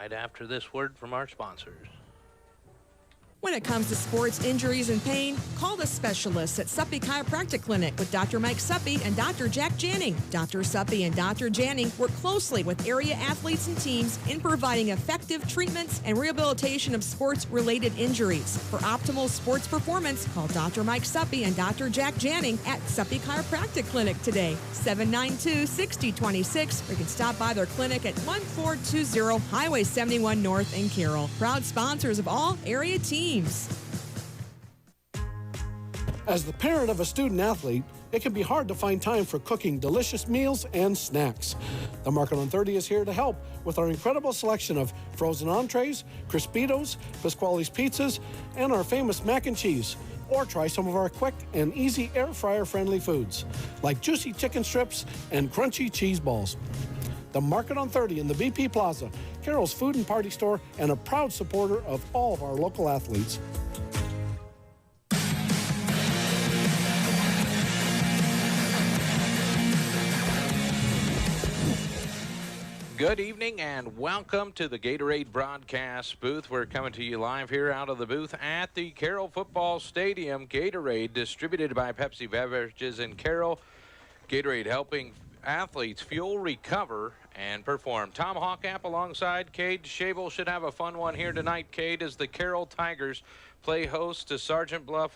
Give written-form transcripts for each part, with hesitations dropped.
Right after this word from our sponsors. When it comes to sports injuries and pain, call the specialists at Suppy Chiropractic Clinic with Dr. Mike Suppy and Dr. Jack Janning. Dr. Suppy and Dr. Janning work closely with area athletes and teams in providing effective treatments and rehabilitation of sports-related injuries. For optimal sports performance, call Dr. Mike Suppy and Dr. Jack Janning at Suppy Chiropractic Clinic today, 792-6026, or you can stop by their clinic at 1420 Highway 71 North in Carroll. Proud sponsors of all area teams. As the parent of a student athlete, it can be hard to find time for cooking delicious meals and snacks. The Market on 30 is here to help with our incredible selection of frozen entrees, Crispitos, Pasquale's pizzas, and our famous mac and cheese. Or try some of our quick and easy air fryer friendly foods, like juicy chicken strips and crunchy cheese balls. The Market on 30 in the BP Plaza, Carroll's food and party store, and a proud supporter of all of our local athletes. Good evening and welcome to the Gatorade broadcast booth. We're coming to you live here out of the booth at the Carroll Football Stadium. Gatorade, distributed by Pepsi Beverages in Carroll. Gatorade helping athletes fuel, recover, and perform. Tom Hawkap alongside Cade Shabel should have a fun one here tonight, Cade, as the Carroll Tigers play host to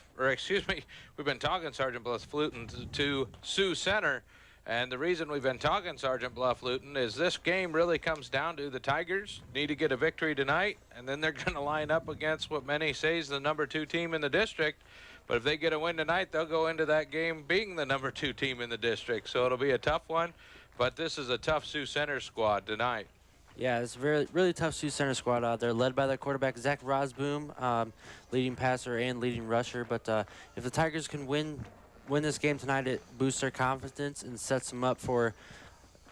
we've been talking Sergeant Bluff-Fluton to Sioux Center. And the reason we've been talking Sergeant Bluff-Luton is this game really comes down to the Tigers need to get a victory tonight, and then they're going to line up against what many say is the number 2 team in the district. But if they get a win tonight, they'll go into that game being the number 2 team in the district. So it'll be a tough one, but this is a tough Sioux Center squad tonight. Yeah, it's a really tough Sioux Center squad out there, led by their quarterback, Zach Rosboom, leading passer and leading rusher. But if the Tigers can win this game tonight, it boosts their confidence and sets them up for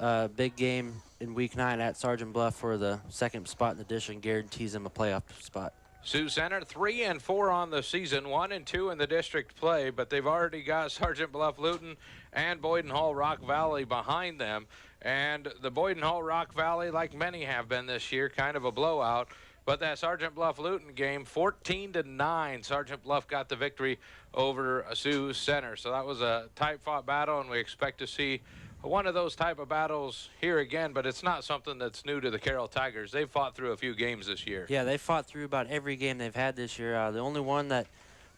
a big game in Week 9 at Sergeant Bluff for the second spot in the district, guarantees them a playoff spot. Sioux Center 3-4 on the season, 1-2 in the district play, but they've already got Sergeant Bluff-Luton and Boyden Hall Rock Valley behind them. And the Boyden Hall Rock Valley, like many have been this year, kind of a blowout. But that Sergeant Bluff-Luton game, 14-9, Sergeant Bluff got the victory over Sioux Center. So that was a tight-fought battle, and we expect to see one of those type of battles here again, but it's not something that's new to the Carroll Tigers. They've fought through a few games this year. Yeah, they fought through about every game they've had this year. The only one that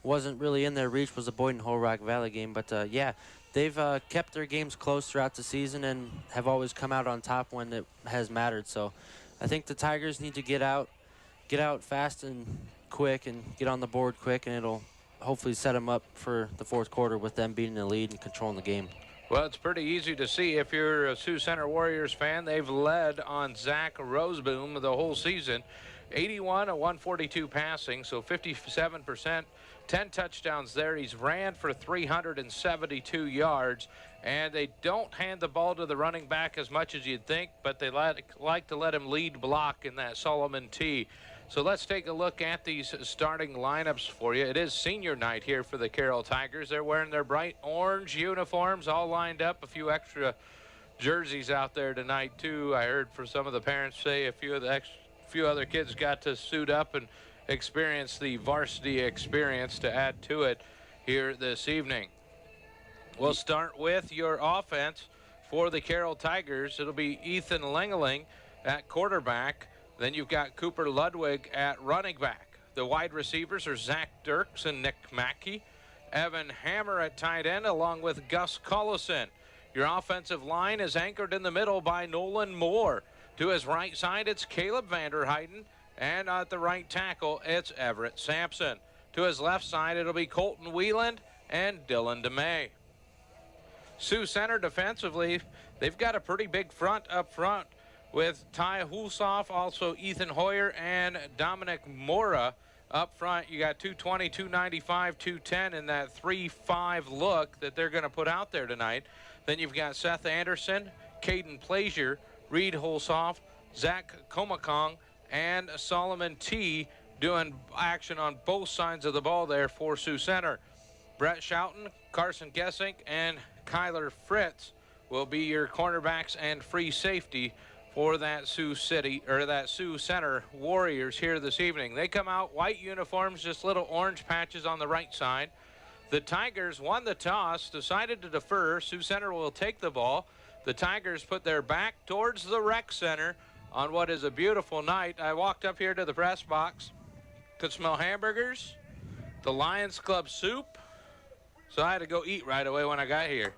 wasn't really in their reach was the Boyden Hall Rock Valley game. But, yeah, they've kept their games close throughout the season and have always come out on top when it has mattered. So I think the Tigers need to get out fast and quick and get on the board quick, and it'll hopefully set them up for the fourth quarter with them being in the lead and controlling the game. Well, it's pretty easy to see if you're a Sioux Center Warriors fan. They've led on Zach Roseboom the whole season. 81 of 142 passing, so 57%, 10 touchdowns there. He's ran for 372 yards, and they don't hand the ball to the running back as much as you'd think, but they like to let him lead block in that Solomon T. So let's take a look at these starting lineups for you. It is senior night here for the Carroll Tigers. They're wearing their bright orange uniforms, all lined up. A few extra jerseys out there tonight, too. I heard from some of the parents say a few other kids got to suit up and experience the varsity experience to add to it here this evening. We'll start with your offense for the Carroll Tigers. It'll be Ethan Lengeling at quarterback. Then you've got Cooper Ludwig at running back. The wide receivers are Zach Dirks and Nick Mackey. Evan Hammer at tight end along with Gus Collison. Your offensive line is anchored in the middle by Nolan Moore. To his right side, it's Caleb Vanderheiden. And at the right tackle, it's Everett Sampson. To his left side, it'll be Colton Wieland and Dylan DeMay. Sioux Center defensively, they've got a pretty big front up front with Ty Hulsoff, also Ethan Hoyer, and Dominic Mora. Up front, you got 220, 295, 210 in that 3-5 look that they're going to put out there tonight. Then you've got Seth Anderson, Caden Plazier, Reed Hulsoff, Zach Comakong, and Solomon T doing action on both sides of the ball there for Sioux Center. Brett Schouten, Carson Gessink, and Kyler Fritz will be your cornerbacks and free safety for that Sioux City, or that Sioux Center Warriors here this evening. They come out white uniforms, just little orange patches on the right side. The Tigers won the toss, decided to defer. Sioux Center will take the ball. The Tigers put their back towards the rec center on what is a beautiful night. I walked up here to the press box, could smell hamburgers, the Lions Club soup, so I had to go eat right away when I got here.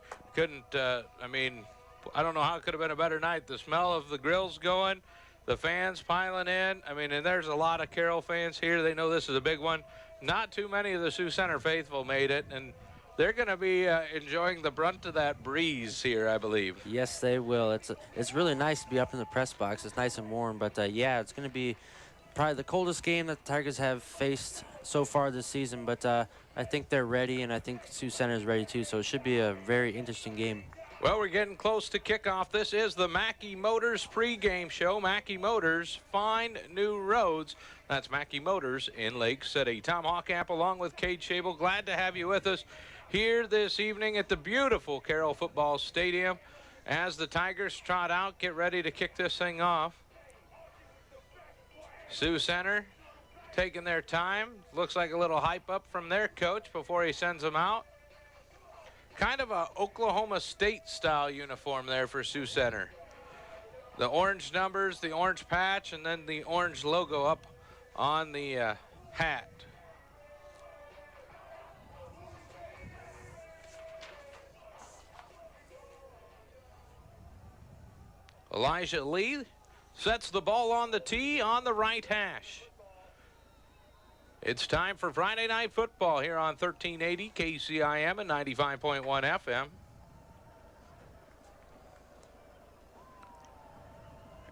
I don't know how it could have been a better night. The smell of the grills going, the fans piling in. And there's a lot of Carroll fans here. They know this is a big one. Not too many of the Sioux Center faithful made it, and they're going to be enjoying the brunt of that breeze here, I believe. Yes, they will. It's really nice to be up in the press box. It's nice and warm, but yeah, it's going to be probably the coldest game that the Tigers have faced so far this season, but I think they're ready, and I think Sioux Center is ready too, so it should be a very interesting game. Well, we're getting close to kickoff. This is the Mackey Motors pregame show. Mackey Motors, find new roads. That's Mackey Motors in Lake City. Tom Hawkamp along with Cade Shabel. Glad to have you with us here this evening at the beautiful Carroll Football Stadium as the Tigers trot out, get ready to kick this thing off. Sioux Center taking their time. Looks like a little hype up from their coach before he sends them out. Kind of a Oklahoma State style uniform there for Sioux Center. The orange numbers, the orange patch, and then the orange logo up on the hat. Elijah Lee sets the ball on the tee on the right hash. It's time for Friday Night Football here on 1380 KCIM and 95.1 FM.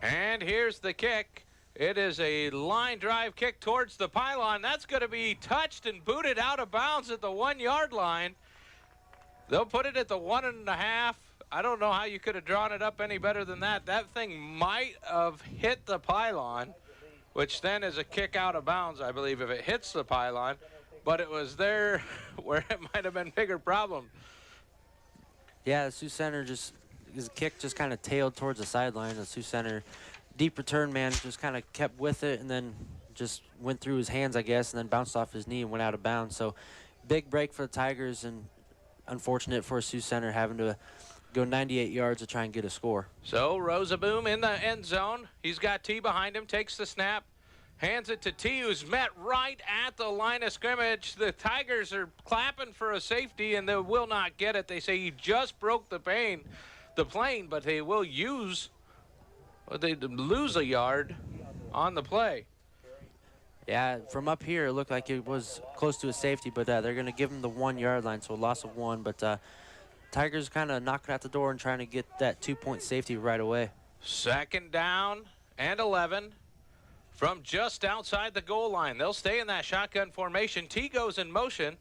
And here's the kick. It is a line drive kick towards the pylon. That's going to be touched and booted out of bounds at the 1 yard line. They'll put it at the 1.5. I don't know how you could have drawn it up any better than that. That thing might have hit the pylon, which then is a kick out of bounds, I believe, if it hits the pylon. But it was there where it might have been bigger problem. Yeah, the Sioux Center his kick just kind of tailed towards the sideline. The Sioux Center deep return man just kind of kept with it and then just went through his hands, I guess, and then bounced off his knee and went out of bounds. So big break for the Tigers, and unfortunate for Sioux Center having to go 98 yards to try and get a score. So Rosaboom in the end zone. He's got T behind him, takes the snap, hands it to T, who's met right at the line of scrimmage. The Tigers are clapping for a safety, and they will not get it. They say he just broke the plane, but they will they lose a yard on the play. Yeah, from up here, it looked like it was close to a safety, but they're going to give him the 1 yard line, so a loss of 1. But Tigers kind of knocking out the door and trying to get that 2-point safety right away. 2nd down and 11 from just outside the goal line. They'll stay in that shotgun formation. T goes in motion.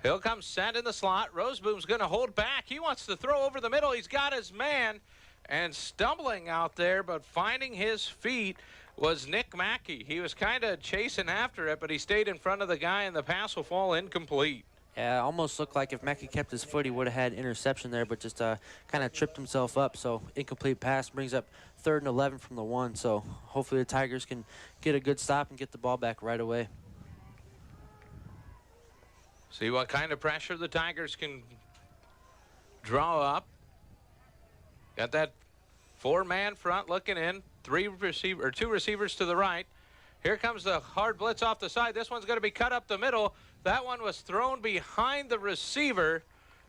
He'll come set in the slot. Roseboom's going to hold back. He wants to throw over the middle. He's got his man, and stumbling out there, but finding his feet was Nick Mackey. He was kind of chasing after it, but he stayed in front of the guy, and the pass will fall incomplete. Yeah, it almost looked like if Mackey kept his foot, he would have had interception there, but just kind of tripped himself up. So incomplete pass brings up 3rd and 11 from the 1. So hopefully the Tigers can get a good stop and get the ball back right away. See what kind of pressure the Tigers can draw up. Got that 4-man front looking in. 2 receivers to the right. Here comes the hard blitz off the side. This one's going to be cut up the middle. That one was thrown behind the receiver,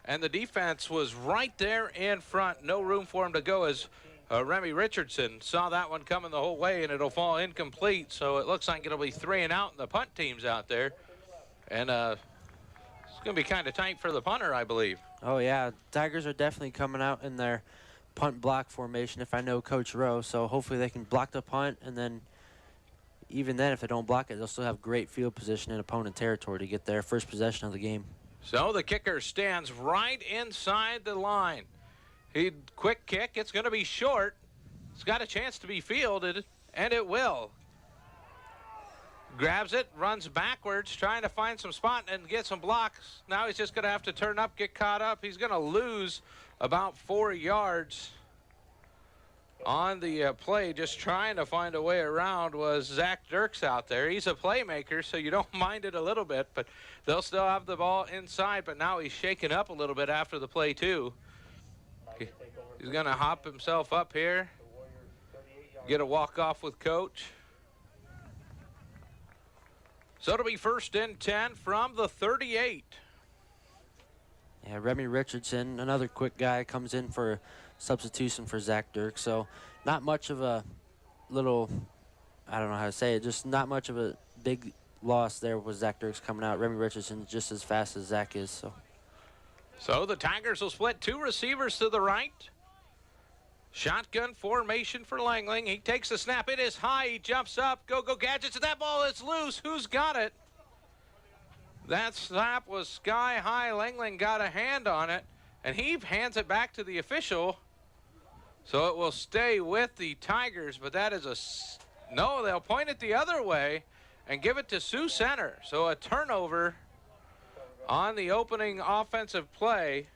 and the defense was right there in front. No room for him to go as Remy Richardson saw that one coming the whole way, and it'll fall incomplete. So it looks like it'll be 3 and out, and the punt team's out there. And it's going to be kind of tight for the punter, I believe. Oh, yeah. Tigers are definitely coming out in their punt block formation, if I know Coach Rowe. So hopefully they can block the punt, and then even then, if they don't block it, they'll still have great field position in opponent territory to get their first possession of the game. So the kicker stands right inside the line. Quick kick. It's going to be short. It's got a chance to be fielded, and it will. Grabs it, runs backwards, trying to find some spot and get some blocks. Now he's just going to have to turn up, get caught up. He's going to lose about 4 yards on the play, just trying to find a way around, was Zach Dirks out there. He's a playmaker, so you don't mind it a little bit, but they'll still have the ball inside, but now he's shaken up a little bit after the play, too. He's going to hop himself up here, get a walk-off with coach. So it'll be 1st and 10 from the 38. Yeah, Remy Richardson, another quick guy, comes in for substitution for Zach Dirk. So not much of a little, I don't know how to say it, just not much of a big loss there with Zach Dirks coming out. Remy Richardson just as fast as Zach is. So the Tigers will split 2 receivers to the right. Shotgun formation for Langling. He takes the snap. It is high. He jumps up. Go Gadgets. That ball is loose. Who's got it? That snap was sky high. Langling got a hand on it, and he hands it back to the official. So it will stay with the Tigers, but that is no, they'll point it the other way and give it to Sioux Center. So a turnover on the opening offensive play.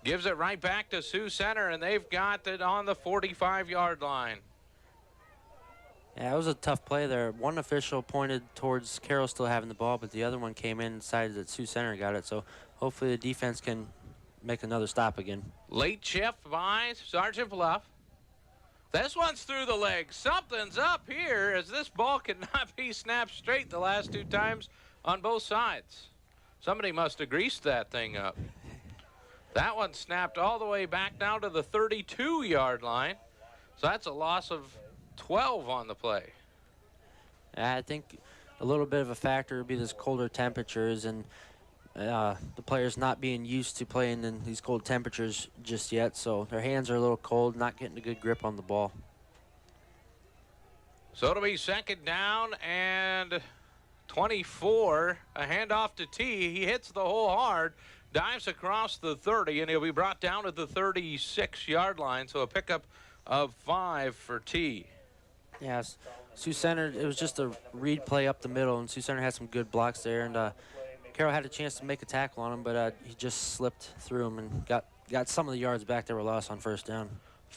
Gives it right back to Sioux Center, and they've got it on the 45-yard line. Yeah, it was a tough play there. One official pointed towards Carroll still having the ball, but the other one came in and decided that Sioux Center got it. So hopefully the defense can make another stop again. Late shift by Sergeant Bluff. This one's through the legs. Something's up here as this ball cannot be snapped straight the last 2 times on both sides. Somebody must have greased that thing up. That one snapped all the way back down to the 32-yard line. So that's a loss of 12 on the play. I think a little bit of a factor would be this colder temperatures and the players not being used to playing in these cold temperatures just yet. So their hands are a little cold, not getting a good grip on the ball. So it'll be 2nd down and 24. A handoff to T. He hits the hole hard. Dives across the 30, and he'll be brought down to the 36-yard line, so a pickup of 5 for T. Yes, Sioux Center, it was just a read play up the middle, and Sioux Center had some good blocks there, and Carroll had a chance to make a tackle on him, but he just slipped through him and got some of the yards back that were lost on 1st down.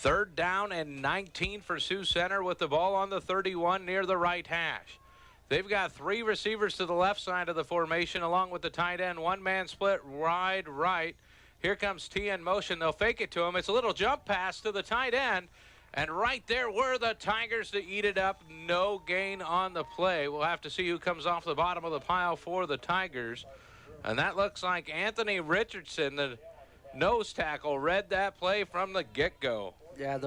3rd down and 19 for Sioux Center with the ball on the 31 near the right hash. They've got 3 receivers to the left side of the formation along with the tight end. 1-man split wide right. Here comes T in motion. They'll fake it to him. It's a little jump pass to the tight end. And right there were the Tigers to eat it up. No gain on the play. We'll have to see who comes off the bottom of the pile for the Tigers. And that looks like Anthony Richardson, the nose tackle, read that play from the get-go. Yeah,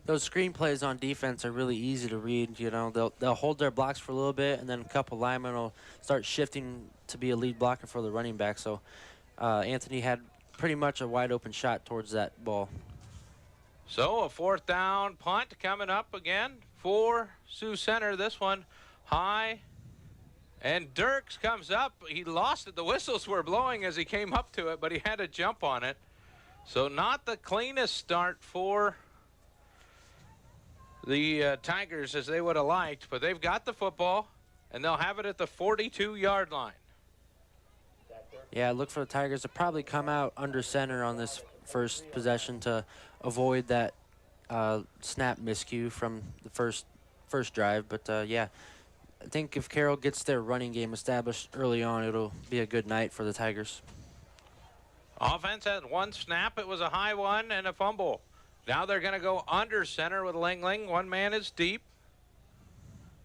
those screen plays on defense are really easy to read. You know, they'll hold their blocks for a little bit, and then a couple linemen will start shifting to be a lead blocker for the running back. So Anthony had pretty much a wide open shot towards that ball. So a 4th down punt coming up again for Sioux Center. This one high, and Dirks comes up. He lost it. The whistles were blowing as he came up to it, but he had to jump on it. So not the cleanest start for the Tigers as they would have liked, but they've got the football, and they'll have it at the 42-yard line. Yeah, look for the Tigers to probably come out under center on this first possession to avoid that snap miscue from the first drive. But, yeah, I think if Carroll gets their running game established early on, it'll be a good night for the Tigers. Offense had 1 snap. It was a high one and a fumble. Now they're going to go under center with Langling. 1 man is deep.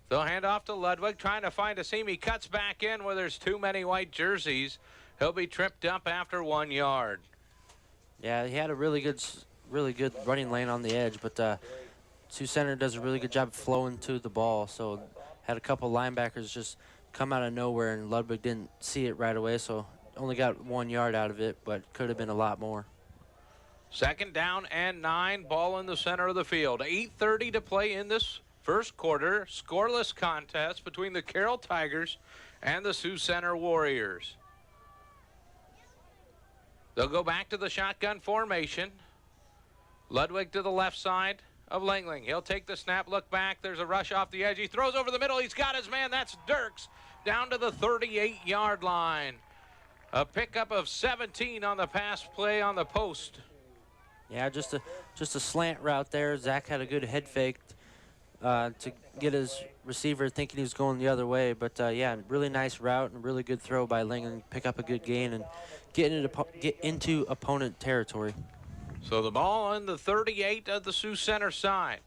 They'll hand off to Ludwig, trying to find a seam. He cuts back in where there's too many white jerseys. He'll be tripped up after 1 yard. Yeah, he had a really good running lane on the edge, but Sioux Center does a really good job flowing to the ball. So had a couple linebackers just come out of nowhere, and Ludwig didn't see it right away, so only got 1 yard out of it, but could have been a lot more. 2nd down and 9, ball in the center of the field. 8:30 to play in this first quarter. Scoreless contest between the Carroll Tigers and the Sioux Center Warriors. They'll go back to the shotgun formation. Ludwig to the left side of Langling. He'll take the snap, look back. There's a rush off the edge. He throws over the middle. He's got his man. That's Dirks down to the 38-yard line. A pickup of 17 on the pass play on the post. Yeah, just a slant route there. Zach had a good head fake to get his receiver thinking he was going the other way. But yeah, really nice route and really good throw by Lingling. Pick up a good gain and get into opponent territory. So the ball on the 38 of the Sioux Center side.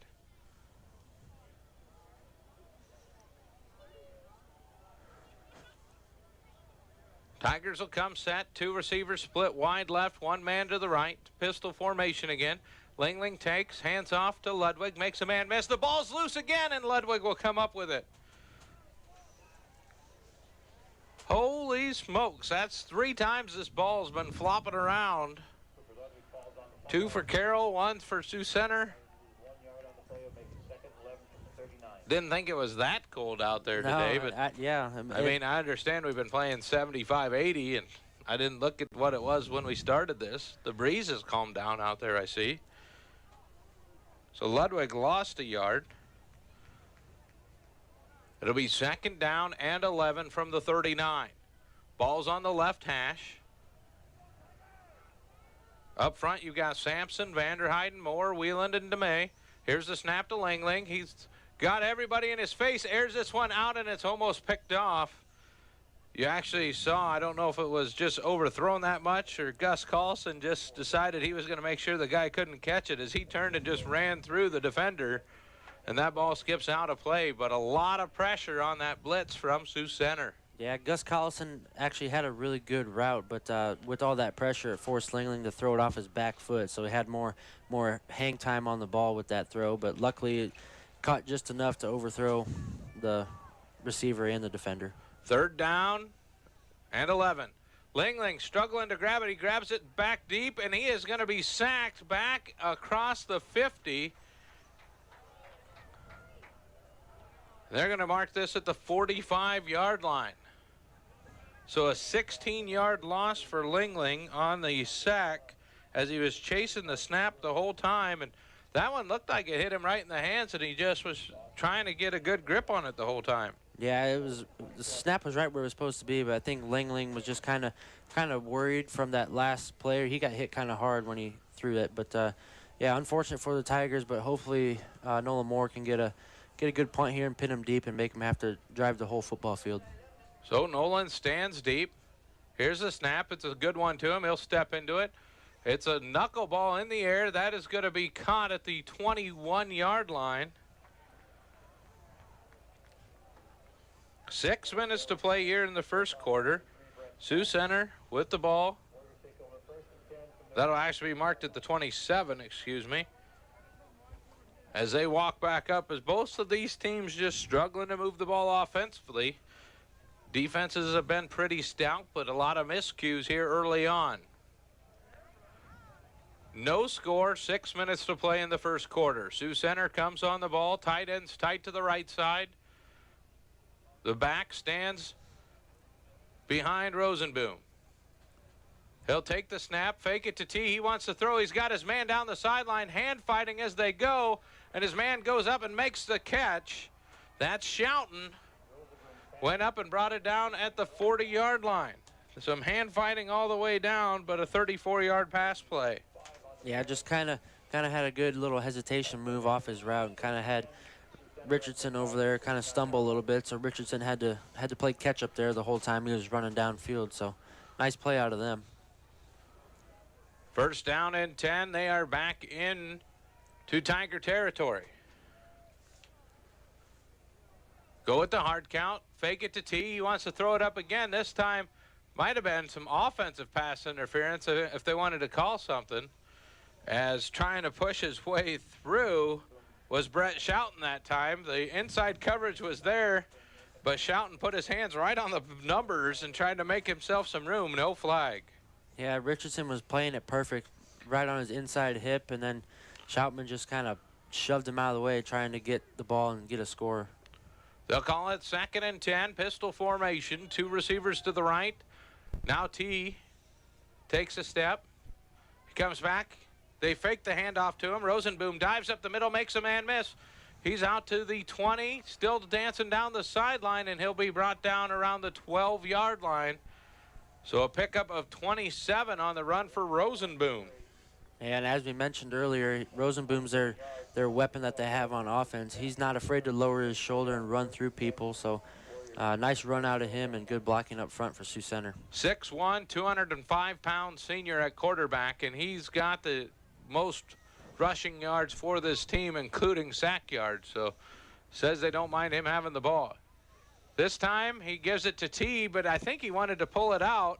Tigers will come set. Two receivers split wide left, one man to the right. Pistol formation again. Lingling takes, hands off to Ludwig, makes a man miss. The ball's loose again, and Ludwig will come up with it. Holy smokes, that's 3 times this ball's been flopping around. 2 for Carroll, 1 for Sioux Center. Didn't think it was that cold out there today, but yeah. I mean, I understand we've been playing 75, 80, and I didn't look at what it was when we started this. The breeze has calmed down out there, I see. So Ludwig lost a yard. It'll be 2nd down and 11 from the 39. Ball's on the left hash. Up front, you've got Sampson, Vanderheiden, Moore, Wieland, and DeMay. Here's the snap to Lingling. He's got everybody in his face, airs this one out, and it's almost picked off. You actually saw, I don't know if it was just overthrown that much or Gus Carlson just decided he was going to make sure the guy couldn't catch it as he turned and just ran through the defender, and that ball skips out of play. But a lot of pressure on that blitz from Sioux Center. Yeah, Gus Collison actually had a really good route, but with all that pressure, it forced Lingling to throw it off his back foot, so he had more hang time on the ball with that throw, but luckily it caught just enough to overthrow the receiver and the defender. 3rd down and 11. Lingling struggling to grab it. He grabs it back deep, and he is going to be sacked back across the 50. They're going to mark this at the 45-yard line. So a 16-yard loss for Lingling on the sack as he was chasing the snap the whole time. And that one looked like it hit him right in the hands, and he just was trying to get a good grip on it the whole time. Yeah, the snap was right where it was supposed to be, but I think Lingling was just kind of worried from that last player. He got hit kind of hard when he threw it, but yeah, unfortunate for the Tigers. But hopefully Nolan Moore can get a good punt here and pin him deep and make him have to drive the whole football field. So Nolan stands deep. Here's the snap. It's a good one to him. He'll step into it. It's a knuckleball in the air. That is going to be caught at the 21-yard line. 6 minutes to play here in the first quarter. Sioux Center with the ball. That'll actually be marked at the 27, excuse me. As they walk back up, as both of these teams just struggling to move the ball offensively. Defenses have been pretty stout, but a lot of miscues here early on. No score, 6 minutes to play in the first quarter. Sioux Center comes on the ball. Tight ends tight to the right side. The back stands behind Rosenboom. He'll take the snap, fake it to T. He wants to throw. He's got his man down the sideline, hand fighting as they go, and his man goes up and makes the catch. That's Schouten. Went up and brought it down at the 40-yard line. Some hand fighting all the way down, but a 34-yard pass play. Yeah, just kind of had a good little hesitation move off his route and kind of had Richardson over there kind of stumble a little bit, so Richardson had to play catch up there the whole time he was running downfield. So nice play out of them. 1st down and 10. They are back in to Tiger territory. Go with the hard count. Fake it to T. He wants to throw it up again. This time might have been some offensive pass interference if they wanted to call something. As trying to push his way through was Brett Schouten that time. The inside coverage was there, but Schouten put his hands right on the numbers and tried to make himself some room. No flag. Yeah, Richardson was playing it perfect right on his inside hip, and then Schouten just kind of shoved him out of the way trying to get the ball and get a score. They'll call it 2nd and 10, pistol formation. 2 receivers to the right. Now T takes a step. He comes back. They fake the handoff to him. Rosenboom dives up the middle, makes a man miss. He's out to the 20, still dancing down the sideline, and he'll be brought down around the 12-yard line. So a pickup of 27 on the run for Rosenboom. And as we mentioned earlier, Rosenboom's their weapon that they have on offense. He's not afraid to lower his shoulder and run through people. So nice run out of him and good blocking up front for Sioux Center. 6'1", 205-pound senior at quarterback, and he's got the most rushing yards for this team, including sack yards. So says they don't mind him having the ball. This time he gives it to T, but I think he wanted to pull it out,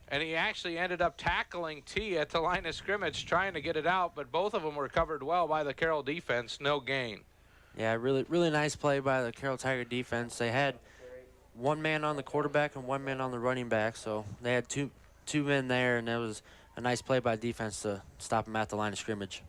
and he actually ended up tackling T at the line of scrimmage trying to get it out, but both of them were covered well by the Carroll defense. No gain. Yeah, really nice play by the Carroll Tiger defense. They had one man on the quarterback and one man on the running back, so they had two men there, and that was a nice play by defense to stop him at the line of scrimmage.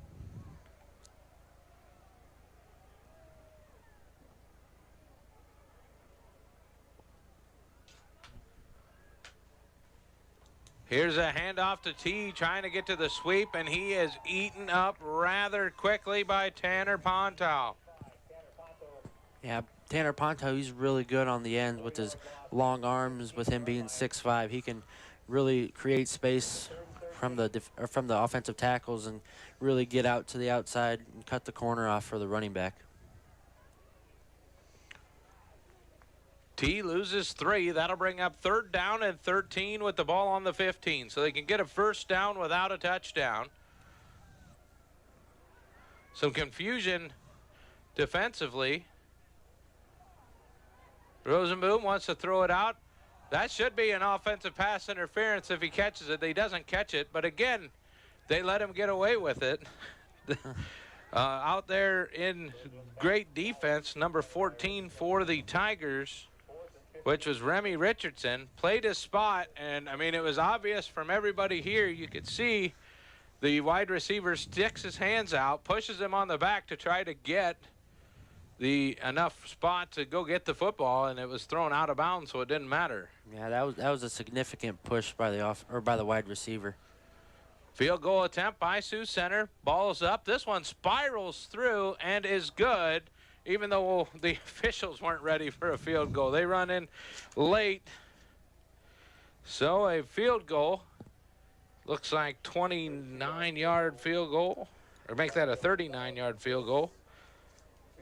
Here's a handoff to T, trying to get to the sweep, and he is eaten up rather quickly by Tanner Pontow. Yeah, Tanner Pontow, he's really good on the end with his long arms. With him being 6'5", he can really create space from the offensive tackles and really get out to the outside and cut the corner off for the running back. T loses 3. That'll bring up 3rd down and 13 with the ball on the 15. So they can get a first down without a touchdown. Some confusion defensively. Rosenboom wants to throw it out. That should be an offensive pass interference if he catches it. He doesn't catch it, but again, they let him get away with it. Out there in great defense, number 14 for the Tigers, which was Remy Richardson, played his spot, and I mean, it was obvious from everybody here. You could see the wide receiver sticks his hands out, pushes him on the back to try to get the enough spot to go get the football, and it was thrown out of bounds, so it didn't matter. Yeah, that was a significant push by the wide receiver. Field goal attempt by Sioux Center. Ball's up. This one spirals through and is good, even though the officials weren't ready for a field goal. They run in late. So a field goal. Looks like 29-yard field goal, or make that a 39-yard field goal.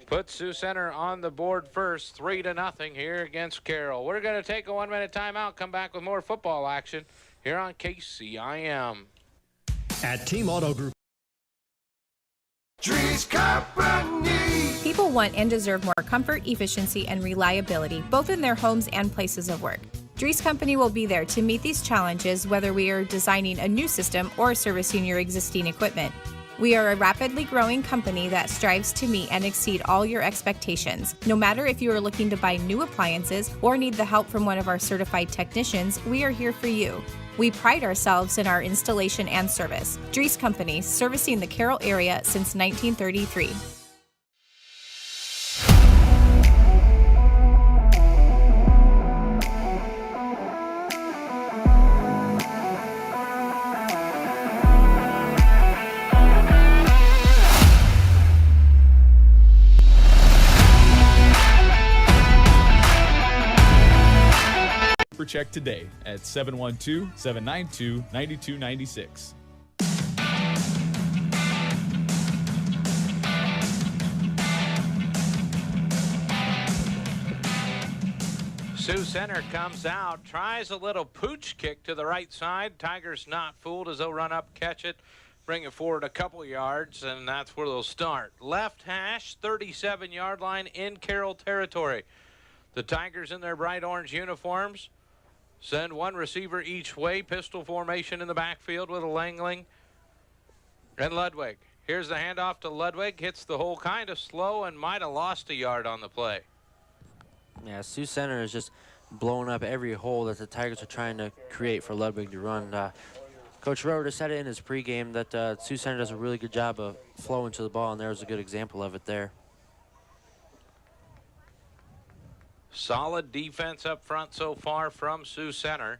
Put Sioux Center on the board first, 3-0 here against Carroll. We're going to take a 1-minute timeout, come back with more football action here on KCIM. At Team Auto Group. Trees Company. People want and deserve more comfort, efficiency, and reliability, both in their homes and places of work. Dries Company will be there to meet these challenges, whether we are designing a new system or servicing your existing equipment. We are a rapidly growing company that strives to meet and exceed all your expectations. No matter if you are looking to buy new appliances or need the help from one of our certified technicians, we are here for you. We pride ourselves in our installation and service. Dries Company, servicing the Carroll area since 1933. Check today at 712-792-9296. Sioux Center comes out, tries a little pooch kick to the right side. Tigers not fooled as they'll run up, catch it, bring it forward a couple yards, and that's where they'll start. Left hash, 37-yard line in Carroll territory. The Tigers in their bright orange uniforms send one receiver each way. Pistol formation in the backfield with a Langling and Ludwig. Here's the handoff to Ludwig. Hits the hole kind of slow and might have lost a yard on the play. Yeah, Sioux Center is just blowing up every hole that the Tigers are trying to create for Ludwig to run. Coach Roeder said it in his pregame that Sioux Center does a really good job of flowing to the ball, and there was a good example of it there. Solid defense up front so far from Sioux Center.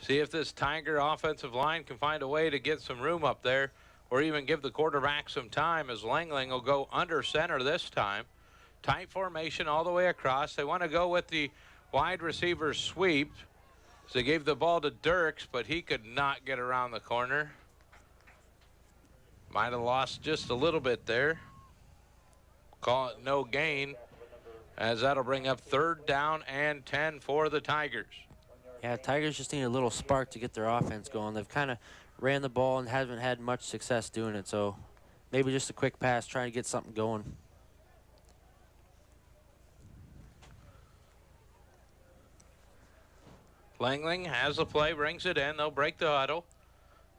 See if this Tiger offensive line can find a way to get some room up there, or even give the quarterback some time, as Langling will go under center this time. Tight formation all the way across. They want to go with the wide receiver sweep. So they gave the ball to Dirks, but he could not get around the corner. Might have lost just a little bit there. Call it no gain, as that'll bring up 3rd down and 10 for the Tigers. Yeah, Tigers just need a little spark to get their offense going. They've kind of ran the ball and haven't had much success doing it, so maybe just a quick pass, trying to get something going. Langling has the play, brings it in. They'll break the huddle.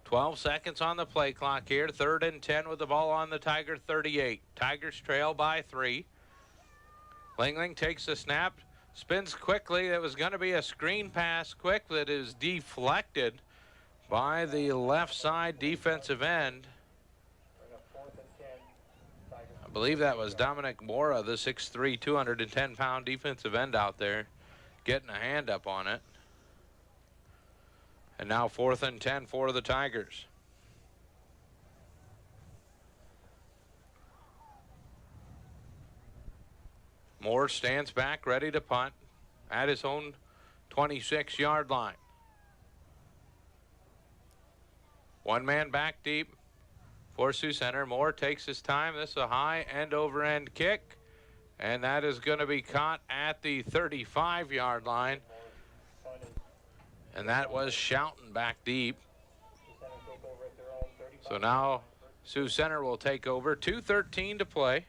12 seconds on the play clock here. 3rd and 10 with the ball on the Tiger 38. Tigers trail by 3. Langling takes the snap, spins quickly. It was going to be a screen pass quick that is deflected by the left side defensive end. I believe that was Dominic Mora, the 6'3", 210-pound defensive end out there, getting a hand up on it. And now 4th and 10 for the Tigers. Moore stands back, ready to punt at his own 26-yard line. One man back deep for Sioux Center. Moore takes his time. This is a high end over end kick, and that is going to be caught at the 35-yard line. And that was Shoughton back deep. So now Sioux Center will take over. 2:13 to play,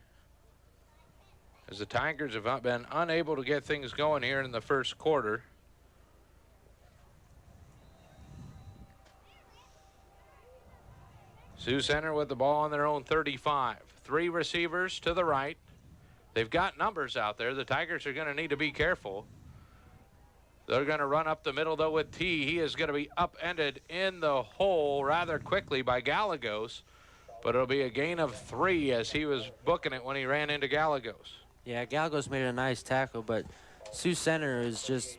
as the Tigers have been unable to get things going here in the first quarter. Sioux Center with the ball on their own 35. 3 receivers to the right. They've got numbers out there. The Tigers are going to need to be careful. They're going to run up the middle, though, with T. He is going to be upended in the hole rather quickly by Gallegos, but it'll be a gain of 3 as he was booking it when he ran into Gallegos. Yeah, Gallegos made a nice tackle, but Sioux Center is just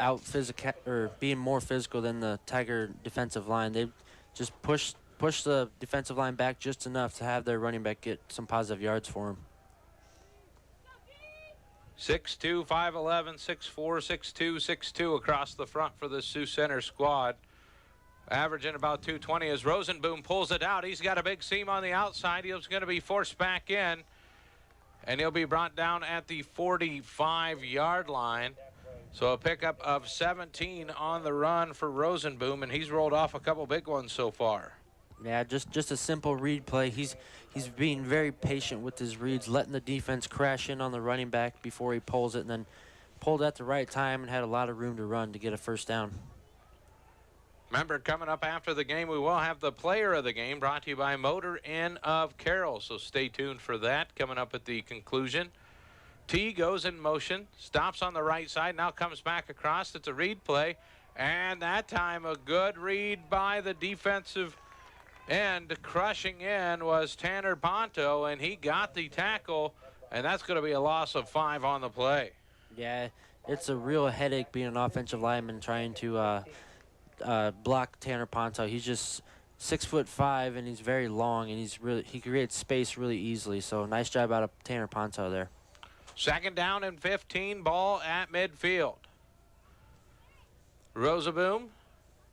out physical, or being more physical than the Tiger defensive line. They just push the defensive line back just enough to have their running back get some positive yards for him. 6'2", 5'11", 6'4", 6'2", 6'2" across the front for the Sioux Center squad. Averaging about 220 as Rosenboom pulls it out. He's got a big seam on the outside. He's going to be forced back in, and he'll be brought down at the 45-yard line. So a pickup of 17 on the run for Rosenboom, and he's rolled off a couple big ones so far. Yeah, just a simple read play. He's being very patient with his reads, letting the defense crash in on the running back before he pulls it, and then pulled at the right time and had a lot of room to run to get a first down. Remember, coming up after the game, we will have the player of the game brought to you by Motor Inn of Carroll. So stay tuned for that coming up at the conclusion. T goes in motion, stops on the right side, now comes back across. It's a read play, and that time a good read by the defensive end. Crushing in was Tanner Ponto, and he got the tackle, and that's going to be a loss of 5 on the play. Yeah, it's a real headache being an offensive lineman trying to block Tanner Ponto. He's just 6'5", and he's very long, and he creates space really easily. So nice job out of Tanner Ponto there. 2nd down and 15, ball at midfield. Rosenboom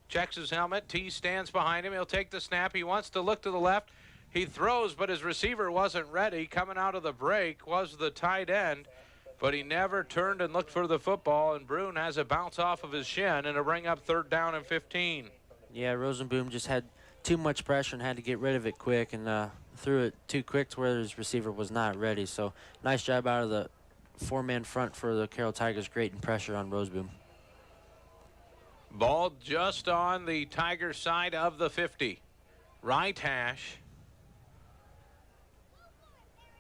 checks his helmet. T stands behind him. He'll take the snap. He wants to look to the left. He throws, but his receiver wasn't ready. Coming out of the break was the tight end, but he never turned and looked for the football, and Brune has a bounce off of his shin, and it'll bring up 3rd down and 15. Yeah, Rosenboom just had too much pressure and had to get rid of it quick, and threw it too quick to where his receiver was not ready. So nice job out of the 4-man front for the Carroll Tigers, creating pressure on Rosenboom. Ball just on the Tiger side of the 50. Right hash.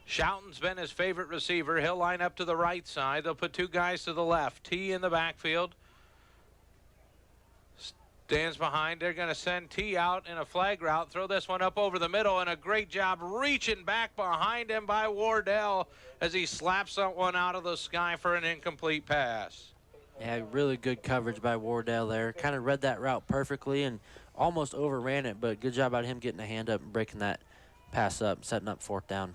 Shoughton's been his favorite receiver. He'll line up to the right side. They'll put 2 guys to the left. T in the backfield. Stands behind. They're going to send T out in a flag route. Throw this one up over the middle, and a great job reaching back behind him by Wardell as he slaps that one out of the sky for an incomplete pass. Yeah, really good coverage by Wardell there. Kind of read that route perfectly and almost overran it, but good job out of him getting a hand up and breaking that pass up, setting up 4th down.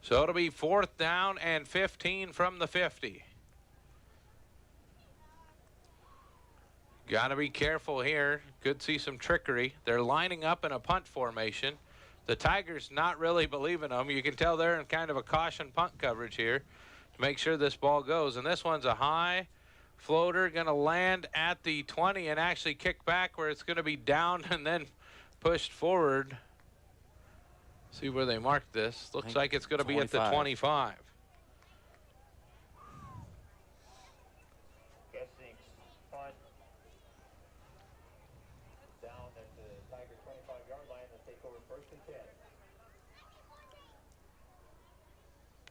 So it'll be 4th down and 15 from the 50. Got to be careful here. Could see some trickery. They're lining up in a punt formation. The Tigers not really believing them. You can tell they're in kind of a caution punt coverage here to make sure this ball goes. And this one's a high floater, going to land at the 20 and actually kick back where it's going to be down and then pushed forward. See where they marked this. Looks like it's going to be at the 25.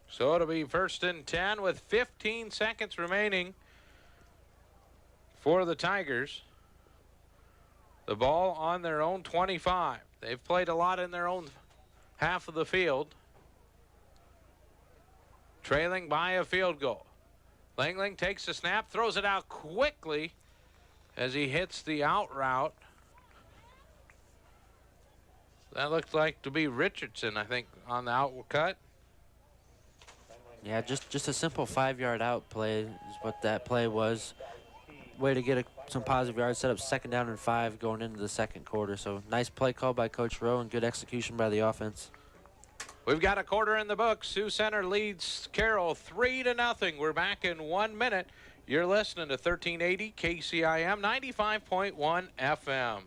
So it'll be 1st and 10 with 15 seconds remaining for the Tigers. The ball on their own 25. They've played a lot in their own half of the field. Trailing by a field goal. Langling takes the snap, throws it out quickly as he hits the out route. That looked like to be Richardson, I think, on the out cut. Yeah, just a simple 5-yard out play is what that play was. Way to get some positive yards, set up 2nd down and 5 going into the 2nd quarter. So nice play call by Coach Rowe and good execution by the offense. We've got a quarter in the books. Sioux Center leads Carroll 3-0. We're back in 1 minute. You're listening to 1380 KCIM 95.1 FM.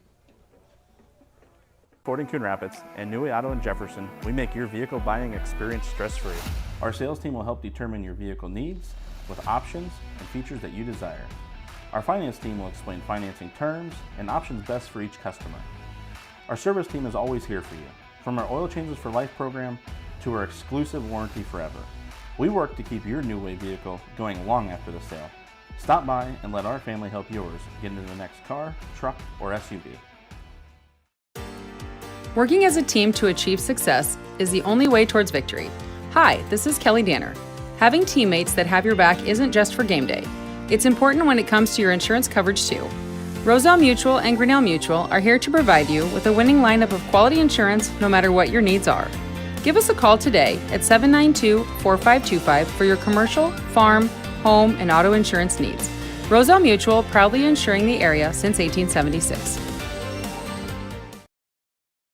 Ford in Coon Rapids and Newey Auto in Jefferson, we make your vehicle buying experience stress-free. Our sales team will help determine your vehicle needs with options and features that you desire. Our finance team will explain financing terms and options best for each customer. Our service team is always here for you, from our Oil Changes for Life program to our exclusive warranty forever. We work to keep your New Way vehicle going long after the sale. Stop by and let our family help yours get into the next car, truck, or SUV. Working as a team to achieve success is the only way towards victory. Hi, this is Kelly Danner. Having teammates that have your back isn't just for game day. It's important when it comes to your insurance coverage too. Roselle Mutual and Grinnell Mutual are here to provide you with a winning lineup of quality insurance no matter what your needs are. Give us a call today at 792-4525 for your commercial, farm, home, and auto insurance needs. Roselle Mutual, proudly insuring the area since 1876.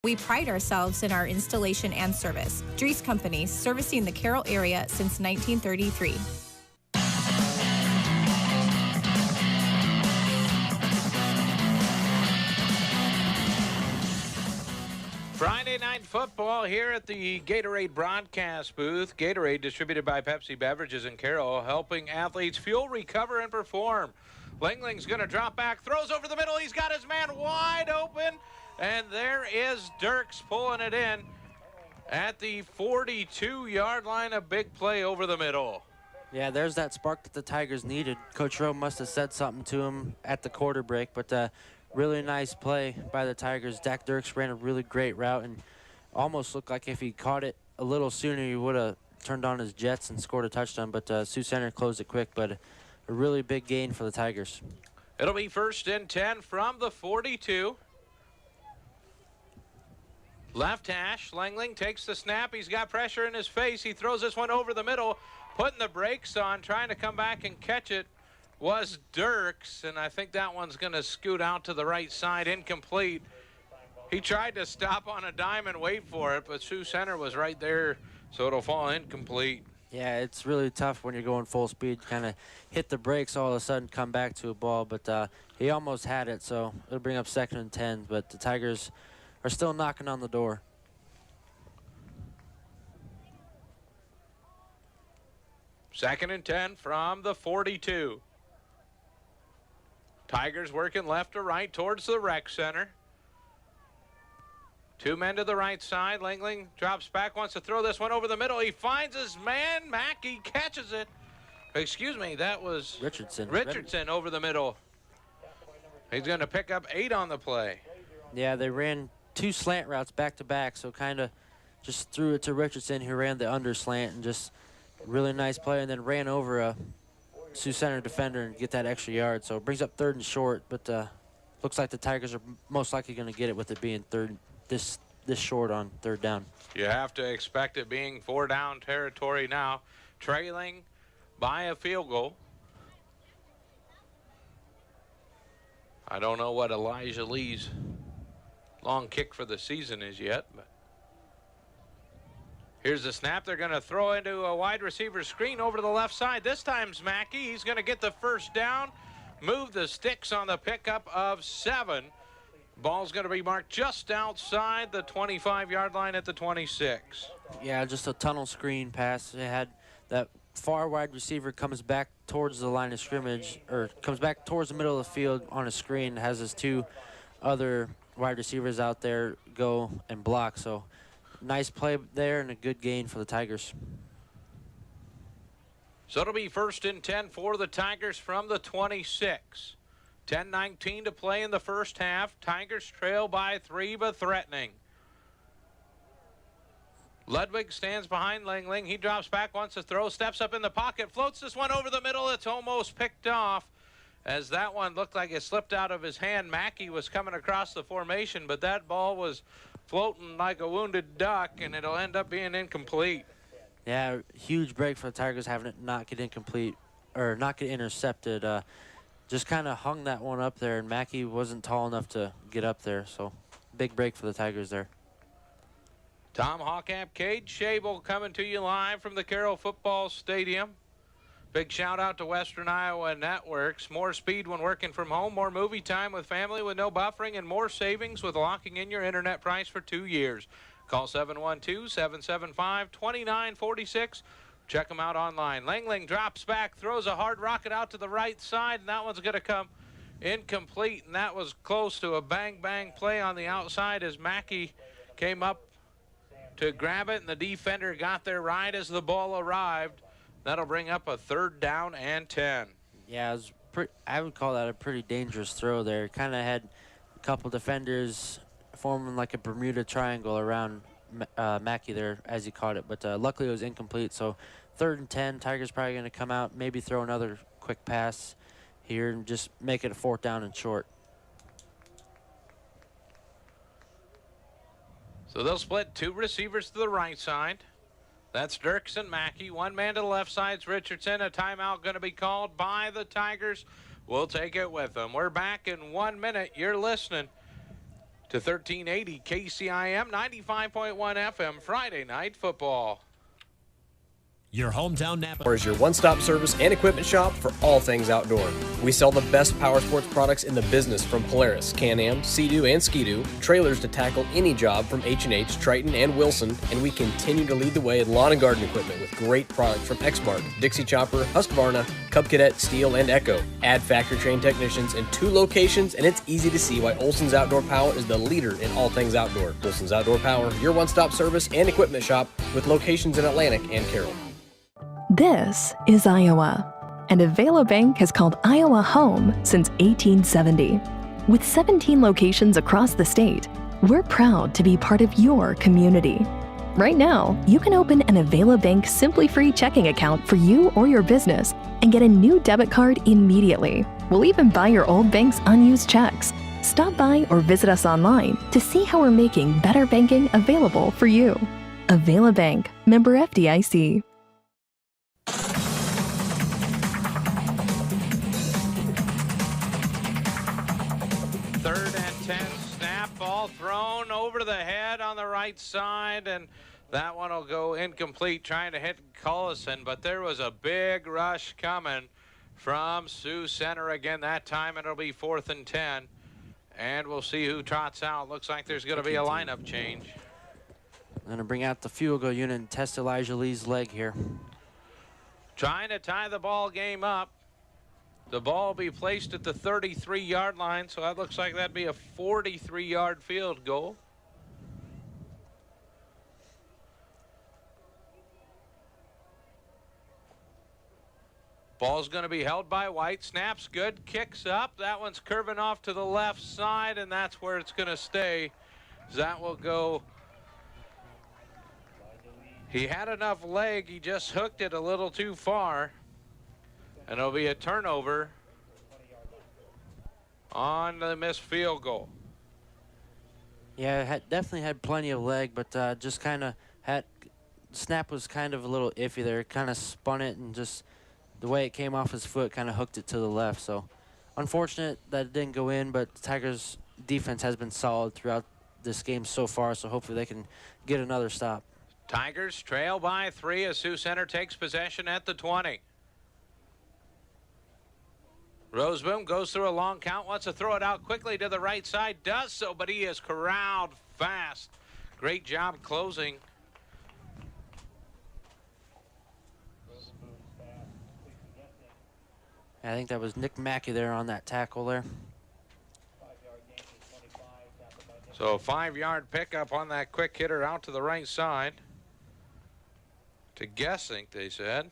We pride ourselves in our installation and service. Dries Company, servicing the Carroll area since 1933. Friday night football here at the Gatorade broadcast booth. Gatorade, distributed by Pepsi Beverages in Carroll, helping athletes fuel, recover, and perform. Langling's going to drop back, throws over the middle. He's got his man wide open. And there is Dirks pulling it in at the 42-yard line. A big play over the middle. Yeah, there's that spark that the Tigers needed. Coach Rowe must have said something to him at the quarter break, but really nice play by the Tigers. Dak Dirks ran a really great route and almost looked like if he caught it a little sooner, he would have turned on his jets and scored a touchdown, but Sioux Center closed it quick, but a really big gain for the Tigers. It'll be 1st and 10 from the 42. Left hash, Langling takes the snap. He's got pressure in his face. He throws this one over the middle, putting the brakes on, trying to come back and catch it was Dirks, and I think that one's going to scoot out to the right side, incomplete. He tried to stop on a dime and wait for it, but Sioux Center was right there, so it'll fall incomplete. Yeah, it's really tough when you're going full speed, kind of hit the brakes, all of a sudden come back to a ball, but he almost had it, so it'll bring up 2nd and 10, but the Tigers are still knocking on the door. Second and 10 from the 42. Tigers working left to right towards the rec center. 2 men to the right side. Langling drops back, wants to throw this one over the middle. He finds his man. Mackey catches it. Excuse me, that was Richardson over the middle. He's going to pick up 8 on the play. Yeah, they ran 2 slant routes back to back, so kind of just threw it to Richardson, who ran the under slant, and just really nice play, and then ran over a Sioux Center defender and get that extra yard. So it brings up 3rd and short, but looks like the Tigers are most likely going to get it with it being this short on 3rd down. You have to expect it being 4 down territory now, trailing by a field goal. I don't know what Elijah Lee's long kick for the season is yet, but here's the snap. They're going to throw into a wide receiver screen over to the left side. This time's Mackey. He's going to get the first down, move the sticks on the pickup of 7. Ball's going to be marked just outside the 25-yard line at the 26. Yeah, just a tunnel screen pass. It had that far wide receiver comes back towards the line of scrimmage, or comes back towards the middle of the field on a screen, has his 2 other wide receivers out there go and block. So nice play there and a good gain for the Tigers. So it'll be 1st and 10 for the Tigers from the 26. 10:19 to play in the first half. Tigers trail by 3, but threatening. Ludwig stands behind Langling. He drops back, wants to throw, steps up in the pocket, floats this one over the middle. It's almost picked off, as that one looked like it slipped out of his hand. Mackey was coming across the formation, but that ball was floating like a wounded duck, and it'll end up being incomplete. Yeah, huge break for the Tigers, having it not get incomplete, or not get intercepted. Just kind of hung that one up there, and Mackey wasn't tall enough to get up there, so big break for the Tigers there. Tom Hawkamp, Cade Shable coming to you live from the Carroll Football Stadium. Big shout out to Western Iowa Networks. More speed when working from home, more movie time with family with no buffering, and more savings with locking in your internet price for 2 years. Call 712-775-2946. Check them out online. Langling drops back, throws a hard rocket out to the right side, and that one's going to come incomplete, and that was close to a bang-bang play on the outside as Mackey came up to grab it, and the defender got there right as the ball arrived. That'll bring up a 3rd down and 10. Yeah, it was I would call that a pretty dangerous throw there. Kind of had a couple defenders forming like a Bermuda triangle around Mackey there as he caught it, but luckily it was incomplete. So 3rd and 10, Tigers probably going to come out, maybe throw another quick pass here and just make it a 4th down and short. So they'll split 2 receivers to the right side. That's Dirks and Mackey. 1 man to the left side's Richardson. A timeout going to be called by the Tigers. We'll take it with them. We're back in 1 minute. You're listening to 1380 KCIM 95.1 FM Friday Night Football. Your hometown Napa is your one-stop service and equipment shop for all things outdoor. We sell the best power sports products in the business, from Polaris, Can-Am, Sea-Doo, and Ski-Doo, trailers to tackle any job from H&H, Triton, and Wilson, and we continue to lead the way in lawn and garden equipment with great products from Exmark, Dixie Chopper, Husqvarna, Cub Cadet, Steel, and Echo. Add factory-trained technicians in 2 locations, and it's easy to see why Olson's Outdoor Power is the leader in all things outdoor. Olson's Outdoor Power, your one-stop service and equipment shop with locations in Atlantic and Carroll. This is Iowa, and Avela Bank has called Iowa home since 1870. With 17 locations across the state, we're proud to be part of your community. Right now, you can open an Avela Bank Simply Free checking account for you or your business and get a new debit card immediately. We'll even buy your old bank's unused checks. Stop by or visit us online to see how we're making better banking available for you. Avela Bank, member FDIC. 3rd and 10, snap, ball thrown over to the head on the right side, and that one will go incomplete, trying to hit Collison, but there was a big rush coming from Sioux Center again. That time it'll be 4th and 10, and we'll see who trots out. Looks like there's going to be a lineup change. I'm going to bring out the field goal unit and test Elijah Lee's leg here. Trying to tie the ball game up. The ball will be placed at the 33-yard line, so that looks like that'd be a 43-yard field goal. Ball's going to be held by White. Snaps good, kicks up. That one's curving off to the left side, and that's where it's going to stay. That will go. He had enough leg, he just hooked it a little too far. And it'll be a turnover on the missed field goal. Yeah, definitely had plenty of leg, but just kind of snap was kind of a little iffy there. Kind of spun it, and just the way it came off his foot kind of hooked it to the left. So unfortunate that it didn't go in, but the Tigers' defense has been solid throughout this game so far, so hopefully they can get another stop. Tigers trail by 3 as Sioux Center takes possession at the 20. Roseboom goes through a long count, wants to throw it out quickly to the right side, does so, but he is corralled fast. Great job closing. I think that was Nick Mackey there on that tackle there. So a 5-yard pickup on that quick hitter out to the right side. To Guessing, they said.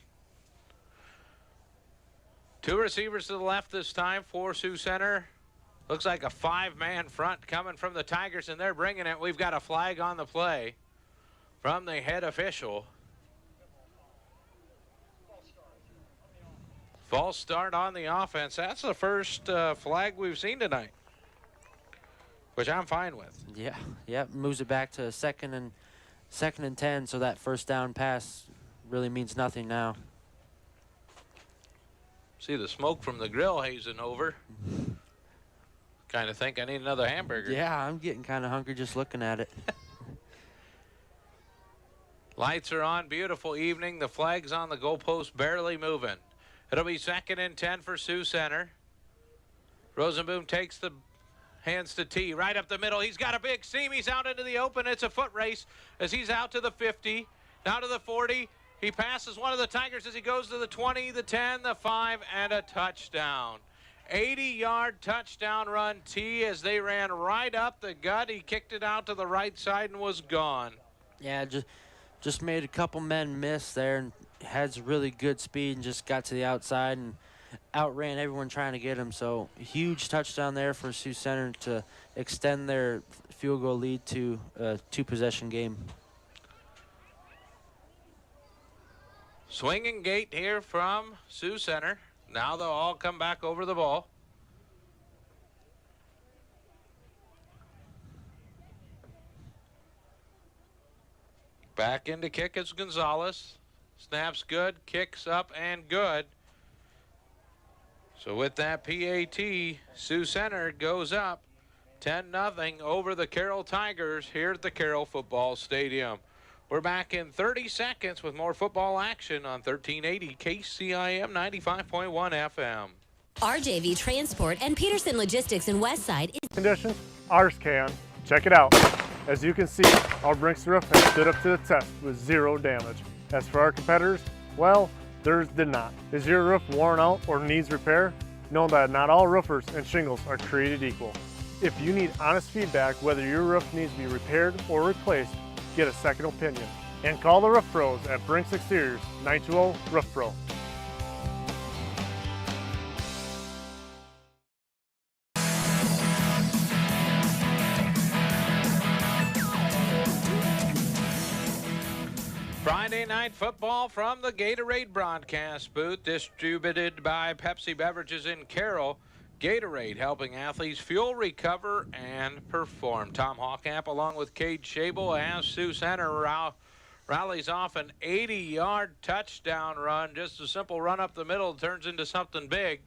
2 receivers to the left this time for Sioux Center. Looks like a 5-man front coming from the Tigers, and they're bringing it. We've got a flag on the play from the head official. False start on the offense. That's the first flag we've seen tonight, which I'm fine with. Yeah, moves it back to second and 10, so that first down pass really means nothing now. See the smoke from the grill hazing over. Kind of think I need another hamburger. Yeah, I'm getting kind of hungry just looking at it. Lights are on. Beautiful evening. The flag's on the goalpost, barely moving. It'll be 2nd and 10 for Sioux Center. Rosenboom takes the hands to T right up the middle. He's got a big seam. He's out into the open. It's a foot race as he's out to the 50, now to the 40. He passes one of the Tigers as he goes to the 20, the 10, the 5, and a touchdown. 80-yard touchdown run, T, as they ran right up the gut. He kicked it out to the right side and was gone. Yeah, just made a couple men miss there and had really good speed and just got to the outside and outran everyone trying to get him. So huge touchdown there for Sioux Center to extend their field goal lead to a 2-possession game. Swinging gate here from Sioux Center. Now they'll all come back over the ball. Back into kick is Gonzalez. Snaps good, kicks up and good. So with that PAT, Sioux Center goes up 10-0 over the Carroll Tigers here at the Carroll Football Stadium. We're back in 30 seconds with more football action on 1380 KCIM 95.1 FM. RJV Transport and Peterson Logistics in Westside is conditions. Ours can. Check it out. As you can see, our Brinks roof has stood up to the test with 0 damage. As for our competitors, well, theirs did not. Is your roof worn out or needs repair? Know that not all roofers and shingles are created equal. If you need honest feedback whether your roof needs to be repaired or replaced, get a second opinion. And call the Roof Pros at Brinks Exteriors, 920-ROOF-PRO. Friday night football from the Gatorade broadcast booth, distributed by Pepsi Beverages in Carroll. Gatorade helping athletes fuel, recover, and perform. Tom Hawkamp along with Cade Schabel as Sioux Center rallies off an 80-yard touchdown run. Just a simple run up the middle turns into something big.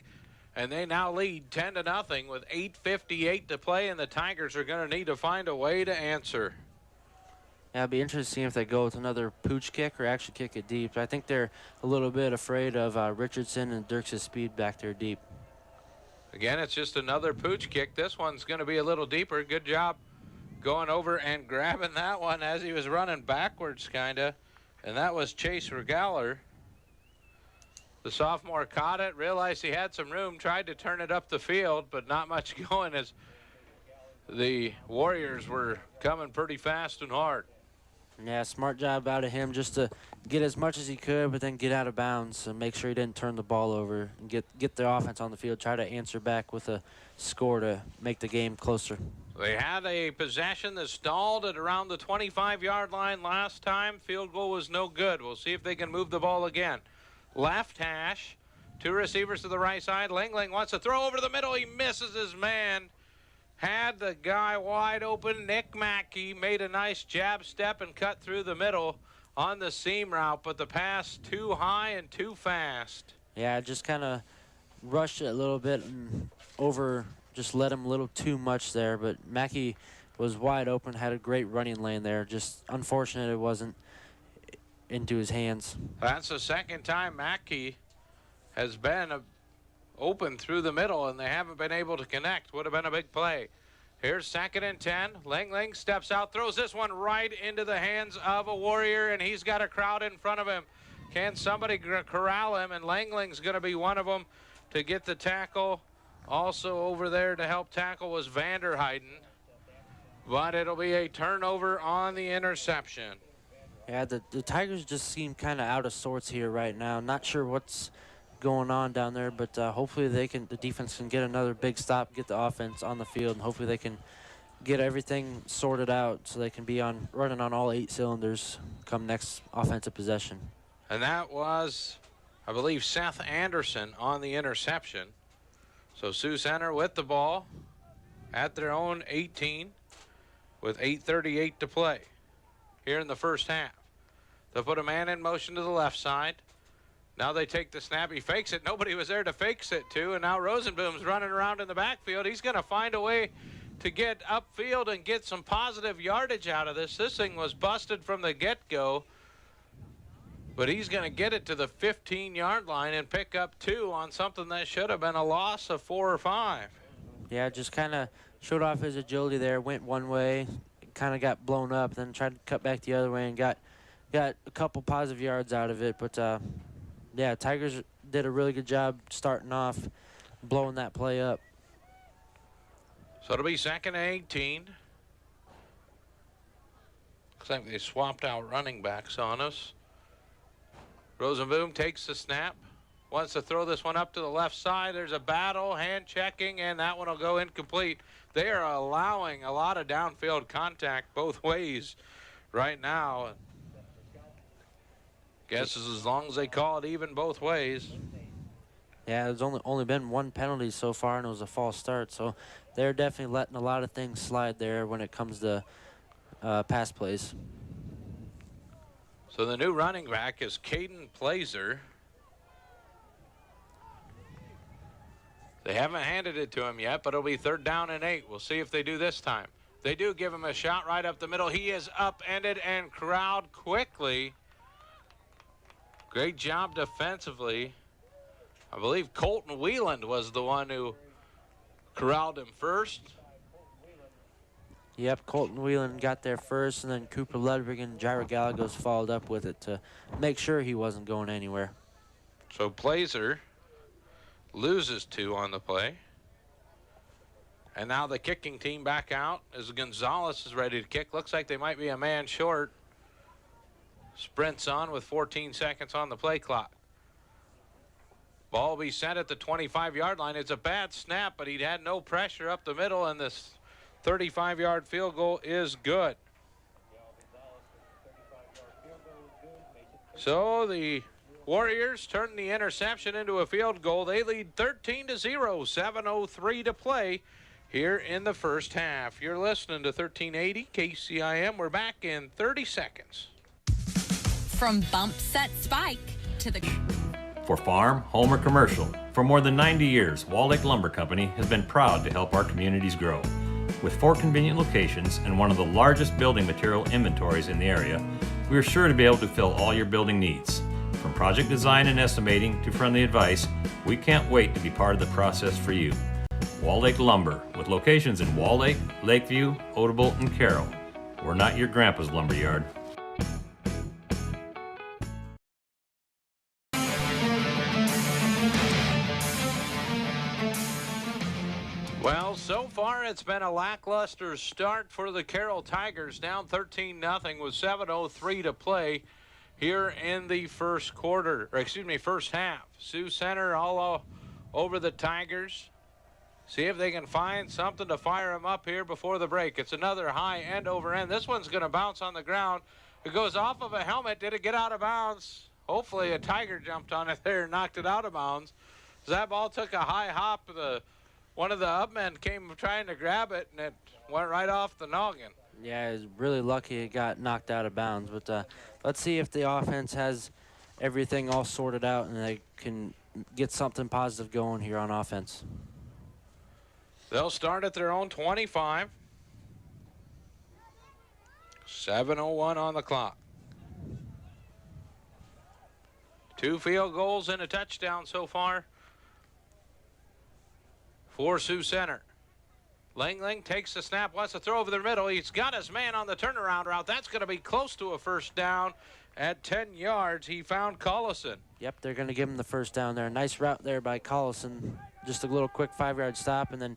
And they now lead 10-0 with 8:58 to play, and the Tigers are going to need to find a way to answer. Yeah, it'd be interesting to see if they go with another pooch kick or actually kick it deep. I think they're a little bit afraid of Richardson and Dirks' speed back there deep. Again, it's just another pooch kick. This one's going to be a little deeper. Good job going over and grabbing that one as he was running backwards, kind of. And that was Chase Regaller. The sophomore caught it, realized he had some room, tried to turn it up the field, but not much going as the Warriors were coming pretty fast and hard. Yeah, smart job out of him just to get as much as he could, but then get out of bounds and make sure he didn't turn the ball over and get the offense on the field, try to answer back with a score to make the game closer. They had a possession that stalled at around the 25-yard line last time. Field goal was no good. We'll see if they can move the ball again. Left hash, 2 receivers to the right side. Lingling wants to throw over the middle. He misses his man. Had the guy wide open. Nick Mackey made a nice jab step and cut through the middle on the seam route, but the pass too high and too fast. Yeah, just kind of rushed it a little bit and just let him a little too much there. But Mackey was wide open, had a great running lane there. Just unfortunate it wasn't into his hands. That's the second time Mackey has been open through the middle, and they haven't been able to connect. Would have been a big play. Here's 2nd and 10. Ling steps out, throws this one right into the hands of a Warrior, and he's got a crowd in front of him. Can somebody corral him? And Langling's going to be one of them to get the tackle. Also over there to help tackle was Vanderheiden. But it'll be a turnover on the interception. Yeah, the Tigers just seem kind of out of sorts here right now. Not sure what's going on down there, but hopefully the defense can get another big stop, get the offense on the field, and hopefully they can get everything sorted out so they can be running on all 8 cylinders come next offensive possession. And that was, I believe, Seth Anderson on the interception. So Sioux Center with the ball at their own 18 with 8:38 to play here in the first half. They'll put a man in motion to the left side. Now they take the snap. He fakes it. Nobody was there to fake it to. And now Rosenboom's running around in the backfield. He's going to find a way to get upfield and get some positive yardage out of this. This thing was busted from the get-go. But he's going to get it to the 15-yard line and pick up 2 on something that should have been a loss of 4 or 5. Yeah, just kind of showed off his agility there. Went one way, kind of got blown up, then tried to cut back the other way and got a couple positive yards out of it. But, yeah, Tigers did a really good job starting off, blowing that play up. So it'll be 2nd and 18. Looks like they swapped out running backs on us. Rosenboom takes the snap, wants to throw this one up to the left side. There's a battle, hand checking, and that one will go incomplete. They are allowing a lot of downfield contact both ways right now. Guess as long as they call it even both ways. Yeah, there's only been 1 penalty so far, and it was a false start. So they're definitely letting a lot of things slide there when it comes to pass plays. So the new running back is Caden Plazer. They haven't handed it to him yet, but it'll be 3rd down and 8. We'll see if they do this time. They do give him a shot right up the middle. He is upended and corralled quickly. Great job defensively. I believe Colton Wieland was the one who corralled him first. Yep, Colton Whelan got there first, and then Cooper Ludwig and Jairo Gallegos followed up with it to make sure he wasn't going anywhere. So Plazer loses 2 on the play. And now the kicking team back out as Gonzalez is ready to kick. Looks like they might be a man short. Sprints on with 14 seconds on the play clock. Ball will be sent at the 25-yard line. It's a bad snap, but he had no pressure up the middle, and this 35-yard field goal is good. So the Warriors turn the interception into a field goal. They lead 13-0, 7:03 to play here in the first half. You're listening to 1380 KCIM. We're back in 30 seconds. From bump set spike to the... For farm, home, or commercial, for more than 90 years, Wall Lake Lumber Company has been proud to help our communities grow. With 4 convenient locations and one of the largest building material inventories in the area, we are sure to be able to fill all your building needs. From project design and estimating to friendly advice, we can't wait to be part of the process for you. Wall Lake Lumber, with locations in Wall Lake, Lakeview, Odebolt, and Carroll. We're not your grandpa's lumberyard. Well, so far it's been a lackluster start for the Carroll Tigers, down 13-0 with 7:03 to play here in the first half. Sioux Center all over the Tigers. See if they can find something to fire them up here before the break. It's another high end over end. This one's going to bounce on the ground. It goes off of a helmet. Did it get out of bounds? Hopefully a Tiger jumped on it there and knocked it out of bounds. That ball took a high hop. One of the upmen came trying to grab it, and it went right off the noggin. Yeah, he was really lucky it got knocked out of bounds. But let's see if the offense has everything all sorted out and they can get something positive going here on offense. They'll start at their own 25. 7:01 on the clock. 2 field goals and a touchdown so far for Sioux Center. Langling takes the snap, wants to throw over the middle. He's got his man on the turnaround route. That's going to be close to a first down. At 10 yards, he found Collison. Yep, they're going to give him the first down there. Nice route there by Collison. Just a little quick 5-yard stop and then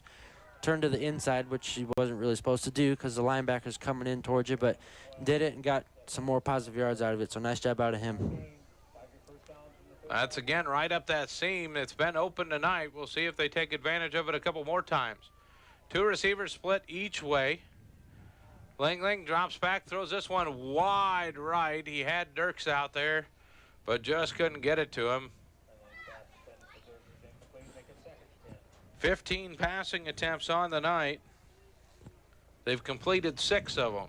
turn to the inside, which he wasn't really supposed to do because the linebacker's coming in towards you, but did it and got some more positive yards out of it. So nice job out of him. That's again right up that seam. It's been open tonight. We'll see if they take advantage of it a couple more times. 2 receivers split each way. Langling drops back, throws this one wide right. He had Dirks out there, but just couldn't get it to him. 15 passing attempts on the night. They've completed 6 of them.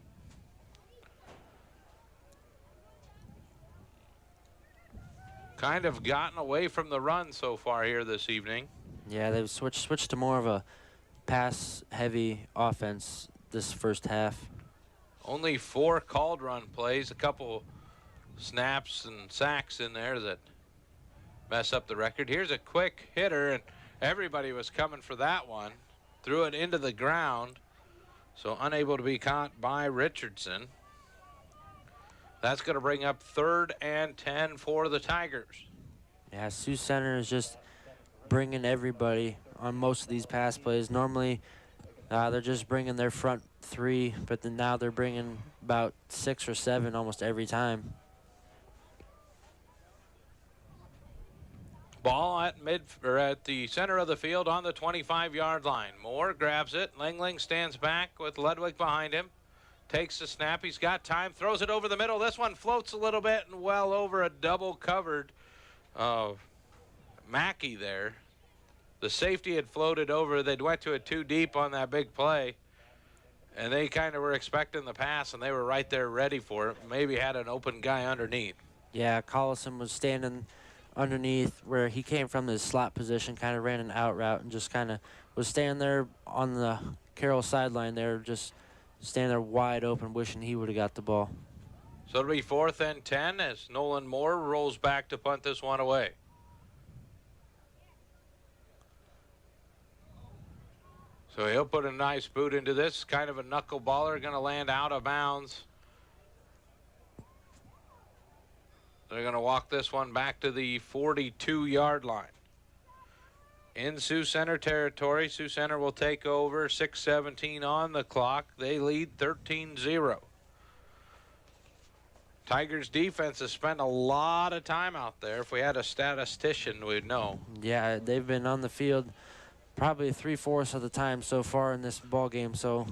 Kind of gotten away from the run so far here this evening. Yeah, they've switched to more of a pass-heavy offense this first half. Only 4 called run plays, a couple snaps and sacks in there that mess up the record. Here's a quick hitter, and everybody was coming for that one. Threw it into the ground, so unable to be caught by Richardson. That's going to bring up 3rd and 10 for the Tigers. Yeah, Sioux Center is just bringing everybody on most of these pass plays. Normally, they're just bringing their front 3, but then now they're bringing about 6 or 7 almost every time. Ball at at the center of the field on the 25-yard line. Moore grabs it. Langling stands back with Ludwig behind him. Takes the snap. He's got time. Throws it over the middle. This one floats a little bit and well over a double-covered Mackey there. The safety had floated over. They'd went to it too deep on that big play. And they kind of were expecting the pass, and they were right there ready for it. Maybe had an open guy underneath. Yeah, Collison was standing underneath where he came from, his slot position, kind of ran an out route and just kind of was standing there on the Carroll sideline there, just standing there wide open, wishing he would have got the ball. So it'll be 4th and 10 as Nolan Moore rolls back to punt this one away. So he'll put a nice boot into this. Kind of a knuckleballer, going to land out of bounds. They're going to walk this one back to the 42-yard line. In Sioux Center territory, Sioux Center will take over. 6:17 on the clock. They lead 13-0. Tigers defense has spent a lot of time out there. If we had a statistician, we'd know. Yeah, they've been on the field probably 3/4 of the time so far in this ball game. So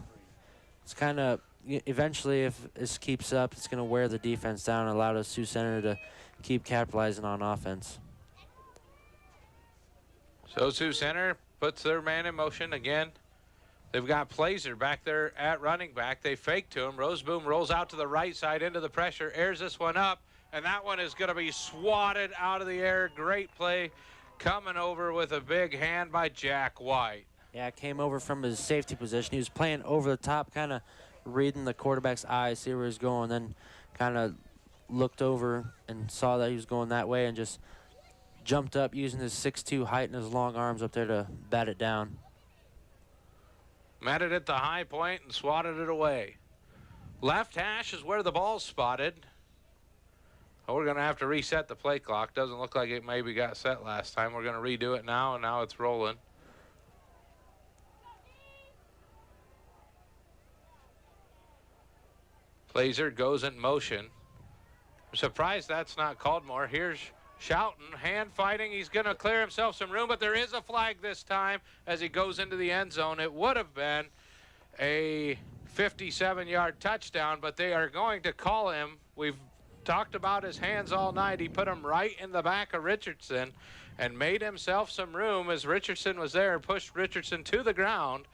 it's kind of eventually, if this keeps up, it's going to wear the defense down and allow the Sioux Center to keep capitalizing on offense. So Sioux Center puts their man in motion again. They've got Plazer back there at running back. They fake to him. Roseboom rolls out to the right side into the pressure, airs this one up, and that one is going to be swatted out of the air. Great play coming over with a big hand by Jack White. Yeah, came over from his safety position. He was playing over the top, kind of reading the quarterback's eyes, see where he's going, then kind of looked over and saw that he was going that way and just jumped up using his 6'2" height and his long arms up there to bat it down. Met it at the high point and swatted it away. Left hash is where the ball's spotted. Oh, we're going to have to reset the play clock. Doesn't look like it maybe got set last time. We're going to redo it now, and now it's rolling. Plazer goes in motion. I'm surprised that's not called more. Here's Schouten, hand fighting. He's going to clear himself some room, but there is a flag this time as he goes into the end zone. It would have been a 57-yard touchdown, but they are going to call him. We've talked about his hands all night. He put them right in the back of Richardson and made himself some room as Richardson was there, pushed Richardson to the ground,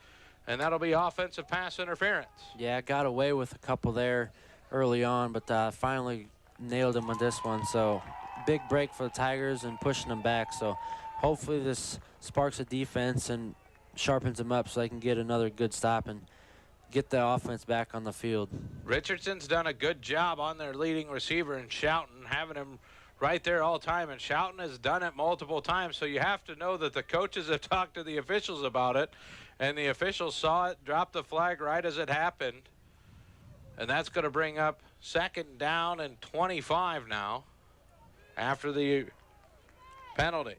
and that'll be offensive pass interference. Yeah, got away with a couple there early on, but finally nailed him with this one. So big break for the Tigers and pushing them back. So hopefully this sparks a defense and sharpens them up so they can get another good stop and get the offense back on the field. Richardson's done a good job on their leading receiver in Shoughton, having him right there all time, and Shoughton has done it multiple times, so you have to know that the coaches have talked to the officials about it, and the officials saw it, dropped the flag right as it happened, and that's going to bring up 2nd down and 25 now after the penalty.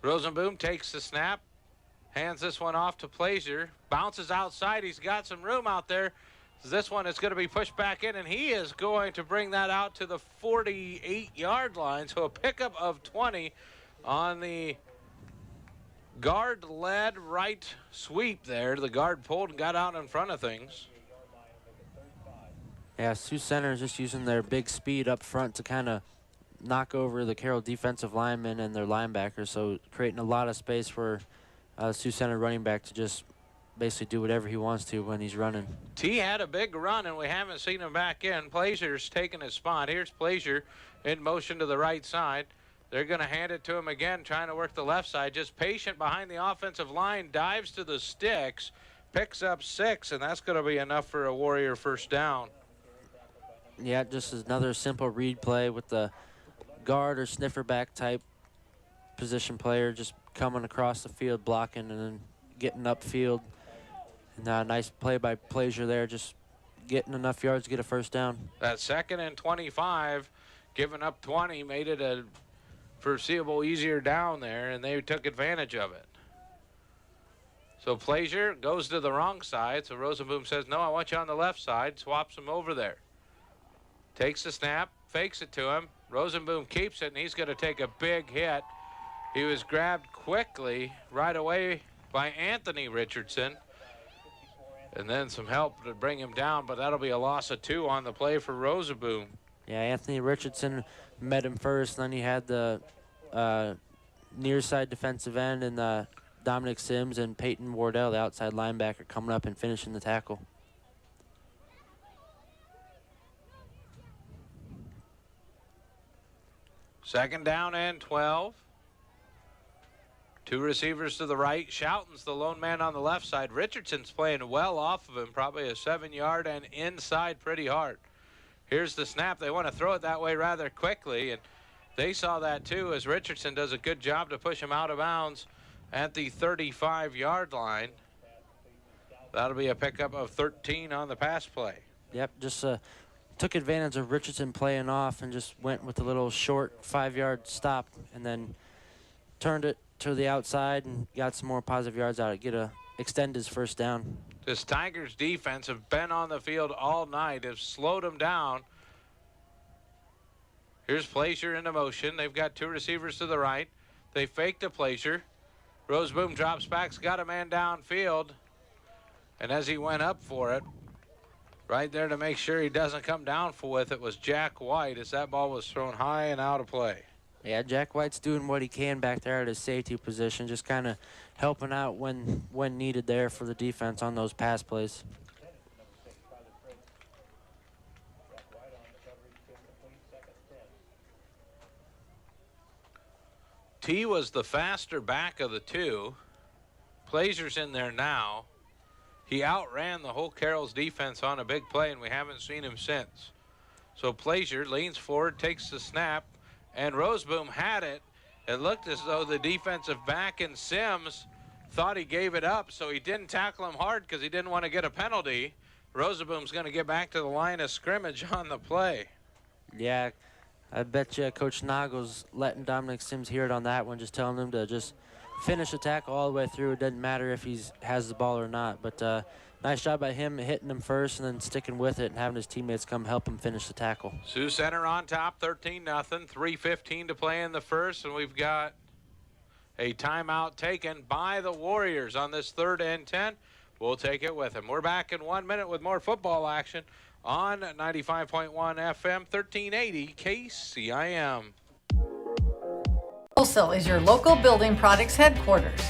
Rosenboom takes the snap, hands this one off to Plaisir, bounces outside. He's got some room out there. This one is going to be pushed back in, and he is going to bring that out to the 48-yard line. So a pickup of 20 on the guard-led right sweep there. The guard pulled and got out in front of things. Yeah, Sioux Center is just using their big speed up front to kind of knock over the Carroll defensive linemen and their linebackers, so creating a lot of space for Sioux Center running back to just basically do whatever he wants to when he's running. T had a big run, and we haven't seen him back in. Plaisir's taking his spot. Here's Plaisir in motion to the right side. They're going to hand it to him again, trying to work the left side. Just patient behind the offensive line, dives to the sticks, picks up 6, and that's going to be enough for a Warrior first down. Yeah, just another simple read play with the guard or sniffer back type position player just coming across the field, blocking, and then getting upfield. And a nice play by Plaisir there, just getting enough yards to get a first down. That 2nd and 25, giving up 20, made it a foreseeable easier down there, and they took advantage of it. So Plaisir goes to the wrong side, so Rosenboom says, no, I want you on the left side, swaps him over there. Takes the snap, fakes it to him. Rosenboom keeps it, and he's going to take a big hit. He was grabbed quickly right away by Anthony Richardson. And then some help to bring him down, but that'll be a loss of 2 on the play for Rosenboom. Yeah, Anthony Richardson met him first, then he had the near side defensive end and Dominic Sims and Peyton Wardell, the outside linebacker, coming up and finishing the tackle. Second down and 12. 2 receivers to the right. Shoughton's the lone man on the left side. Richardson's playing well off of him, probably a 7-yard and inside pretty hard. Here's the snap. They want to throw it that way rather quickly, and they saw that too as Richardson does a good job to push him out of bounds at the 35-yard line. That'll be a pickup of 13 on the pass play. Yep, just took advantage of Richardson playing off and just went with a little short 5-yard stop and then turned it to the outside and got some more positive yards out of it, extend his first down. This Tigers defense have been on the field all night, have slowed them down. Here's Plaisir into motion. They've got 2 receivers to the right. They fake the Plaisir. Rosenboom drops back, got a man downfield. And as he went up for it, right there to make sure he doesn't come down with it was Jack White as that ball was thrown high and out of play. Yeah, Jack White's doing what he can back there at his safety position, just kind of helping out when needed there for the defense on those pass plays. T was the faster back of the 2. Plaisir's in there now. He outran the whole Carroll's defense on a big play, and we haven't seen him since. So Plaisir leans forward, takes the snap, and Rosenboom had it. It looked as though the defensive back in Sims thought he gave it up, so he didn't tackle him hard because he didn't want to get a penalty. Rosenboom's going to get back to the line of scrimmage on the play. Yeah, I bet you Coach Nagel's letting Dominic Sims hear it on that one, just telling him to just finish the tackle all the way through. It doesn't matter if he has the ball or not, but nice job by him hitting him first and then sticking with it and having his teammates come help him finish the tackle. Sioux Center on top, 13-0, 3:15 to play in the first, and we've got a timeout taken by the Warriors on this 3rd and 10. We'll take it with him. We're back in 1 minute with more football action on 95.1 FM, 1380 KCIM. Wholesale is your local building products headquarters.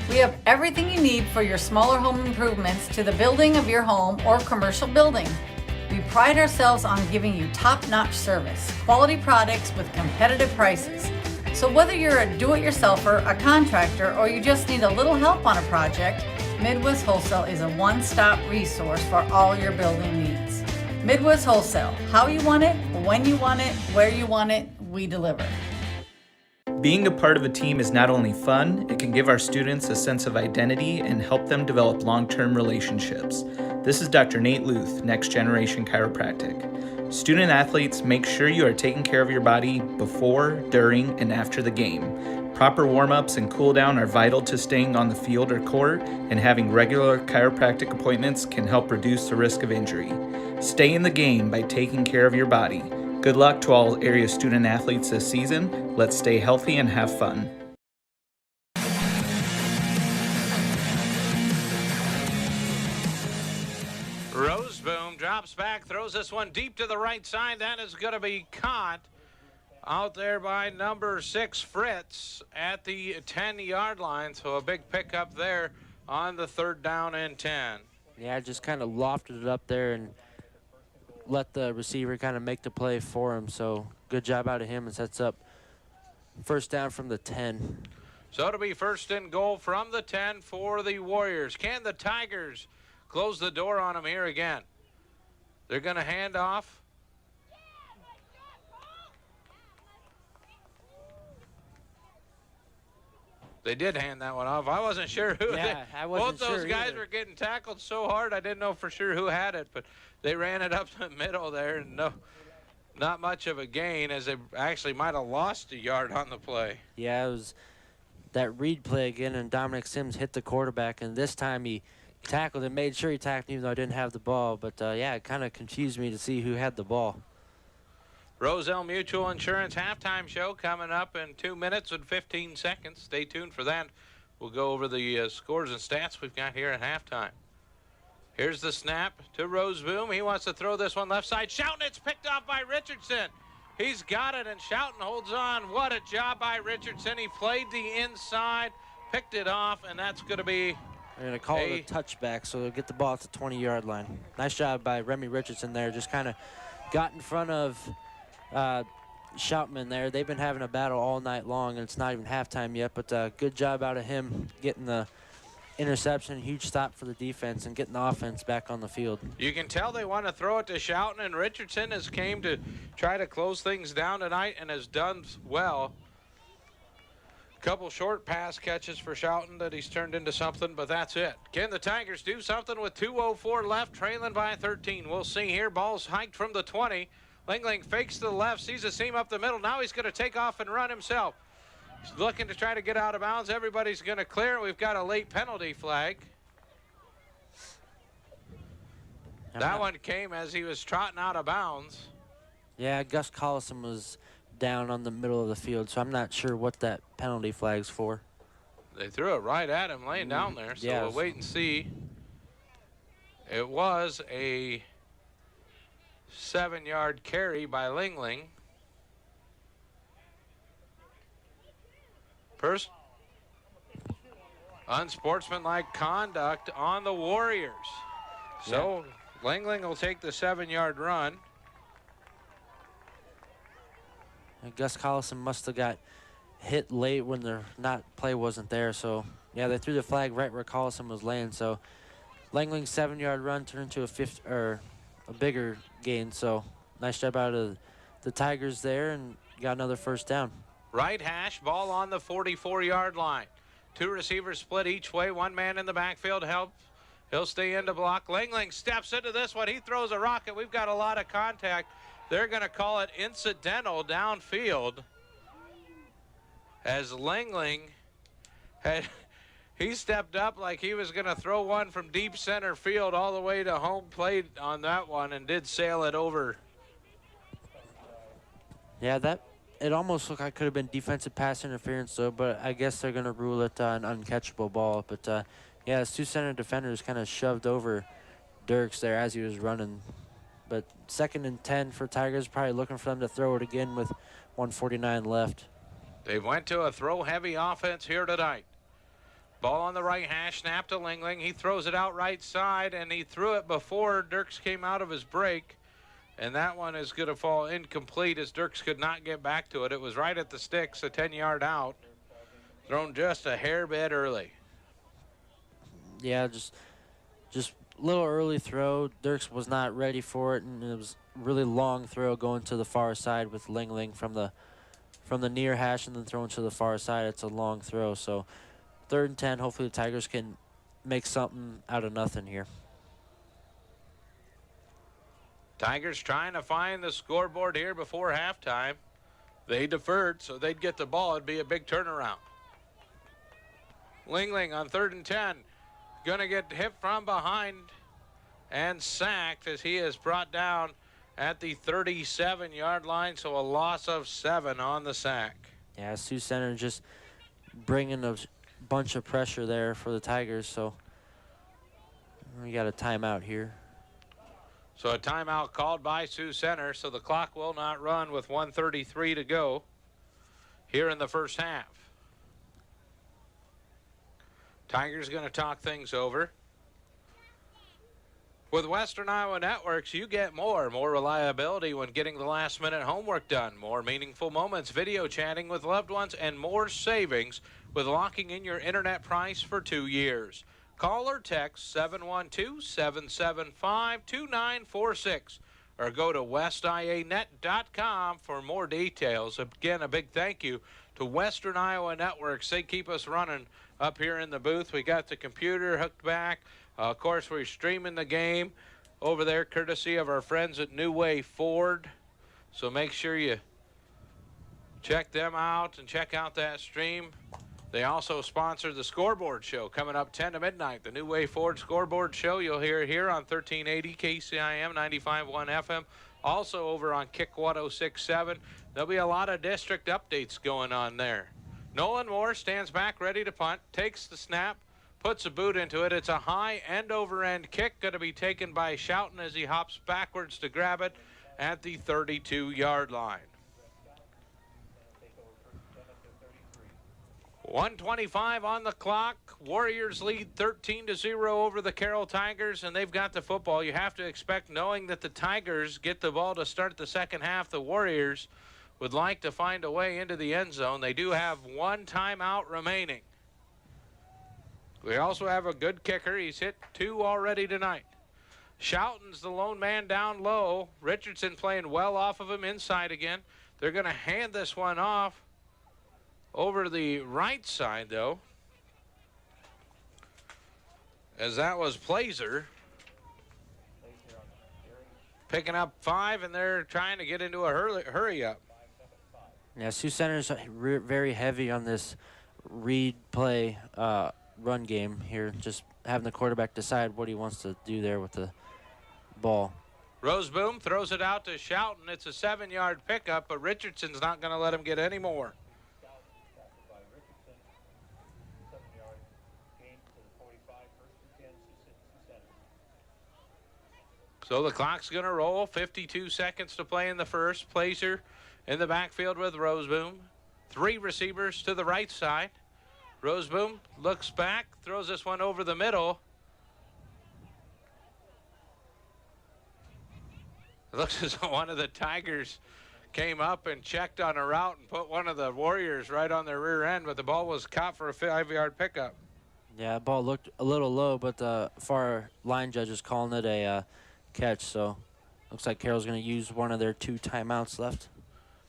We have everything you need for your smaller home improvements to the building of your home or commercial building. We pride ourselves on giving you top-notch service, quality products with competitive prices. So whether you're a do-it-yourselfer, a contractor, or you just need a little help on a project, Midwest Wholesale is a one-stop resource for all your building needs. Midwest Wholesale, how you want it, when you want it, where you want it, we deliver. Being a part of a team is not only fun, it can give our students a sense of identity and help them develop long-term relationships. This is Dr. Nate Luth, Next Generation Chiropractic. Student athletes, make sure you are taking care of your body before, during, and after the game. Proper warm-ups and cool-down are vital to staying on the field or court, and having regular chiropractic appointments can help reduce the risk of injury. Stay in the game by taking care of your body. Good luck to all area student athletes this season. Let's stay healthy and have fun. Roseboom drops back, throws this one deep to the right side. That is going to be caught out there by number 6, Fritz, at the 10-yard line. So a big pickup there on the 3rd down and 10. Yeah, just kind of lofted it up there and let the receiver kind of make the play for him. So good job out of him, and sets up first down from the 10. So it'll be 1st and goal from the 10 for the Warriors. Can the Tigers close the door on them here again? They're going to hand off. They did hand that one off. I wasn't sure who. Yeah, I wasn't sure. Both those guys either. were getting tackled so hard, I didn't know for sure who had it, but they ran it up the middle there, and not much of a gain, as they actually might have lost a yard on the play. Yeah, it was that read play again, and Dominic Sims hit the quarterback, and this time he tackled and made sure he tackled even though I didn't have the ball. But, yeah, it kind of confused me to see who had the ball. Roselle Mutual Insurance halftime show coming up in 2 minutes and 15 seconds. Stay tuned for that. We'll go over the scores and stats we've got here at halftime. Here's the snap to Roseboom. He wants to throw this one left side. Shoutin', it's picked off by Richardson. He's got it, and Shoutin' holds on. What a job by Richardson. He played the inside, picked it off, and that's going to be They're going to call it a touchback, so they'll get the ball at the 20-yard line. Nice job by Remy Richardson there. Just kind of got in front of Shoutman there. They've been having a battle all night long, and it's not even halftime yet, but good job out of him getting the interception. Huge stop for the defense and getting the offense back on the field. You can tell they want to throw it to Shoutman, and Richardson has came to try to close things down tonight and has done well. Couple short pass catches for Shoutman that he's turned into something, but that's it. Can the Tigers do something with 2:04 left, trailing by 13? We'll see here. Ball's hiked from the 20. Lingling fakes to the left, sees a seam up the middle. Now he's going to take off and run himself. He's looking to try to get out of bounds. Everybody's going to clear. We've got a late penalty flag. That one came as he was trotting out of bounds. Yeah, Gus Collison was down on the middle of the field, so I'm not sure what that penalty flag's for. They threw it right at him laying down there, so yeah, we'll wait and see. It was a 7-yard carry by Lingling. First, unsportsmanlike conduct on the Warriors. So Lingling will take the 7-yard run. And Gus Collison must have got hit late when the play wasn't there. So, yeah, they threw the flag right where Collison was laying. So, Langling's 7-yard run turned into a bigger gain. So, nice job out of the Tigers there, and got another first down. Right hash, ball on the 44-yard line. 2 receivers split each way. 1 man in the backfield helps. He'll stay in to block. Lingling steps into this one. He throws a rocket. We've got a lot of contact. They're going to call it incidental downfield, as Lingling he stepped up like he was going to throw one from deep center field all the way to home plate on that one, and did sail it over. Yeah, it almost looked like it could have been defensive pass interference, though, but I guess they're going to rule it an uncatchable ball. But, yeah, his 2 center defenders kind of shoved over Dirks there as he was running. But 2nd and 10 for Tigers, probably looking for them to throw it again with 1:49 left. They went to a throw-heavy offense here tonight. Ball on the right hash, snap to Lingling. He throws it out right side, and he threw it before Dirks came out of his break. And that one is going to fall incomplete as Dirks could not get back to it. It was right at the sticks, a 10-yard out. Thrown just a hair bit early. Yeah, just a little early throw. Dirks was not ready for it, and it was a really long throw going to the far side with Lingling from the near hash and then throwing to the far side. It's a long throw. So 3rd and 10. Hopefully the Tigers can make something out of nothing here. Tigers trying to find the scoreboard here before halftime. They deferred, so they'd get the ball. It'd be a big turnaround. Lingling on 3rd and 10. Going to get hit from behind and sacked as he is brought down at the 37-yard line, so a loss of 7 on the sack. Yeah, Sioux Center just bringing a bunch of pressure there for the Tigers, so we got a timeout here. So a timeout called by Sioux Center, so the clock will not run with 1:33 to go here in the first half. Tigers going to talk things over. With Western Iowa Networks, you get more reliability when getting the last-minute homework done, more meaningful moments, video chatting with loved ones, and more savings with locking in your internet price for 2 years. Call or text 712-775-2946 or go to westianet.com for more details. Again, a big thank you to Western Iowa Networks. They keep us running up here in the booth. We got the computer hooked back. Of course, we're streaming the game over there courtesy of our friends at New Way Ford. So make sure you check them out and check out that stream. They also sponsor the Scoreboard Show coming up 10 to midnight. The New Way Ford Scoreboard Show, you'll hear here on 1380 KCIM 95.1 FM. Also over on Kick 106.7. There'll be a lot of district updates going on there. Nolan Moore stands back ready to punt, takes the snap, puts a boot into it. It's a high end-over-end kick going to be taken by Schouten as he hops backwards to grab it at the 32-yard line. 1:25 on the clock. Warriors lead 13-0 over the Carroll Tigers, and they've got the football. You have to expect, knowing that the Tigers get the ball to start the second half, the Warriors would like to find a way into the end zone. They do have one timeout remaining. We also have a good kicker. He's hit 2 already tonight. Schouten's the lone man down low. Richardson playing well off of him inside again. They're going to hand this one off over to the right side, though, as that was Plazer picking up 5, and they're trying to get into a hurry up. Yeah, Sioux Center's very heavy on this read play run game here, just having the quarterback decide what he wants to do there with the ball. Roseboom throws it out to Schouten. It's a 7-yard pickup, but Richardson's not going to let him get any more. So the clock's going to roll. 52 seconds to play in the first. Placer in the backfield with Roseboom. 3 receivers to the right side. Roseboom looks back, throws this one over the middle. It looks as though one of the Tigers came up and checked on a route and put one of the Warriors right on their rear end, but the ball was caught for a 5-yard pickup. Yeah, the ball looked a little low, but the far line judge is calling it a catch, so looks like Carroll's going to use one of their 2 timeouts left.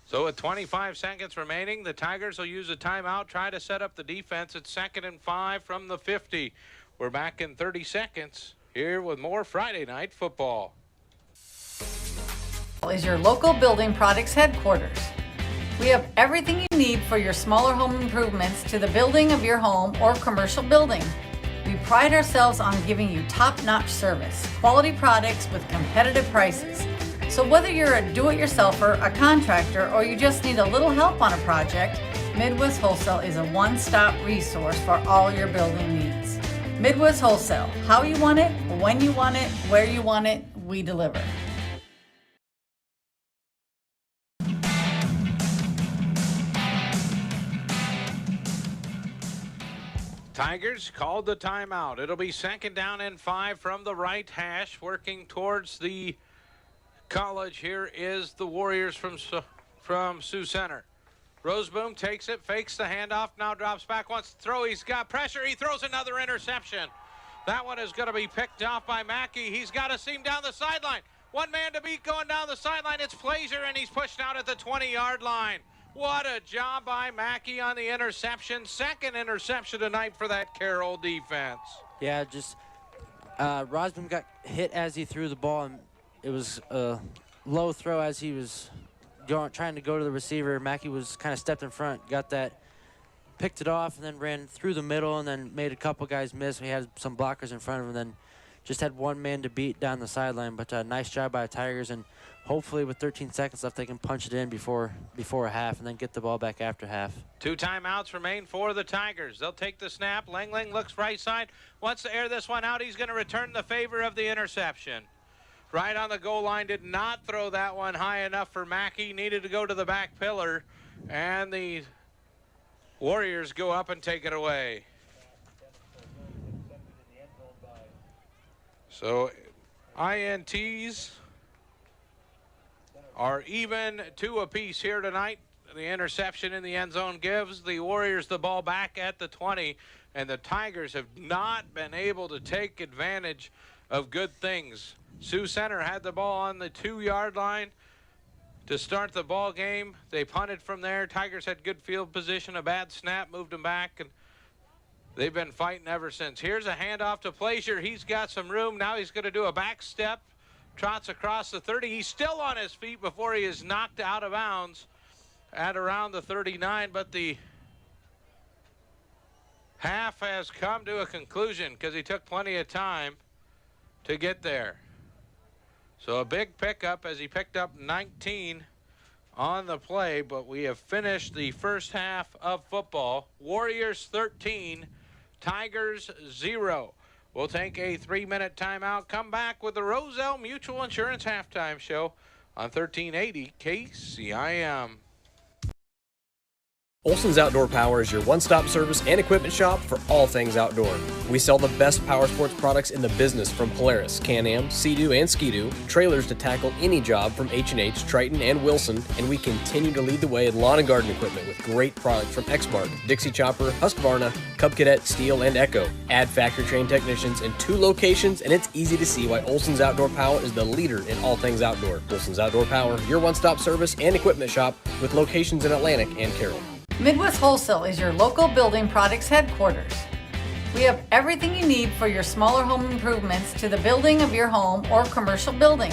So with 25 seconds remaining, the Tigers will use a timeout, try to set up the defense. It's 2nd and 5 from the 50. We're back in 30 seconds here with more Friday Night Football. Is your local building products headquarters. We have everything you need for your smaller home improvements to the building of your home or commercial building. We pride ourselves on giving you top-notch service, quality products with competitive prices. So whether you're a do-it-yourselfer, a contractor, or you just need a little help on a project, Midwest Wholesale is a one-stop resource for all your building needs. Midwest Wholesale, how you want it, when you want it, where you want it, we deliver. Tigers called the timeout. It'll be 2nd down and 5 from the right hash, working towards the College. Here is the Warriors from Sioux Center. Roseboom takes it, fakes the handoff, now drops back, wants to throw. He's got pressure. He throws another interception. That one is going to be picked off by Mackey. He's got a seam down the sideline. One man to beat going down the sideline. It's Plaisir, and he's pushed out at the 20-yard line. What a job by Mackey on the interception. Second interception tonight for that Carroll defense. Yeah, just Rosboom got hit as he threw the ball, and it was a low throw as he was trying to go to the receiver. Mackey was kind of stepped in front, got that, picked it off, and then ran through the middle and then made a couple guys miss. We had some blockers in front of him, and then just had one man to beat down the sideline. But nice job by the Tigers, and hopefully with 13 seconds left, they can punch it in before a half and then get the ball back after half. 2 timeouts remain for the Tigers. They'll take the snap. Langling looks right side, wants to air this one out. He's going to return the favor of the interception. Right on the goal line, did not throw that one high enough for Mackey. Needed to go to the back pillar, and the Warriors go up and take it away. So INTs are even 2 apiece here tonight. The interception in the end zone gives the Warriors the ball back at the 20, and the Tigers have not been able to take advantage of good things. Sioux Center had the ball on the 2-yard line to start the ball game. They punted from there. Tigers had good field position, a bad snap, moved them back, and they've been fighting ever since. Here's a handoff to Plaisir. He's got some room. Now he's going to do a back step, trots across the 30. He's still on his feet before he is knocked out of bounds at around the 39, but the half has come to a conclusion because he took plenty of time to get there. So a big pickup as he picked up 19 on the play, but we have finished the first half of football. Warriors 13, Tigers 0. We'll take a 3-minute timeout, come back with the Roselle Mutual Insurance halftime show on 1380 KCIM. Olson's Outdoor Power is your one-stop service and equipment shop for all things outdoor. We sell the best power sports products in the business from Polaris, Can-Am, Sea-Doo, and Ski-Doo, trailers to tackle any job from H&H, Triton, and Wilson, and we continue to lead the way in lawn and garden equipment with great products from Exmark, Dixie Chopper, Husqvarna, Cub Cadet, Steel, and Echo. Add factory-trained technicians in 2 locations, and it's easy to see why Olson's Outdoor Power is the leader in all things outdoor. Olson's Outdoor Power, your one-stop service and equipment shop with locations in Atlantic and Carroll. Midwest Wholesale is your local building products headquarters. We have everything you need for your smaller home improvements to the building of your home or commercial building.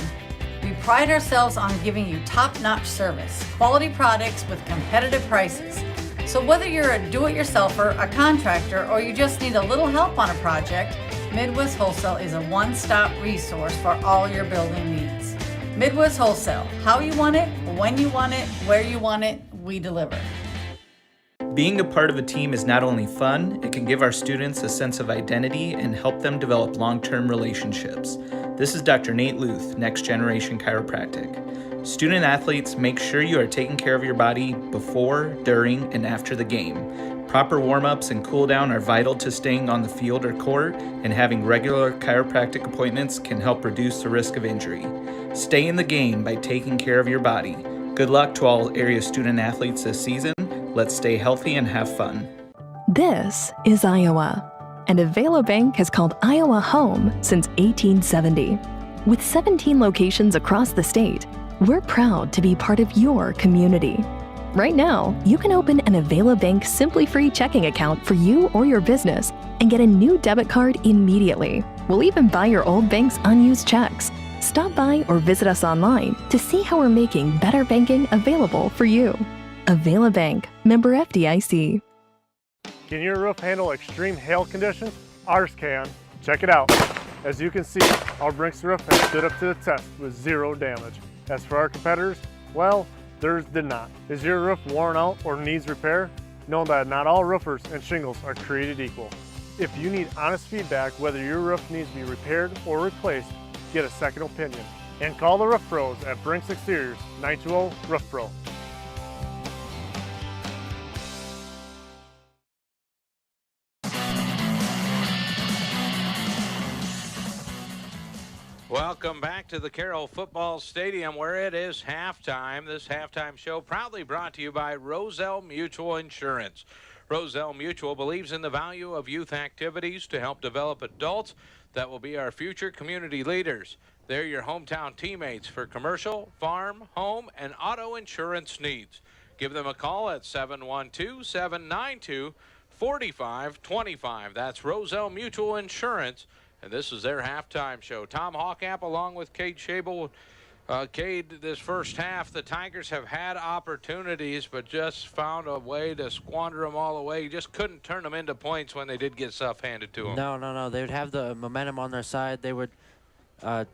We pride ourselves on giving you top-notch service, quality products with competitive prices. So whether you're a do-it-yourselfer, a contractor, or you just need a little help on a project, Midwest Wholesale is a one-stop resource for all your building needs. Midwest Wholesale, how you want it, when you want it, where you want it, we deliver. Being a part of a team is not only fun, it can give our students a sense of identity and help them develop long-term relationships. This is Dr. Nate Luth, Next Generation Chiropractic. Student athletes, make sure you are taking care of your body before, during, and after the game. Proper warm-ups and cool-down are vital to staying on the field or court, and having regular chiropractic appointments can help reduce the risk of injury. Stay in the game by taking care of your body. Good luck to all area student athletes this season. Let's stay healthy and have fun. This is Iowa, and Avelo Bank has called Iowa home since 1870. With 17 locations across the state, we're proud to be part of your community. Right now, you can open an Avelo Bank Simply Free checking account for you or your business and get a new debit card immediately. We'll even buy your old bank's unused checks. Stop by or visit us online to see how we're making better banking available for you. Avelo Bank, member FDIC. Can your roof handle extreme hail conditions? Ours can. Check it out. As you can see, our Brinks roof has stood up to the test with 0 damage. As for our competitors, well, theirs did not. Is your roof worn out or needs repair? Know that not all roofers and shingles are created equal. If you need honest feedback whether your roof needs to be repaired or replaced, get a second opinion. And call the Roof Pros at Brinks Exteriors, 920-ROOF-PRO. Welcome back to the Carroll Football Stadium, where it is halftime. This halftime show proudly brought to you by Roselle Mutual Insurance. Roselle Mutual believes in the value of youth activities to help develop adults that will be our future community leaders. They're your hometown teammates for commercial, farm, home, and auto insurance needs. Give them a call at 712-792-4525. That's Roselle Mutual Insurance. And this is their halftime show. Tom Hawkamp along with Cade Schabel. Cade, this first half, the Tigers have had opportunities, but just found a way to squander them all away. You just couldn't turn them into points when they did get stuff handed to them. No. They would have the momentum on their side. They would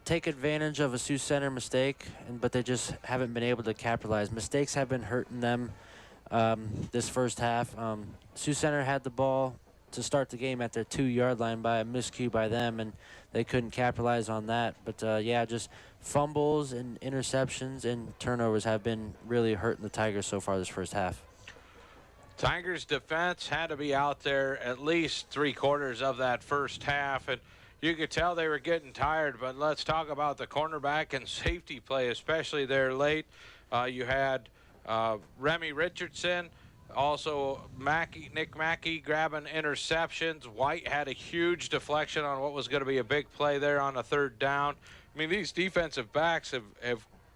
take advantage of a Sioux Center mistake, but they just haven't been able to capitalize. Mistakes have been hurting them this first half. Sioux Center had the ball to start the game at their 2-yard line by a miscue by them, and they couldn't capitalize on that. But yeah, just fumbles and interceptions and turnovers have been really hurting the Tigers so far this first half. Tigers defense had to be out there at least 3/4 of that first half, and you could tell they were getting tired. But let's talk about the cornerback and safety play, especially there late. You had Remy Richardson, also Nick Mackey grabbing interceptions. White had a huge deflection on what was going to be a big play there on a 3rd down. I mean, these defensive backs have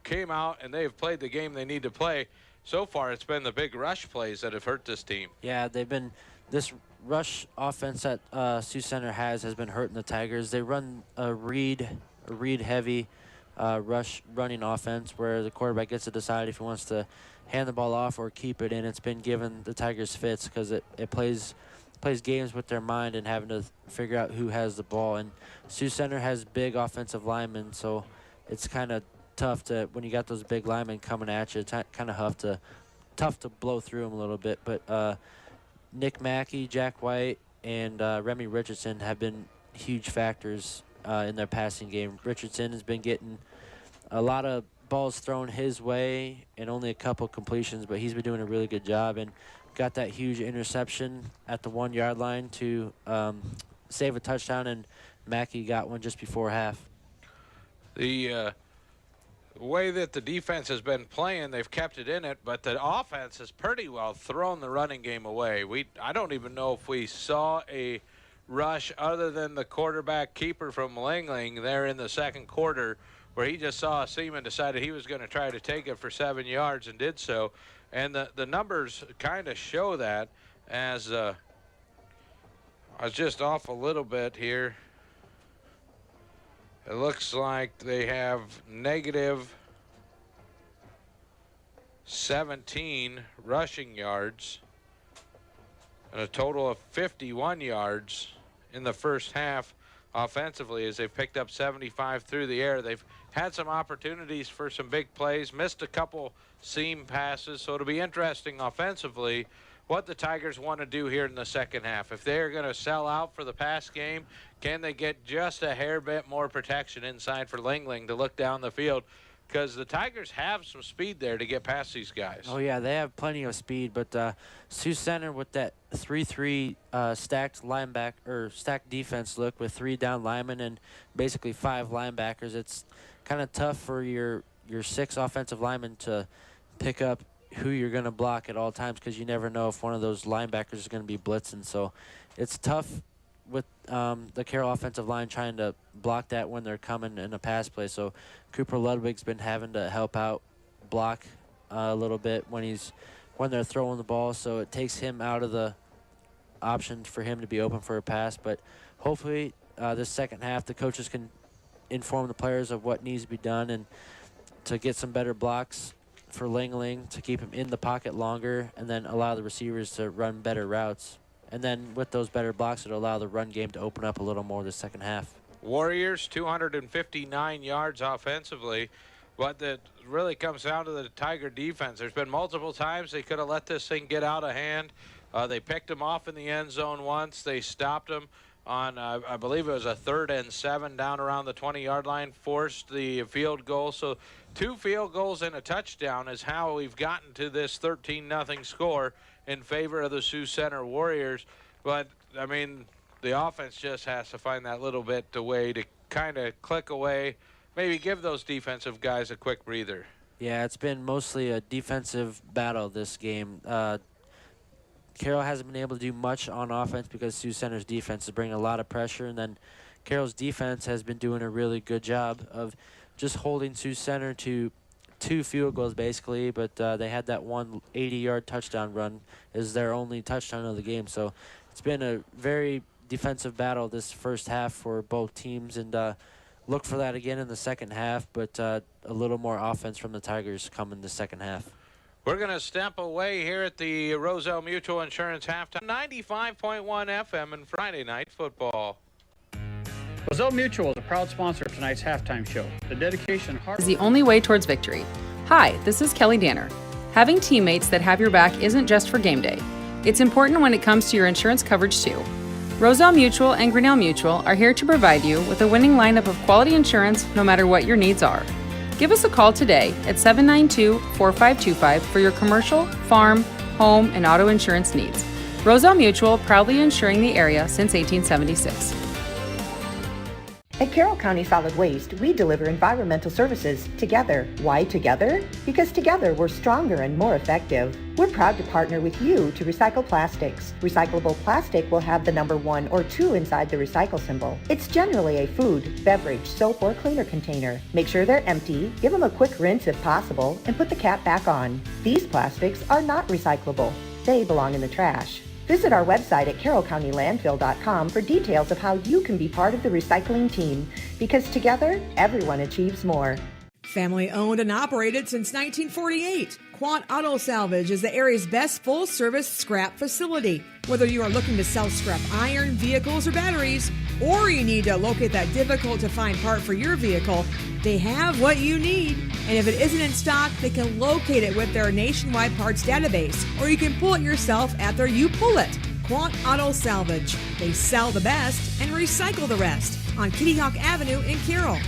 came out and they've played the game they need to play. So far, it's been the big rush plays that have hurt this team. Yeah, this rush offense that Sioux Center has been hurting the Tigers. They run a read heavy rush running offense where the quarterback gets to decide if he wants to hand the ball off or keep it in. It's been giving the Tigers fits because it plays games with their mind and having to figure out who has the ball. And Sioux Center has big offensive linemen, so it's kind of tough to, when you got those big linemen coming at you, it's kind of tough to blow through them a little bit. But Nick Mackey, Jack White, and Remy Richardson have been huge factors in their passing game. Richardson has been getting a lot of balls thrown his way and only a couple completions, but he's been doing a really good job and got that huge interception at the 1-yard line to save a touchdown, and Mackey got one just before half. The way that the defense has been playing, they've kept it in it, but the offense has pretty well thrown the running game away. I don't even know if we saw a rush other than the quarterback keeper from Lingling there in the 2nd quarter, where he just saw a seam and decided he was going to try to take it for 7 yards and did so. And the numbers kind of show that, as I was just off a little bit here. It looks like they have negative 17 rushing yards and a total of 51 yards in the first half offensively, as they've picked up 75 through the air. They've had some opportunities for some big plays, missed a couple seam passes, so it'll be interesting offensively what the Tigers want to do here in the second half. If they're going to sell out for the pass game, can they get just a hair bit more protection inside for Lingling to look down the field? Because the Tigers have some speed there to get past these guys. Oh, yeah, they have plenty of speed, but Sioux Center with that 3-3 stacked defense look with 3 down linemen and basically 5 linebackers, it's kind of tough for your 6 offensive linemen to pick up who you're going to block at all times, because you never know if one of those linebackers is going to be blitzing. So it's tough with the Carroll offensive line trying to block that when they're coming in a pass play. So Cooper Ludwig's been having to help out block a little bit when they're throwing the ball, so it takes him out of the option for him to be open for a pass. But hopefully this second half the coaches can inform the players of what needs to be done and to get some better blocks for Lingling to keep him in the pocket longer, and then allow the receivers to run better routes. And then with those better blocks, it'll allow the run game to open up a little more the second half. Warriors 259 yards offensively, but that really comes down to the Tiger defense. There's been multiple times they could have let this thing get out of hand. They picked him off in the end zone once. They stopped him on, I believe it was a 3rd and 7 down around the 20-yard line, forced the field goal. So 2 field goals and a touchdown is how we've gotten to this 13-0 score in favor of the Sioux Center Warriors. But, I mean, the offense just has to find that little bit the way to kind of click away maybe give those defensive guys a quick breather. Yeah, it's been mostly a defensive battle this game. Carroll hasn't been able to do much on offense because Sioux Center's defense is bringing a lot of pressure, and then Carroll's defense has been doing a really good job of just holding Sioux Center to 2 field goals basically, but they had that one 80-yard touchdown run is their only touchdown of the game. So it's been a very defensive battle this first half for both teams, and look for that again in the second half, but a little more offense from the Tigers come in the second half. We're going to step away here at the Roselle Mutual Insurance halftime. 95.1 FM and Friday Night Football. Roselle Mutual is a proud sponsor of tonight's halftime show. The dedication is the only way towards victory. Hi, this is Kelly Danner. Having teammates that have your back isn't just for game day. It's important when it comes to your insurance coverage too. Roselle Mutual and Grinnell Mutual are here to provide you with a winning lineup of quality insurance no matter what your needs are. Give us a call today at 792-4525 for your commercial, farm, home, and auto insurance needs. Roselle Mutual, proudly insuring the area since 1876. At Carroll County Solid Waste, we deliver environmental services together. Why together? Because together we're stronger and more effective. We're proud to partner with you to recycle plastics. Recyclable plastic will have the number 1 or 2 inside the recycle symbol. It's generally a food, beverage, soap, or cleaner container. Make sure they're empty, give them a quick rinse if possible, and put the cap back on. These plastics are not recyclable. They belong in the trash. Visit our website at carrollcountylandfill.com for details of how you can be part of the recycling team, because together, everyone achieves more. Family owned and operated since 1948, Quant Auto Salvage is the area's best full-service scrap facility. Whether you are looking to sell scrap iron, vehicles, or batteries, or you need to locate that difficult-to-find part for your vehicle, they have what you need. And if it isn't in stock, they can locate it with their nationwide parts database, or you can pull it yourself at their You Pull It. Quant Auto Salvage. They sell the best and recycle the rest on Kitty Hawk Avenue in Carroll.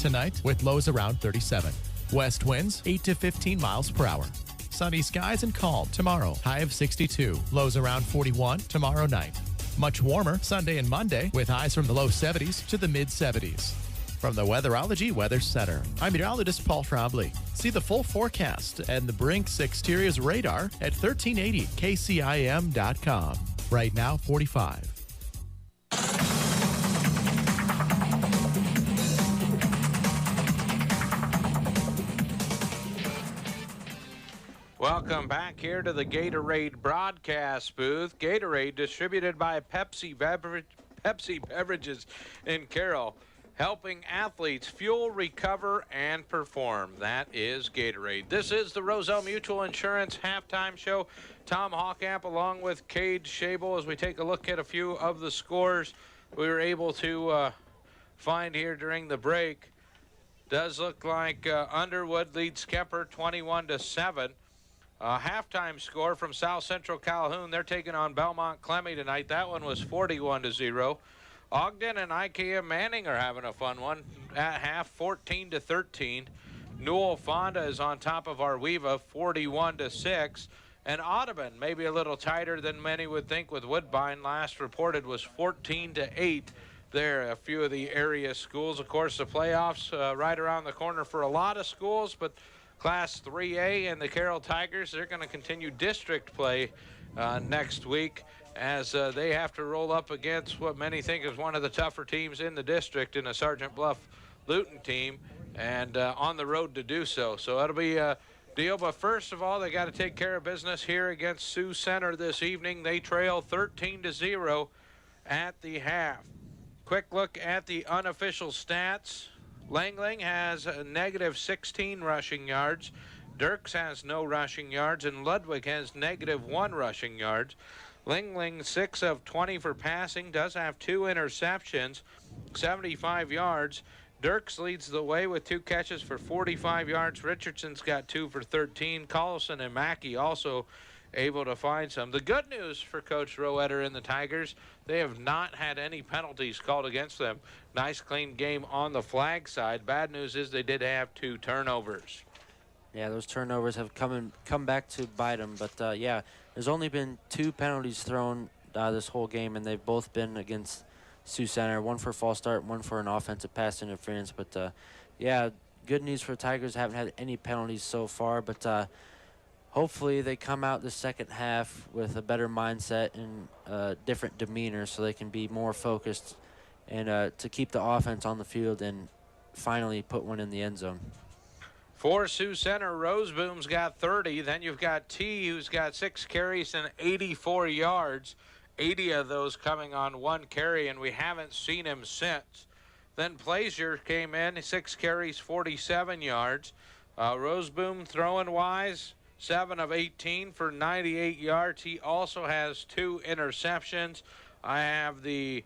Tonight with lows around 37. West winds 8 to 15 miles per hour. Sunny skies and calm tomorrow. High of 62. Lows around 41 tomorrow night. Much warmer Sunday and Monday with highs from the low 70s to the mid 70s. From the Weatherology Weather Center, I'm meteorologist Paul Trombley. See the full forecast and the Brinks Exteriors radar at 1380kcim.com. Right now, 45. Welcome back here to the Gatorade broadcast booth. Gatorade distributed by Pepsi Beverages in Carroll, helping athletes fuel, recover, and perform. That is Gatorade. This is the Roselle Mutual Insurance halftime show. Tom Hawkamp along with Cade Schabel as we take a look at a few of the scores we were able to find here during the break. Does look like Underwood leads Kemper 21-7. Halftime score from South Central Calhoun. They're taking on Belmont Clemmy tonight. That one was 41-0. Ogden and IKM Manning are having a fun one at half, 14-13. Newell Fonda is on top of Arweva, 41-6. And Audubon, maybe a little tighter than many would think with Woodbine. Last reported was 14-8 there. A few of the area schools. Of course, the playoffs right around the corner for a lot of schools, but Class 3A and the Carroll Tigers, they're going to continue district play next week as they have to roll up against what many think is one of the tougher teams in the district in a Sergeant Bluff Luton team, and on the road to do so. So that'll be a deal. But first of all, they got to take care of business here against Sioux Center this evening. They trail 13-0 at the half. Quick look at the unofficial stats. Langling has a -16 rushing yards. Dirks has no rushing yards, and Ludwig has -1 rushing yards. Langling 6 of 20 for passing, does have 2 interceptions. 75 yards. Dirks leads the way with 2 catches for 45 yards. Richardson's got 2 for 13. Collison and Mackey also able to find some. The good news for Coach Roetter and the Tigers, they have not had any penalties called against them. Nice clean game on the flag side. Bad news is they did have 2 turnovers. Yeah, those turnovers have come back to bite them. But, yeah, there's only been 2 penalties thrown this whole game, and they've both been against Sioux Center, 1 for a false start, 1 for an offensive pass interference. But, yeah, good news for the Tigers. Haven't had any penalties so far. But hopefully they come out the second half with a better mindset and different demeanor so they can be more focused and to keep the offense on the field and finally put one in the end zone. For Sioux Center, Roseboom's got 30. Then you've got T, who's got 6 carries and 84 yards. 80 of those coming on 1 carry, and we haven't seen him since. Then Plazier came in, 6 carries, 47 yards. Roseboom throwing wise, 7 of 18 for 98 yards. He also has 2 interceptions. I have the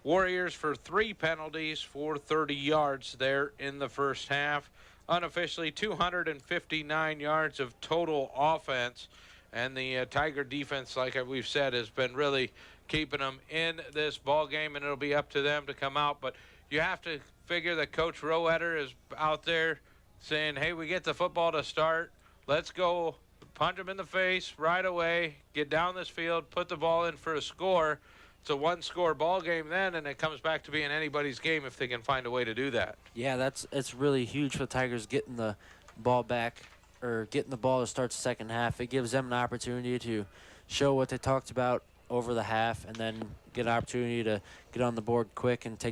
Warriors for 3 penalties for 30 yards there in the first half. Unofficially, 259 yards of total offense. And the Tiger defense, like we've said, has been really keeping them in this ball game, and it'll be up to them to come out. But you have to figure that Coach Roetter is out there saying, hey, we get the football to start. Let's go punch them in the face right away, get down this field, put the ball in for a score. It's a 1-score ball game then, and it comes back to being anybody's game if they can find a way to do that. Yeah, it's really huge for the Tigers getting the ball back or getting the ball to start the second half. It gives them an opportunity to show what they talked about over the half and then get an opportunity to get on the board quick and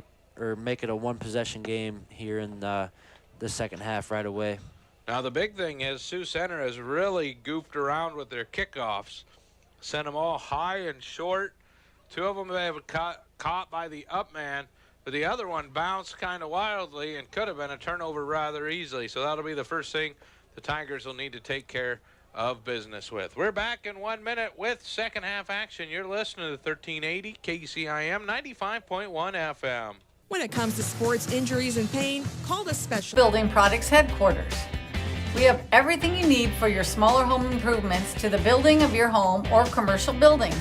make it a 1-possession game here in the second half right away. Now, the big thing is Sioux Center has really goofed around with their kickoffs. Sent them all high and short. 2 of them they have caught by the up man, but the other one bounced kind of wildly and could have been a turnover rather easily. So that'll be the first thing the Tigers will need to take care of business with. We're back in 1 minute with second half action. You're listening to 1380 KCIM 95.1 FM. When it comes to sports injuries and pain, call the special Building Products Headquarters. We have everything you need for your smaller home improvements to the building of your home or commercial building.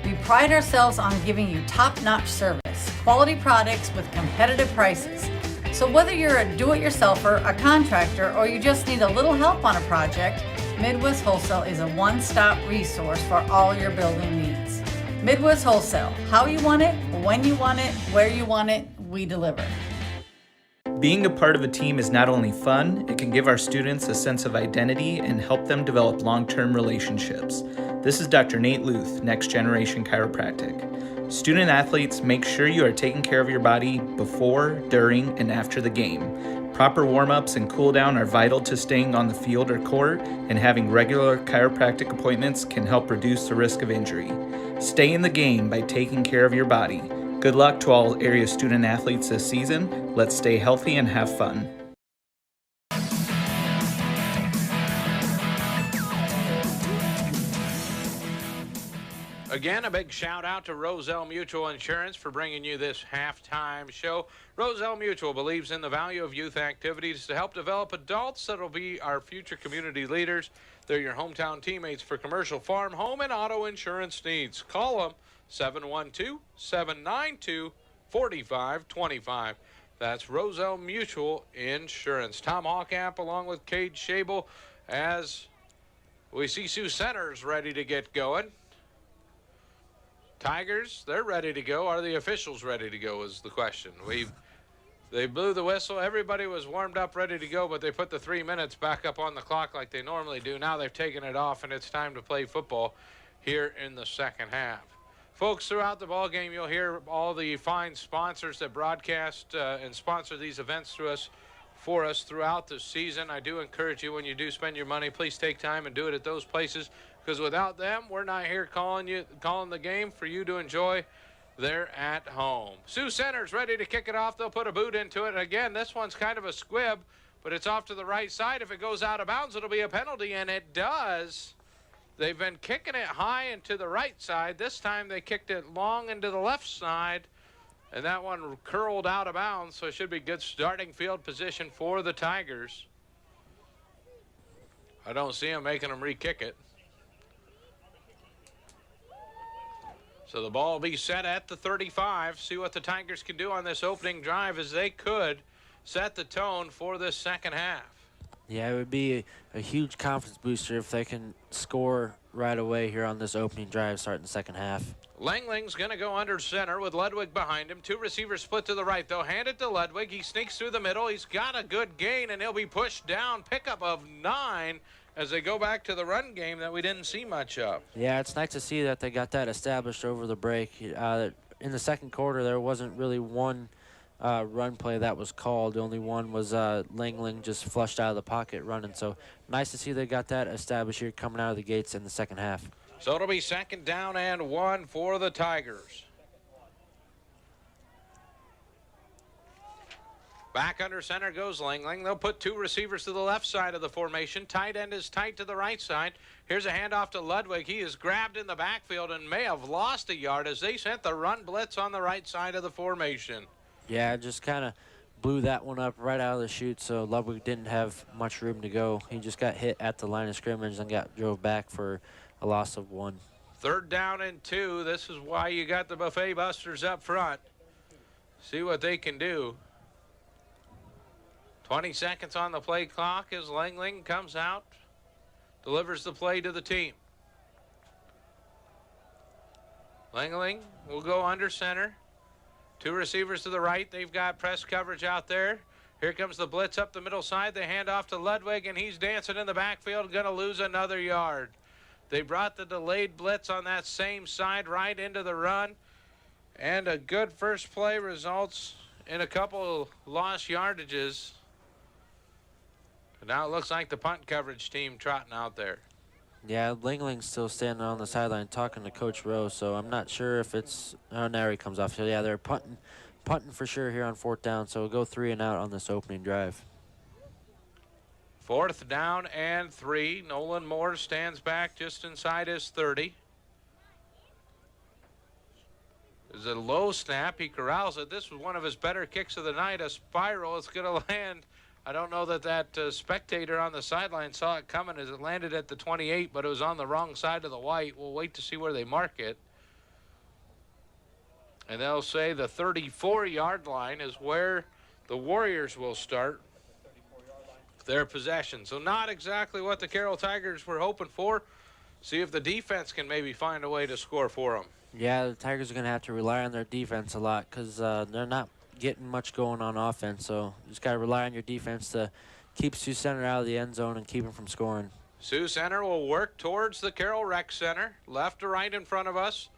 We pride ourselves on giving you top-notch service, quality products with competitive prices. So whether you're a do-it-yourselfer, a contractor, or you just need a little help on a project, Midwest Wholesale is a one-stop resource for all your building needs. Midwest Wholesale, how you want it, when you want it, where you want it, we deliver. Being a part of a team is not only fun, it can give our students a sense of identity and help them develop long-term relationships. This is Dr. Nate Luth, Next Generation Chiropractic. Student athletes, make sure you are taking care of your body before, during, and after the game. Proper warm-ups and cool-down are vital to staying on the field or court, and having regular chiropractic appointments can help reduce the risk of injury. Stay in the game by taking care of your body. Good luck to all area student athletes this season. Let's stay healthy and have fun. Again, a big shout out to Roselle Mutual Insurance for bringing you this halftime show. Roselle Mutual believes in the value of youth activities to help develop adults that will be our future community leaders. They're your hometown teammates for commercial, farm, home, and auto insurance needs. Call them 712-792-4525. That's Roselle Mutual Insurance. Tom Hawkamp along with Cade Schabel as we see Sioux Center's ready to get going. Tigers, they're ready to go. Are the officials ready to go is the question. They blew the whistle. Everybody was warmed up, ready to go, but they put the 3 minutes back up on the clock like they normally do. Now they've taken it off, and it's time to play football here in the second half. Folks, throughout the ball game, you'll hear all the fine sponsors that broadcast and sponsor these events for us throughout the season. I do encourage you, when you do spend your money, please take time and do it at those places, because without them, we're not here calling the game for you to enjoy. They're at home. Sioux Center's ready to kick it off. They'll put a boot into it. Again, this one's kind of a squib, but it's off to the right side. If it goes out of bounds, it'll be a penalty, and it does. They've been kicking it high and to the right side. This time they kicked it long and to the left side. And that one curled out of bounds, so it should be good starting field position for the Tigers. I don't see him making them re-kick it. So the ball will be set at the 35. See what the Tigers can do on this opening drive, as they could set the tone for this second half. Yeah, it would be a huge confidence booster if they can score right away here on this opening drive starting the second half. Langling's going to go under center with Ludwig behind him. Two receivers split to the right. They'll hand it to Ludwig. He sneaks through the middle. He's got a good gain, and he'll be pushed down. Pickup of 9 as they go back to the run game that we didn't see much of. Yeah, it's nice to see that they got that established over the break. In the second quarter, there wasn't really one run play that was called. The only one was Langling just flushed out of the pocket running. So nice to see they got that established here coming out of the gates in the second half. So it'll be second down and 1 for the Tigers. Back under center goes Langling. They'll put two receivers to the left side of the formation. Tight end is tight to the right side. Here's a handoff to Ludwig. He is grabbed in the backfield and may have lost a yard as they sent the run blitz on the right side of the formation. Yeah, just kind of blew that one up right out of the chute, so Ludwig didn't have much room to go. He just got hit at the line of scrimmage and drove back for a loss of 1. Third down and 2. This is why you got the Buffet Busters up front. See what they can do. 20 seconds on the play clock as Langling comes out, delivers the play to the team. Langling will go under center. Two receivers to the right. They've got press coverage out there. Here comes the blitz up the middle side. They hand off to Ludwig, and he's dancing in the backfield, going to lose another yard. They brought the delayed blitz on that same side right into the run, and a good first play results in a couple lost yardages. But now it looks like the punt coverage team trotting out there. Yeah, Langling's still standing on the sideline talking to Coach Rowe, so I'm not sure if it's... Oh, now he comes off. So, yeah, they're punting for sure here on fourth down, so we'll go 3 and out on this opening drive. Fourth down and 3. Nolan Moore stands back just inside his 30. There's a low snap. He corrals it. This was one of his better kicks of the night. A spiral. It's going to land. I don't know that spectator on the sideline saw it coming as it landed at the 28, but it was on the wrong side of the white. We'll wait to see where they mark it. And they'll say the 34-yard line is where the Warriors will start their possession. So not exactly what the Carroll Tigers were hoping for. See if the defense can maybe find a way to score for them. Yeah, the Tigers are going to have to rely on their defense a lot because they're not getting much going on offense, so you just got to rely on your defense to keep Sioux Center out of the end zone and keep them from scoring. Sioux Center will work towards the Carroll Rec Center, left to right in front of us.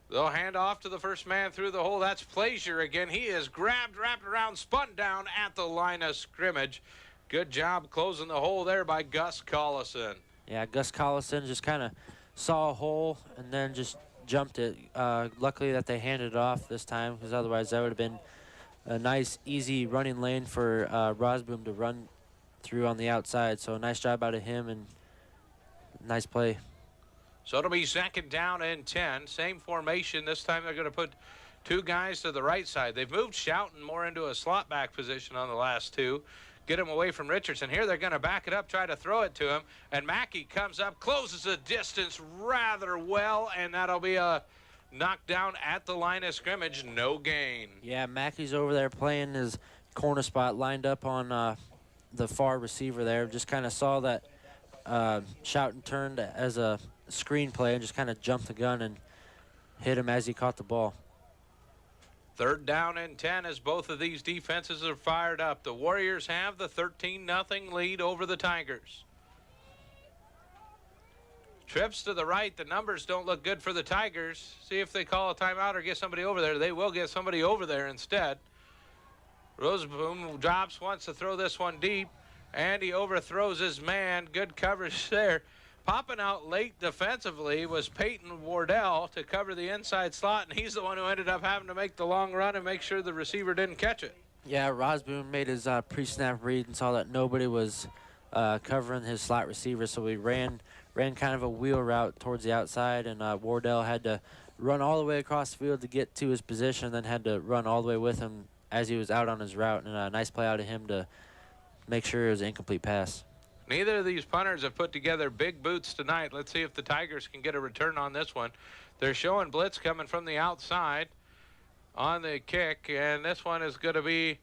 They'll hand off to the first man through the hole. That's Plaisir again. He is grabbed, wrapped around, spun down at the line of scrimmage. Good job closing the hole there by Gus Collison. Yeah, Gus Collison just kind of saw a hole and then just jumped it. Luckily that they handed it off this time, because otherwise that would have been a nice, easy running lane for Rosboom to run through on the outside. So nice job out of him and nice play. So it'll be second down and 10. Same formation. This time they're going to put two guys to the right side. They've moved Schouten more into a slot back position on the last two. Get him away from Richardson. Here they're going to back it up, try to throw it to him. And Mackey comes up, closes the distance rather well, and that'll be a knockdown at the line of scrimmage. No gain. Yeah, Mackey's over there playing his corner spot, lined up on the far receiver there. Just kind of saw that Schouten turned as a screen play and just kind of jumped the gun and hit him as he caught the ball. Third down and 10 as both of these defenses are fired up. The Warriors have the 13-0 lead over the Tigers. Trips to the right. The numbers don't look good for the Tigers. See if they call a timeout or get somebody over there. They will get somebody over there instead. Roseboom drops, wants to throw this one deep, and he overthrows his man. Good coverage there. Popping out late defensively was Peyton Wardell to cover the inside slot, and he's the one who ended up having to make the long run and make sure the receiver didn't catch it. Yeah, Rosboom made his pre-snap read and saw that nobody was covering his slot receiver, so he ran kind of a wheel route towards the outside, and Wardell had to run all the way across the field to get to his position, then had to run all the way with him as he was out on his route. And a nice play out of him to make sure it was an incomplete pass. Neither of these punters have put together big boots tonight. Let's see if the Tigers can get a return on this one. They're showing blitz coming from the outside on the kick, and this one is going to be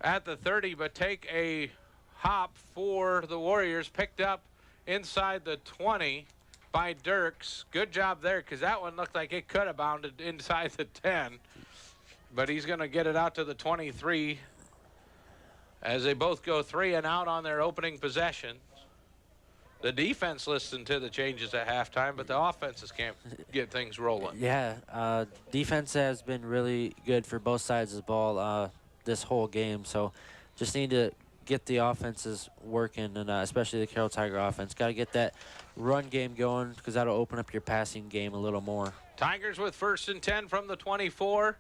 at the 30, but take a hop for the Warriors, picked up inside the 20 by Dirks. Good job there, because that one looked like it could have bounded inside the 10, but he's going to get it out to the 23 as they both go 3 and out on their opening possession. The defense listened to the changes at halftime, but the offenses can't get things rolling. Yeah, defense has been really good for both sides of the ball this whole game, so just need to get the offenses working, and especially the Carroll Tiger offense. Got to get that run game going, because that'll open up your passing game a little more. Tigers with 1st and 10 from the 24.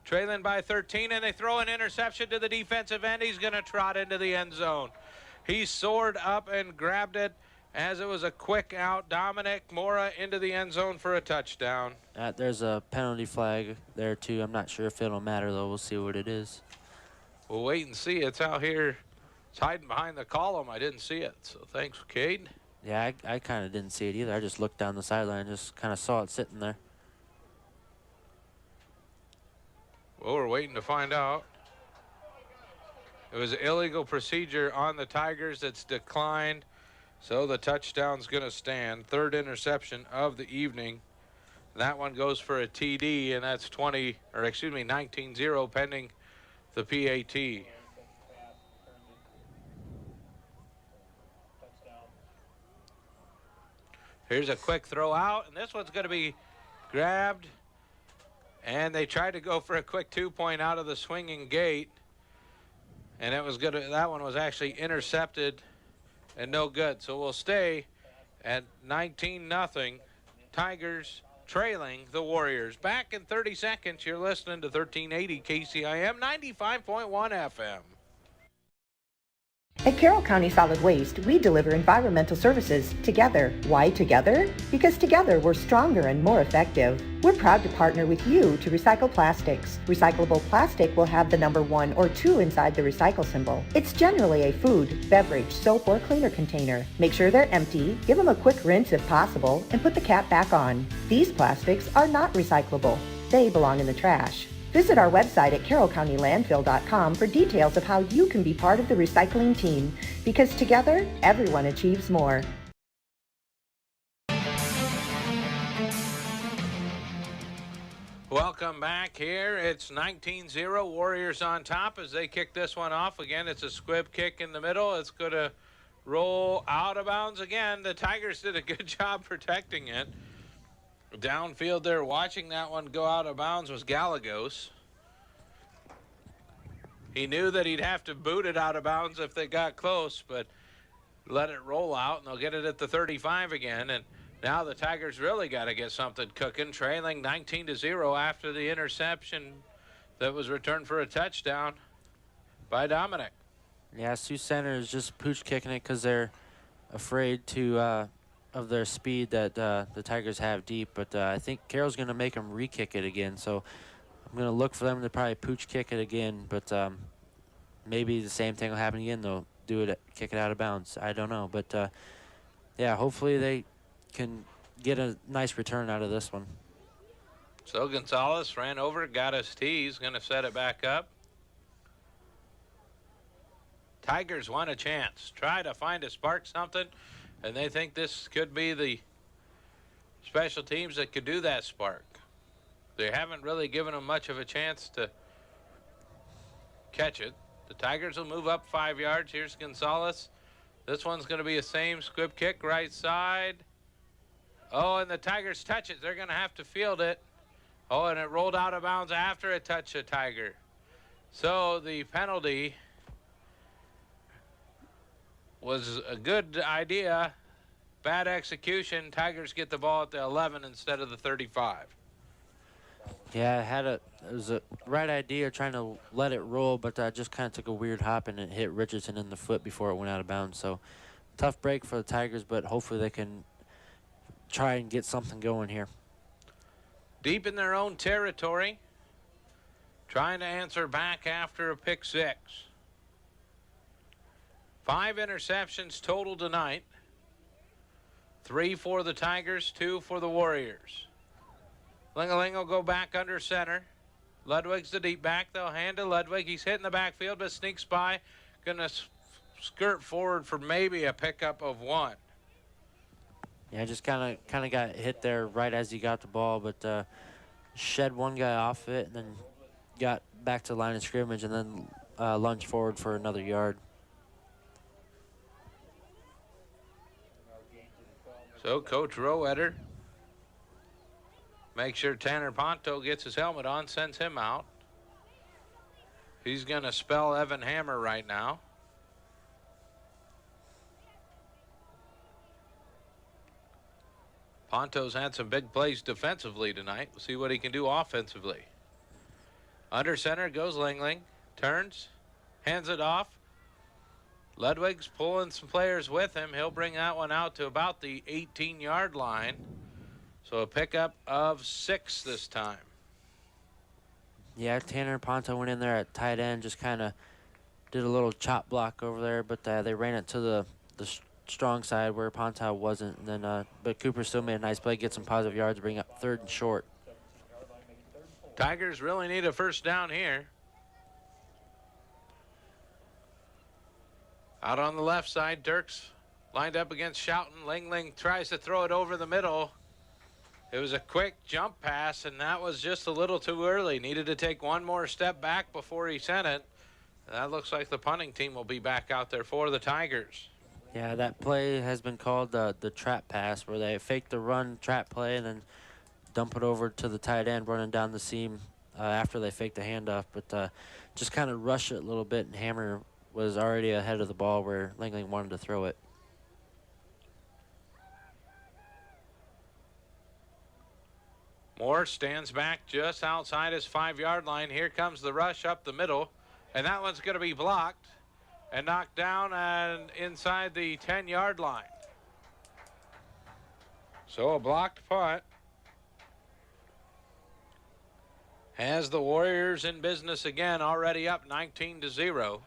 Trailing by 13, and they throw an interception to the defensive end. He's going to trot into the end zone. He soared up and grabbed it as it was a quick out. Dominic Mora into the end zone for a touchdown. There's a penalty flag there, too. I'm not sure if it'll matter, though. We'll see what it is. We'll wait and see. It's out here. It's hiding behind the column. I didn't see it, so thanks, Cade. Yeah, I kind of didn't see it either. I just looked down the sideline and just kind of saw it sitting there. Well, we're waiting to find out. It was an illegal procedure on the Tigers that's declined, so the touchdown's going to stand. 3rd interception of the evening. That one goes for a TD, and that's 19-0 pending the PAT. Here's a quick throw out, and this one's going to be grabbed. And they tried to go for a quick 2-point out of the swinging gate. And it was good. That one was actually intercepted and no good. So we'll stay at 19-0. Tigers trailing the Warriors. Back in 30 seconds, you're listening to 1380 KCIM 95.1 FM. At Carroll County Solid Waste, we deliver environmental services together. Why together? Because together we're stronger and more effective. We're proud to partner with you to recycle plastics. Recyclable plastic will have the number 1 or 2 inside the recycle symbol. It's generally a food, beverage, soap, or cleaner container. Make sure they're empty, give them a quick rinse if possible, and put the cap back on. These plastics are not recyclable. They belong in the trash. Visit our website at carrollcountylandfill.com for details of how you can be part of the recycling team, because together, everyone achieves more. Welcome back here. It's 19-0, Warriors on top as they kick this one off. Again, it's a squib kick in the middle. It's going to roll out of bounds again. The Tigers did a good job protecting it. Downfield there, watching that one go out of bounds was Gallegos. He knew that he'd have to boot it out of bounds if they got close, but let it roll out, and they'll get it at the 35 again. And now the Tigers really got to get something cooking, trailing 19-0 after the interception that was returned for a touchdown by Dominic. Yeah, Sioux Center is just pooch kicking it because they're afraid to of their speed that the Tigers have deep, but I think Carroll's going to make them re-kick it again, so I'm going to look for them to probably pooch kick it again, but maybe the same thing will happen again. They'll do it, kick it out of bounds. I don't know, but yeah, hopefully they can get a nice return out of this one. So Gonzalez ran over, got his tee. He's going to set it back up. Tigers want a chance. Try to find a spark something. And they think this could be the special teams that could do that spark. They haven't really given them much of a chance to catch it. The Tigers will move up 5 yards. Here's Gonzalez. This one's going to be a same squib kick right side. Oh, and the Tigers touch it. They're going to have to field it. Oh, and it rolled out of bounds after it touched a Tiger. So the penalty was a good idea. Bad execution. Tigers get the ball at the 11 instead of the 35. Yeah, it was a right idea trying to let it roll, but I just kind of took a weird hop and it hit Richardson in the foot before it went out of bounds. So tough break for the Tigers, but hopefully they can try and get something going here. deep in their own territory, trying to answer back after a pick six. 5 interceptions total tonight. 3 for the Tigers, 2 for the Warriors. Ling-a-ling will go back under center. Ludwig's the deep back. They'll hand to Ludwig. He's hitting the backfield, but sneaks by. Gonna skirt forward for maybe a pickup of 1. Yeah, just kind of got hit there right as he got the ball, but shed one guy off it and then got back to the line of scrimmage and then lunged forward for another yard. So Coach Roeder makes sure Tanner Ponto gets his helmet on, sends him out. He's going to spell Evan Hammer right now. Ponto's had some big plays defensively tonight. We'll see what he can do offensively. Under center goes Ling-Ling. Turns, hands it off. Ludwig's pulling some players with him. He'll bring that one out to about the 18-yard line. So a pickup of 6 this time. Yeah, Tanner Ponto went in there at tight end, just kind of did a little chop block over there, but they ran it to the strong side where Ponto wasn't. And then, but Cooper still made a nice play, get some positive yards, bring up 3rd and short. Tigers really need a first down here. Out on the left side, Dirks lined up against Schouten. Ling-Ling tries to throw it over the middle. It was a quick jump pass, and that was just a little too early. Needed to take one more step back before he sent it. That looks like the punting team will be back out there for the Tigers. Yeah, that play has been called the trap pass, where they fake the run trap play and then dump it over to the tight end running down the seam after they fake the handoff. But just kind of rush it a little bit, and Hammer was already ahead of the ball where Ling-Ling wanted to throw it. Moore stands back just outside his 5-yard line. Here comes the rush up the middle, and that one's going to be blocked and knocked down and inside the 10-yard line. So a blocked punt has the Warriors in business again, already up 19-0.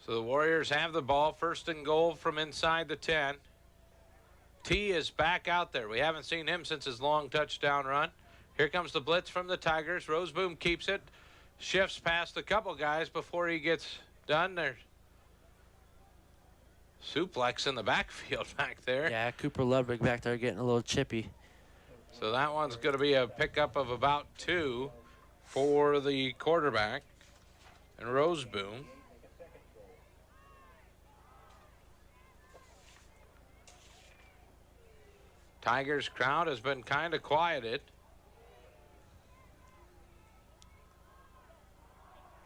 So the Warriors have the ball, 1st and goal from inside the 10. T is back out there. We haven't seen him since his long touchdown run. Here comes the blitz from the Tigers. Roseboom keeps it, shifts past a couple guys before he gets done. There's suplex in the backfield back there. Yeah, Cooper Ludwig back there getting a little chippy. So that one's going to be a pickup of about 2 for the quarterback and Roseboom. Tigers crowd has been kind of quieted.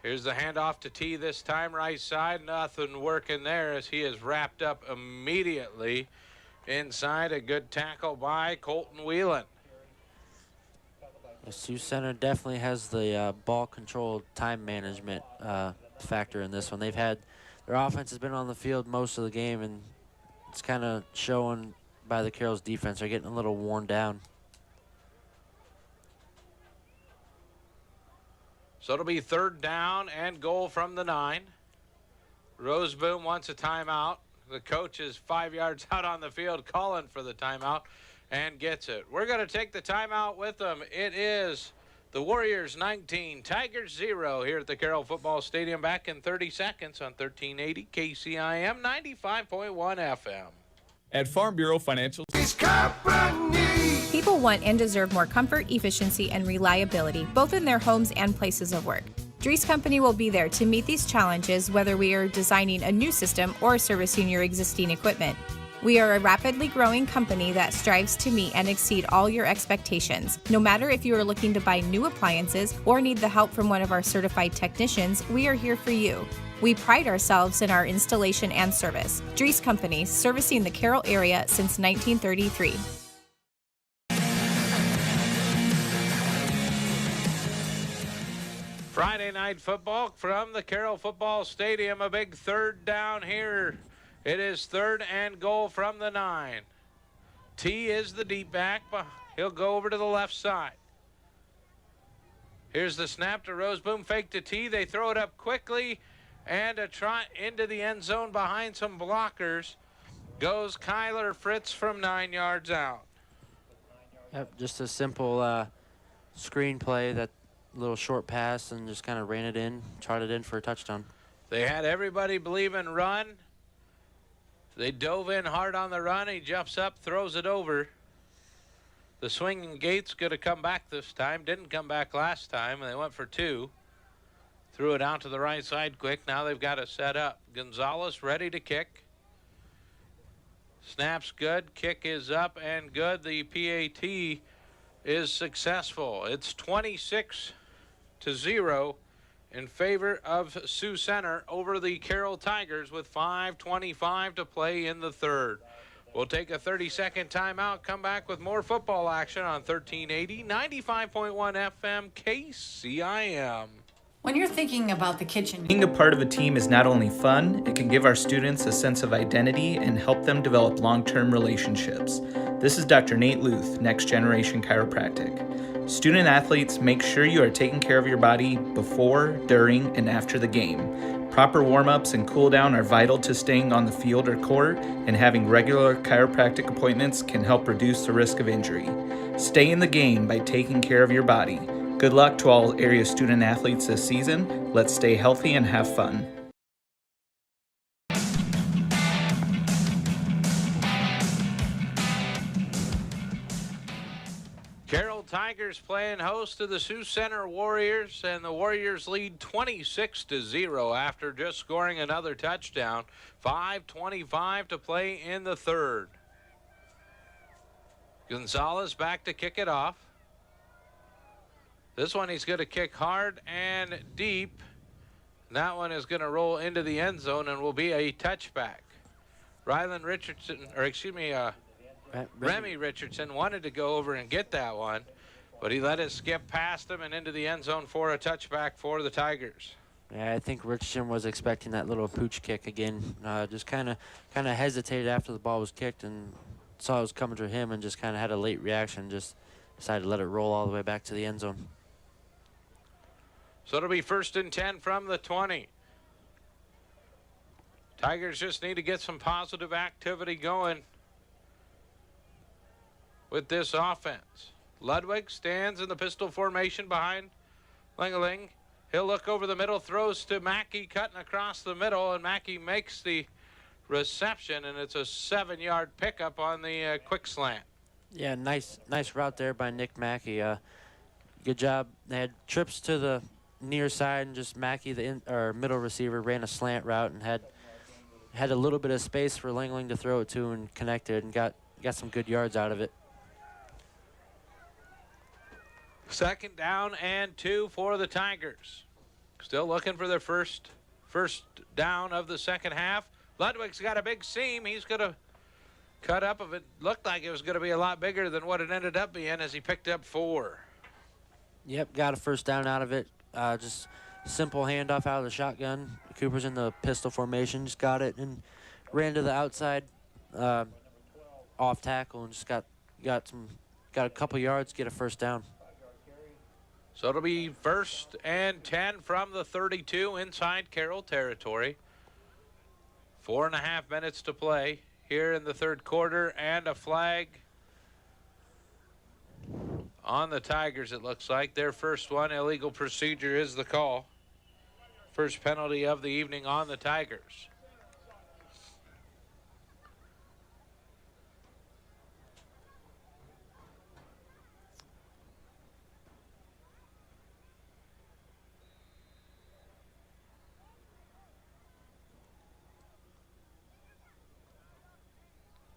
Here's the handoff to T this time, right side. Nothing working there as he is wrapped up immediately inside. A good tackle by Colton Whelan. The Sioux Center definitely has the ball control time management factor in this one. They've had, their offense has been on the field most of the game, and it's kind of showing by the Carroll's defense. They're getting a little worn down. So it'll be 3rd down and goal from the 9. Roseboom wants a timeout. The coach is 5 yards out on the field calling for the timeout and gets it. We're going to take the timeout with them. It is the Warriors 19, Tigers 0 here at the Carroll Football Stadium. Back in 30 seconds on 1380 KCIM 95.1 FM. At Farm Bureau Financial, People want and deserve more comfort, efficiency, and reliability, both in their homes and places of work. Dries Company will be there to meet these challenges, whether we are designing a new system or servicing your existing equipment. We are a rapidly growing company that strives to meet and exceed all your expectations. No matter if you are looking to buy new appliances or need the help from one of our certified technicians, we are here for you. We pride ourselves in our installation and service. Dries Company, servicing the Carroll area since 1933. Night Football from the Carroll Football Stadium. A big third down here. It is 3rd and goal from the 9. T is the deep back. He'll go over to the left side. Here's the snap to Roseboom. Fake to T. They throw it up quickly. And a trot into the end zone behind some blockers. Goes Kyler Fritz from 9 yards out. Yep, just a simple screen play, that little short pass, and just kind of ran it in, trotted in for a touchdown. They had everybody believe in run. They dove in hard on the run. He jumps up, throws it over. The swinging gate's going to come back this time. Didn't come back last time, and they went for 2. Threw it out to the right side quick. Now they've got it set up. Gonzalez ready to kick. Snap's good. Kick is up and good. The PAT is successful. It's 26-0 in favor of Sioux Center over the Carroll Tigers with 5:25 to play in the 3rd. We'll take a 30-second timeout, come back with more football action on 1380, 95.1 FM, KCIM. When you're thinking about the kitchen, Being a part of a team is not only fun, it can give our students a sense of identity and help them develop long-term relationships. This is Dr. Nate Luth, Next Generation Chiropractic. Student athletes, make sure you are taking care of your body before, during, and after the game. Proper warm-ups and cool-down are vital to staying on the field or court, and having regular chiropractic appointments can help reduce the risk of injury. Stay in the game by taking care of your body. Good luck to all area student athletes this season. Let's stay healthy and have fun. Carroll Tigers playing host to the Sioux Center Warriors, and the Warriors lead 26-0 after just scoring another touchdown. 5:25 to play in the 3rd. Gonzalez back to kick it off. This one he's going to kick hard and deep. That one is going to roll into the end zone and will be a touchback. Rylan Richardson, or excuse me, Remy Richardson wanted to go over and get that one, but he let it skip past him and into the end zone for a touchback for the Tigers. Yeah, I think Richardson was expecting that little pooch kick again. Just kind of hesitated after the ball was kicked and saw it was coming to him and just kind of had a late reaction. Just decided to let it roll all the way back to the end zone. So it'll be 1st and 10 from the 20. Tigers just need to get some positive activity going with this offense. Ludwig stands in the pistol formation behind Lingeling. He'll look over the middle, throws to Mackey, cutting across the middle, and Mackey makes the reception, and it's a 7-yard pickup on the quick slant. Yeah, nice route there by Nick Mackey. Good job. They had trips to the near side, and just Mackey, the middle receiver, ran a slant route and had a little bit of space for Lingeling to throw it to and connected and got some good yards out of it. 2nd down and 2 for the Tigers. Still looking for their first down of the second half. Ludwig's got a big seam. He's going to cut up of it. Looked like it was going to be a lot bigger than what it ended up being as he picked up 4. Yep, got a first down out of it. Just simple handoff out of the shotgun. Cooper's in the pistol formation, just got it and ran to the outside off tackle and just got a couple yards, get a first down. So it'll be 1st and 10 from the 32 inside Carroll territory. 4.5 minutes to play here in the 3rd quarter, and a flag on the Tigers, it looks like. Their first one. Illegal procedure is the call. First penalty of the evening on the Tigers.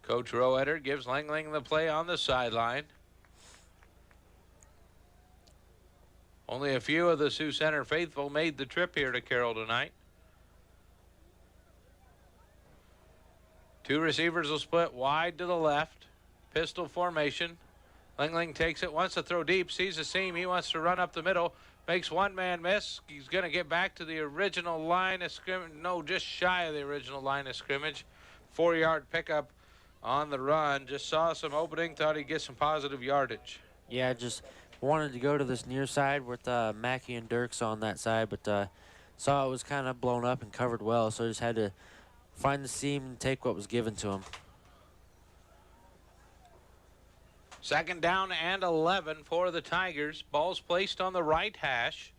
Coach Roeder gives Langling the play on the sideline. Only a few of the Sioux Center faithful made the trip here to Carroll tonight. 2 receivers will split wide to the left. Pistol formation. Langling takes it, wants to throw deep, sees a seam. He wants to run up the middle. makes one man miss. He's going to get back to the original line of scrimmage. No, just shy of the original line of scrimmage. 4-yard pickup on the run. Just saw some opening, thought he'd get some positive yardage. Yeah, just wanted to go to this near side with Mackey and Dirks on that side, but saw it was kind of blown up and covered well, so I just had to find the seam and take what was given to him. 2nd down and 11 for the Tigers. Ball's placed on the right hash.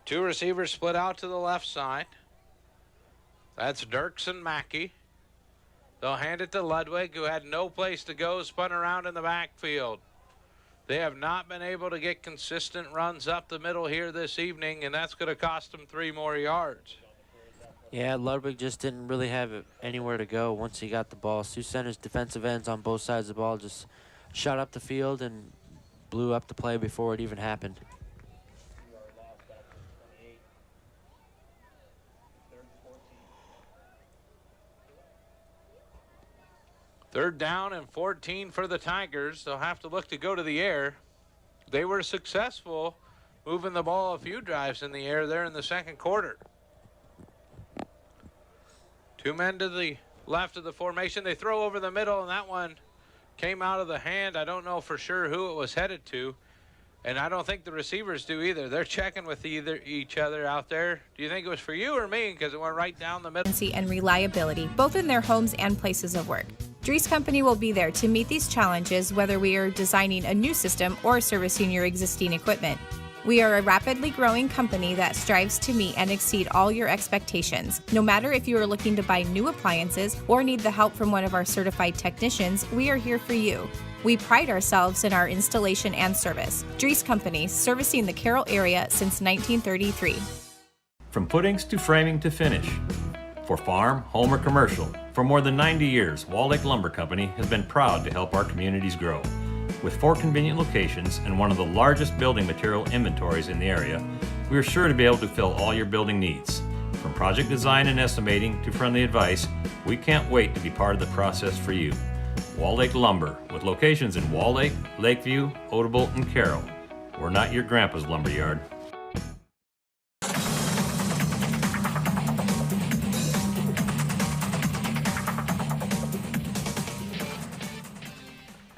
Two receivers split out to the left side. That's Dirks and Mackey. They'll hand it to Ludwig, who had no place to go, spun around in the backfield. They have not been able to get consistent runs up the middle here this evening, and that's going to cost them 3 more yards. Yeah, Ludwig just didn't really have anywhere to go once he got the ball. Sioux Center's defensive ends on both sides of the ball just shot up the field and blew up the play before it even happened. Third down and 14 for the Tigers. They'll have to look to go to the air. They were successful moving the ball a few drives in the air there in the second quarter. 2 men to the left of the formation. They throw over the middle, and that one came out of the hand. I don't know for sure who it was headed to, and I don't think the receivers do either. They're checking with each other out there. Do you think it was for you or me? Because it went right down the middle. And reliability, both in their homes and places of work. Dries Company will be there to meet these challenges, whether we are designing a new system or servicing your existing equipment. We are a rapidly growing company that strives to meet and exceed all your expectations. No matter if you are looking to buy new appliances or need the help from one of our certified technicians, we are here for you. We pride ourselves in our installation and service. Dries Company, servicing the Carroll area since 1933. From footings to framing to finish. For farm, home, or commercial, for more than 90 years, Wall Lake Lumber Company has been proud to help our communities grow. With 4 convenient locations and one of the largest building material inventories in the area, we are sure to be able to fill all your building needs. From project design and estimating to friendly advice, we can't wait to be part of the process for you. Wall Lake Lumber, with locations in Wall Lake, Lakeview, Odebolt, and Carroll. We're not your grandpa's lumberyard.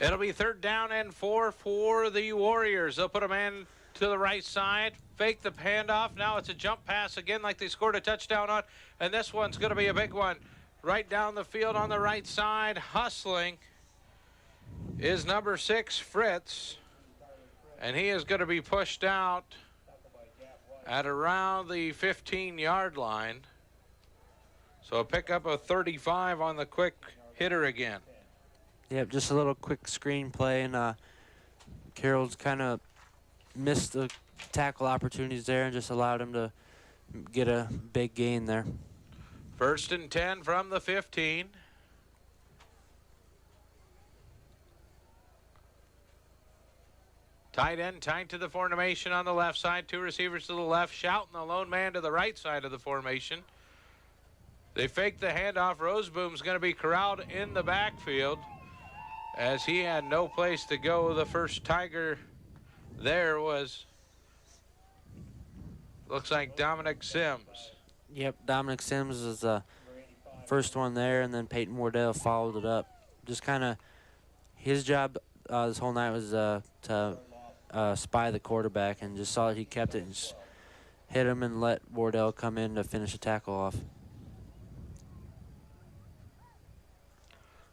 It'll be 3rd down and 4 for the Warriors. They'll put a man to the right side, fake the handoff. Now it's a jump pass again like they scored a touchdown on, and this one's going to be a big one. Right down the field on the right side, hustling is number 6, Fritz, and he is going to be pushed out at around the 15-yard line. So a pickup of 35 on the quick hitter again. Yep, just a little quick screen play, and Carroll's kind of missed the tackle opportunities there and just allowed him to get a big gain there. 1st and 10 from the 15. Tight end tight to the formation on the left side. 2 receivers to the left, shouting the lone man to the right side of the formation. They fake the handoff. Roseboom's going to be corralled in the backfield as he had no place to go. The first Tiger there was, looks like Dominic Sims. Yep, Dominic Sims was the first one there, and then Peyton Wardell followed it up. Just kind of his job this whole night was to spy the quarterback, and just saw that he kept it and just hit him and let Wardell come in to finish the tackle off.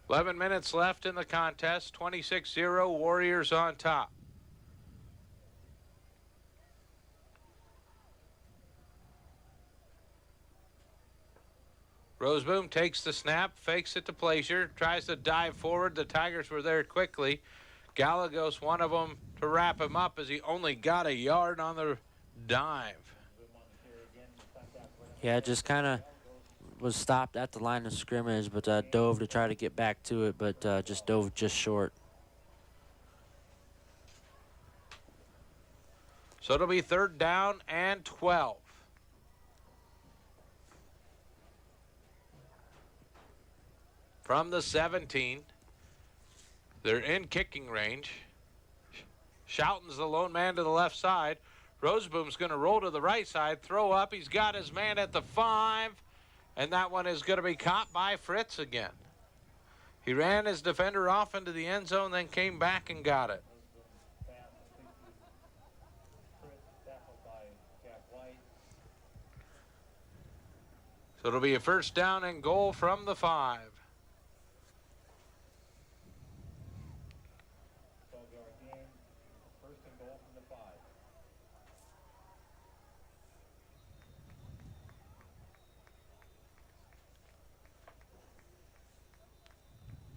11 minutes left in the contest, 26-0, Warriors on top. Roseboom takes the snap, fakes it to Plaisir, tries to dive forward. The Tigers were there quickly. Gallegos, one of them, to wrap him up as he only got a yard on the dive. Yeah, just kind of was stopped at the line of scrimmage, but dove to try to get back to it, but just dove just short. So it'll be 3rd down and 12. From the 17. They're in kicking range. Shouten's the lone man to the left side. Roseboom's going to roll to the right side, throw up. He's got his man at the 5, and that one is going to be caught by Fritz again. He ran his defender off into the end zone, then came back and got it. So it'll be a first down and goal from the 5.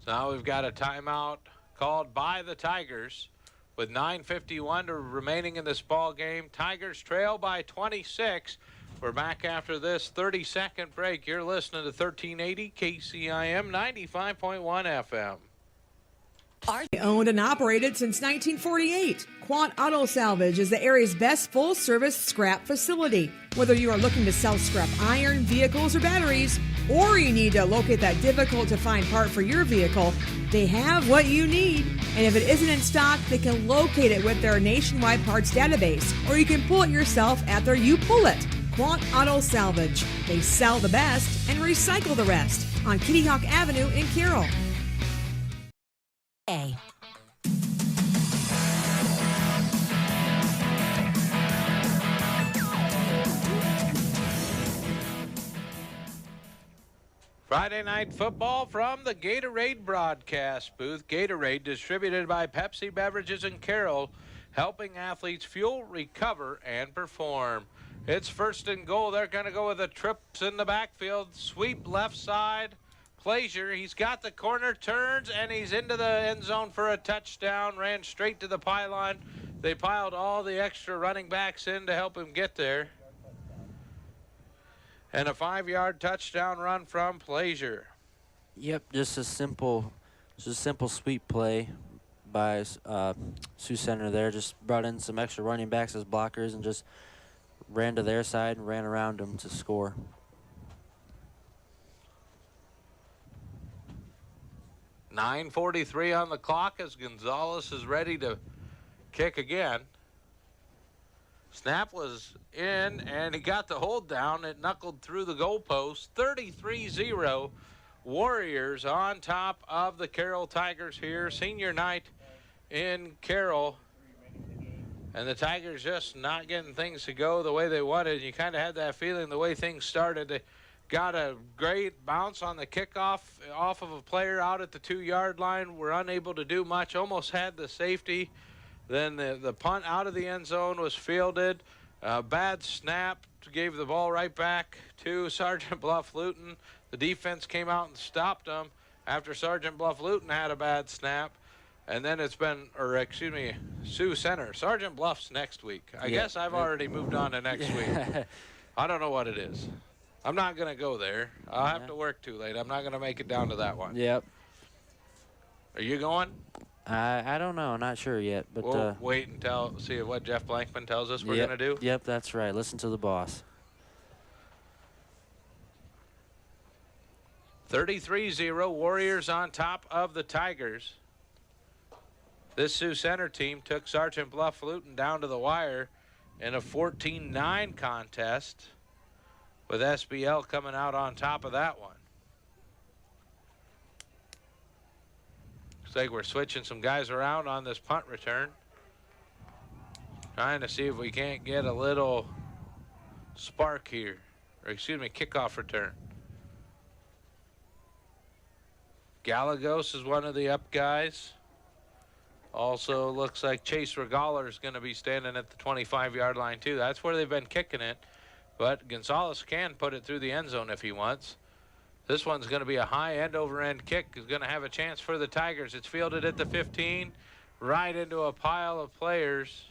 Now we've got a timeout called by the Tigers with 9:51 remaining in this ball game. Tigers trail by 26. We're back after this 30-second break. You're listening to 1380 KCIM 95.1 FM. Owned and operated since 1948, Quant Auto Salvage is the area's best full-service scrap facility. Whether you are looking to sell scrap iron, vehicles, or batteries, or you need to locate that difficult-to-find part for your vehicle, they have what you need. And if it isn't in stock, they can locate it with their nationwide parts database, or you can pull it yourself at their You Pull It. Quant Auto Salvage. They sell the best and recycle the rest on Kitty Hawk Avenue in Carroll. Friday night football from the Gatorade broadcast booth. Gatorade, distributed by Pepsi Beverages in Carroll, helping athletes fuel, recover, and perform. It's first and goal. They're going to go with the trips in the backfield. Sweep left side. Pleasure, he's got the corner, turns, and he's into the end zone for a touchdown. Ran straight to the pylon. They piled all the extra running backs in to help him get there. And a 5-yard touchdown run from Pleasure. Yep, just a simple sweep play by Sioux Center there. Just brought in some extra running backs as blockers and just ran to their side and ran around them to score. .9:43 on the clock as Gonzalez is ready to kick again. Snap was in, and he got the hold down. It knuckled through the goalpost. 33-0 Warriors on top of the Carroll Tigers here. Senior night in Carroll. And the Tigers just not getting things to go the way they wanted. You kind of had that feeling the way things started. They got a great bounce on the kickoff off of a player out at the 2-yard line. Were unable to do much. Almost had the safety. Then the punt out of the end zone was fielded. Bad snap, gave the ball right back to Sergeant Bluff Luton. The defense came out and stopped them after Sergeant Bluff Luton had a bad snap. And then it's been, Sioux Center. Sergeant Bluff's next week. I guess I've already moved on to next week. I don't know what it is. I'm not going to go there. I'll have to work too late. I'm not going to make it down to that one. Yep. Are you going? I don't know. Not sure yet. But we'll wait until see what Jeff Blankman tells us we're going to do. Yep, that's right. Listen to the boss. 33-0 Warriors on top of the Tigers. This Sioux Center team took Sergeant Bluff Luton down to the wire in a 14-9 contest, with SBL coming out on top of that one. Looks like we're switching some guys around on this punt return. Trying to see if we can't get a little spark here. Or kickoff return. Galagos is one of the up guys. Also looks like Chase Regaler is going to be standing at the 25-yard line too. That's where they've been kicking it. But Gonzalez can put it through the end zone if he wants. This one's going to be a high end-over-end kick. Is going to have a chance for the Tigers. It's fielded at the 15, right into a pile of players.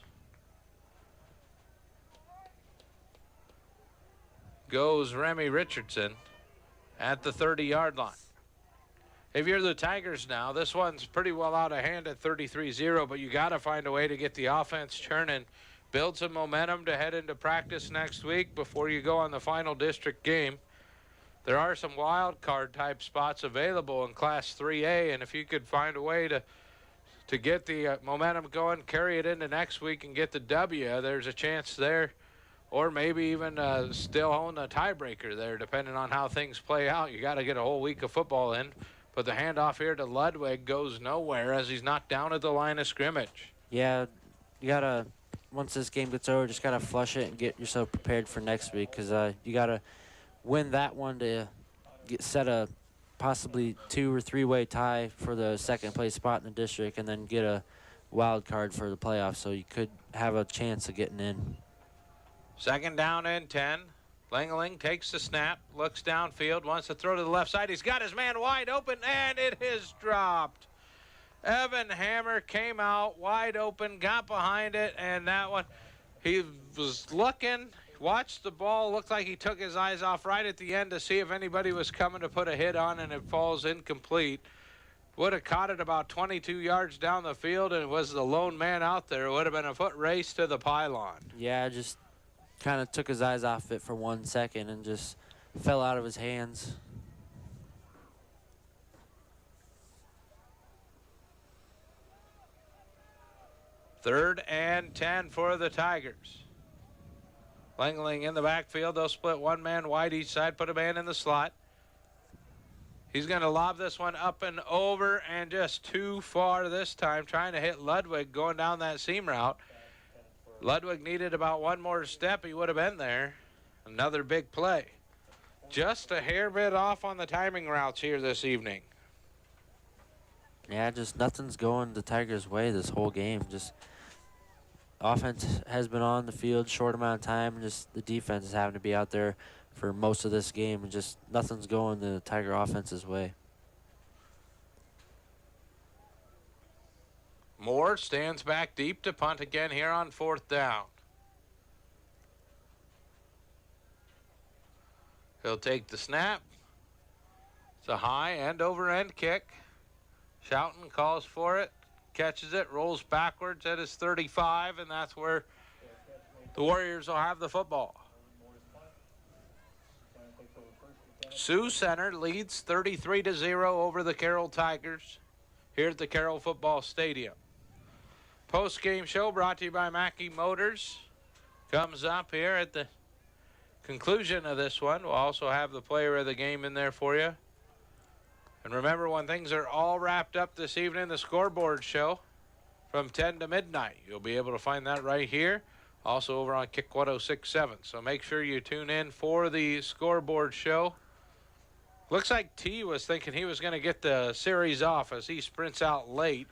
Goes Remy Richardson at the 30-yard line. If you're the Tigers now, this one's pretty well out of hand at 33-0, but you got to find a way to get the offense churning, build some momentum to head into practice next week before you go on the final district game. There are some wild card type spots available in Class 3A, and if you could find a way to to get the momentum going, carry it into next week, and get the W. There's a chance there, or maybe even still own a tiebreaker there, depending on how things play out. You got to get a whole week of football in. But the handoff here to Ludwig goes nowhere as he's knocked down at the line of scrimmage. Yeah, you got to, once this game gets over, just got to flush it and get yourself prepared for next week, because you got to win that one to set a possibly 2- or 3-way tie for the second place spot in the district, and then get a wild card for the playoffs, so you could have a chance of getting in. Second down and 10. Langeling takes the snap, looks downfield, wants to throw to the left side. He's got his man wide open, and it is dropped. Evan Hammer came out wide open, got behind it, and that one, he was looking, watched the ball, looked like he took his eyes off right at the end to see if anybody was coming to put a hit on, and it falls incomplete. Would have caught it about 22 yards down the field, and was the lone man out there. It would have been a foot race to the pylon. Yeah, just kind of took his eyes off it for 1 second and just fell out of his hands. Third and 10 for the Tigers. Langling in the backfield. They'll split one man wide each side, put a man in the slot. He's going to lob this one up and over, and just too far this time, trying to hit Ludwig going down that seam route. Ludwig needed about one more step. He would have been there. Another big play. Just a hair bit off on the timing routes here this evening. Yeah, just nothing's going the Tigers' way this whole game. Just offense has been on the field short amount of time, and just the defense is having to be out there for most of this game, and just nothing's going the Tiger offense's way. Moore stands back deep to punt again here on fourth down. He'll take the snap. It's a high end over end kick. Schouten calls for it, catches it, rolls backwards at his 35, and that's where the Warriors will have the football. Sioux Center leads 33-0 over the Carroll Tigers here at the Carroll Football Stadium. Post-game show brought to you by Mackey Motors comes up here at the conclusion of this one. We'll also have the player of the game in there for you. And remember, when things are all wrapped up this evening, the scoreboard show from 10 to midnight. You'll be able to find that right here, also over on Kick 106.7. So make sure you tune in for the scoreboard show. Looks like T was thinking he was going to get the series off as he sprints out late.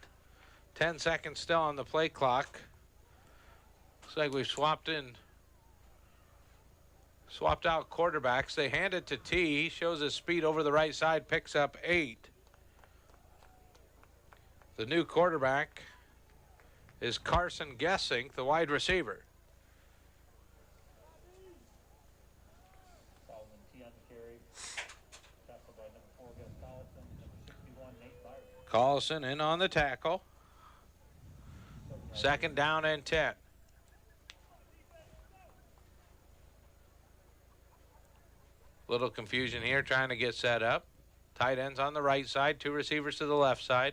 10 seconds still on the play clock. Looks like we've swapped out quarterbacks. They hand it to T. He shows his speed over the right side, picks up 8. The new quarterback is Carson Gessink, the wide receiver. Collison in on the tackle. Second down and 10. Little confusion here trying to get set up. Tight ends on the right side, two receivers to the left side.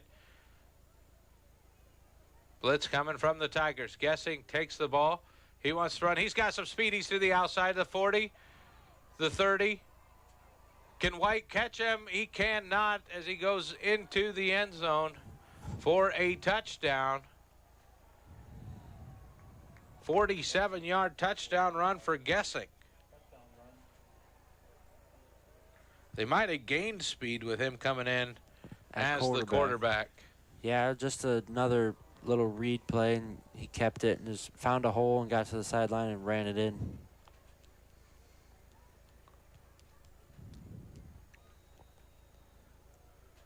Blitz coming from the Tigers. Gessink takes the ball. He wants to run. He's got some speed. He's to the outside of the 40, the 30. Can White catch him? He cannot as he goes into the end zone for a touchdown. 47-yard touchdown run for Gessink. They might have gained speed with him coming in as the quarterback. Yeah, just another little read play, and he kept it and just found a hole and got to the sideline and ran it in.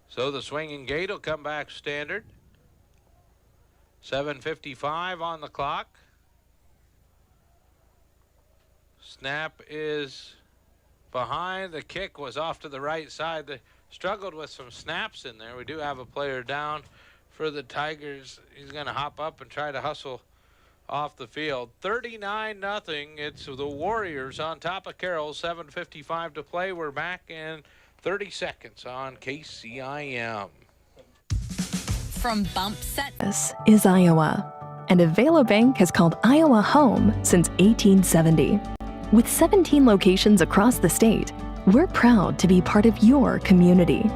So the swinging gate will come back standard. 7:55 on the clock. Snap is behind. The kick was off to the right side. They struggled with some snaps in there. We do have a player down for the Tigers. He's going to hop up and try to hustle off the field. 39-0. It's the Warriors on top of Carroll. 7:55 to play. We're back in 30 seconds on KCIM. From bump set. This is Iowa, and Avela Bank has called Iowa home since 1870. With 17 locations across the state, we're proud to be part of your community.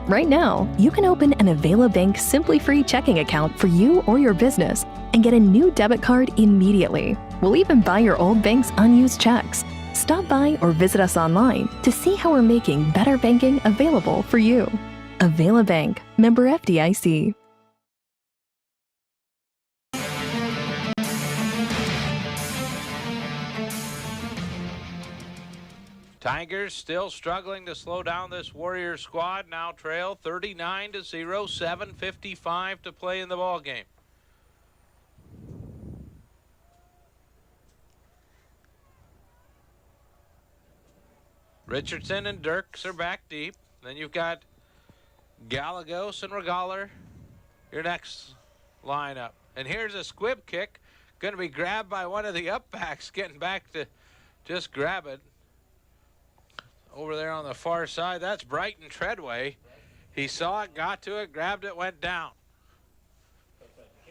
Right now, you can open an Avela Bank Simply Free checking account for you or your business and get a new debit card immediately. We'll even buy your old bank's unused checks. Stop by or visit us online to see how we're making better banking available for you. Avela Bank, member FDIC. Tigers still struggling to slow down this Warrior squad. Now trail 39-0, 7:55 to play in the ball game. Richardson and Dirks are back deep. Then you've got Gallegos and Regaler, your next lineup. And here's a squib kick, going to be grabbed by one of the upbacks, getting back to just grab it. Over there on the far side, that's Brighton Treadway. He saw it, got to it, grabbed it, went down.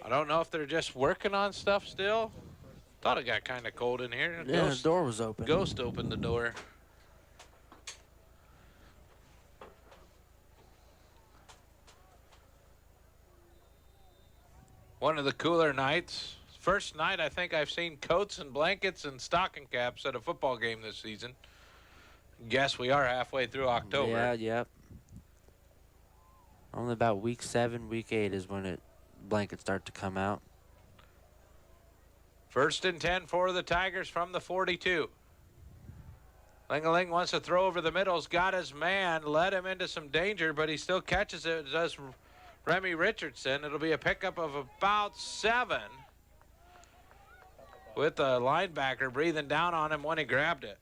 I don't know if they're just working on stuff still. Thought it got kind of cold in here. Yeah, the door was open. Ghost opened the door. One of the cooler nights. First night I think I've seen coats and blankets and stocking caps at a football game this season. Guess we are halfway through October. Yeah, yep. Only about week 7, week 8 is when blankets start to come out. 1st and 10 for the Tigers from the 42. Lingaling wants to throw over the middle. He's got his man, led him into some danger, but he still catches it. Does Remy Richardson. It'll be a pickup of about 7. With the linebacker breathing down on him when he grabbed it.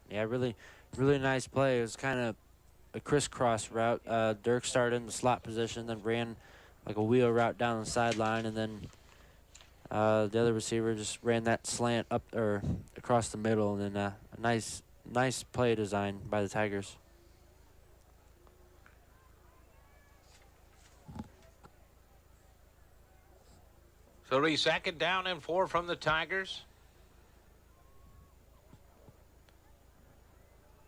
Yeah, really nice play. It was kind of a crisscross route. Dirk started in the slot position, then ran like a wheel route down the sideline, and then the other receiver just ran that slant up or across the middle, and then a nice play design by the Tigers. So it'll be 2nd down and 4 from the Tigers.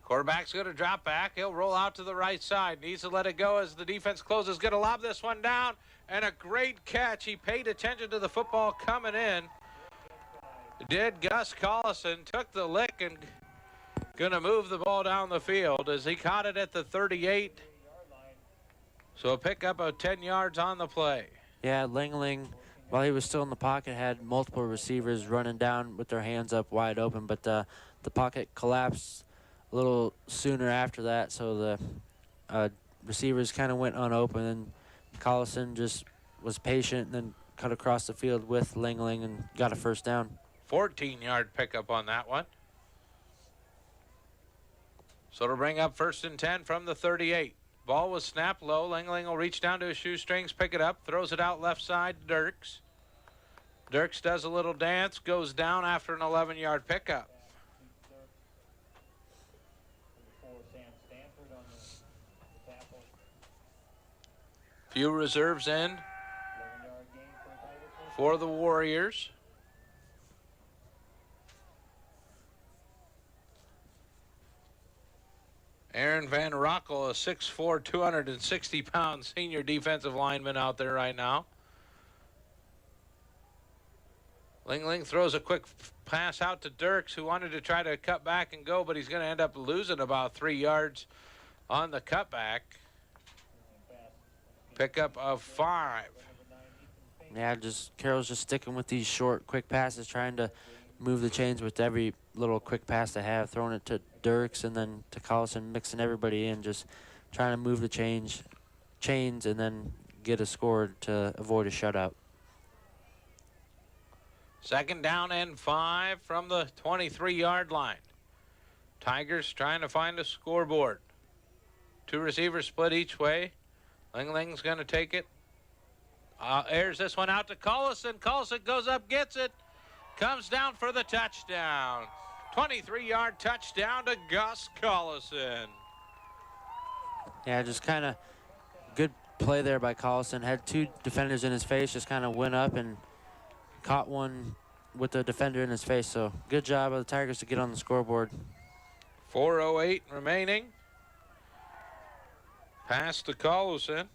Quarterback's going to drop back. He'll roll out to the right side. Needs to let it go as the defense closes. Going to lob this one down. And a great catch. He paid attention to the football coming in. Did Gus Collison. Took the lick and going to move the ball down the field as he caught it at the 38. So a pickup of 10 yards on the play. Yeah, Lingling, while he was still in the pocket, had multiple receivers running down with their hands up wide open, but the pocket collapsed a little sooner after that, so the receivers kind of went unopen, and Collison just was patient and then cut across the field with Lingling and got a 1st down. 14-yard pickup on that one. So it'll bring up 1st and 10 from the 38. Ball was snapped low. Lingling will reach down to his shoestrings, pick it up, throws it out left side to Dirks. Dirks does a little dance, goes down after an 11-yard pickup. Few reserves in for the Warriors. Aaron Van Rockel, a 6'4", 260-pound senior defensive lineman out there right now. Lingling throws a quick pass out to Dirks, who wanted to try to cut back and go, but he's going to end up losing about 3 yards on the cutback. Pickup of 5. Yeah, Carroll's just sticking with these short, quick passes, trying to move the chains with every little quick pass they have, throwing it to Dirks and then to Collison, mixing everybody in, just trying to move the chains and then get a score to avoid a shutout. 2nd down and 5 from the 23-yard line. Tigers trying to find a scoreboard. 2 receivers split each way. Lingling's going to take it. Airs this one out to Collison. Collison goes up, gets it. Comes down for the touchdown. 23-yard touchdown to Gus Collison. Yeah, just kind of good play there by Collison. Had two defenders in his face, just kind of went up and caught one with the defender in his face. So good job of the Tigers to get on the scoreboard. 4:08 remaining. Pass to Collison.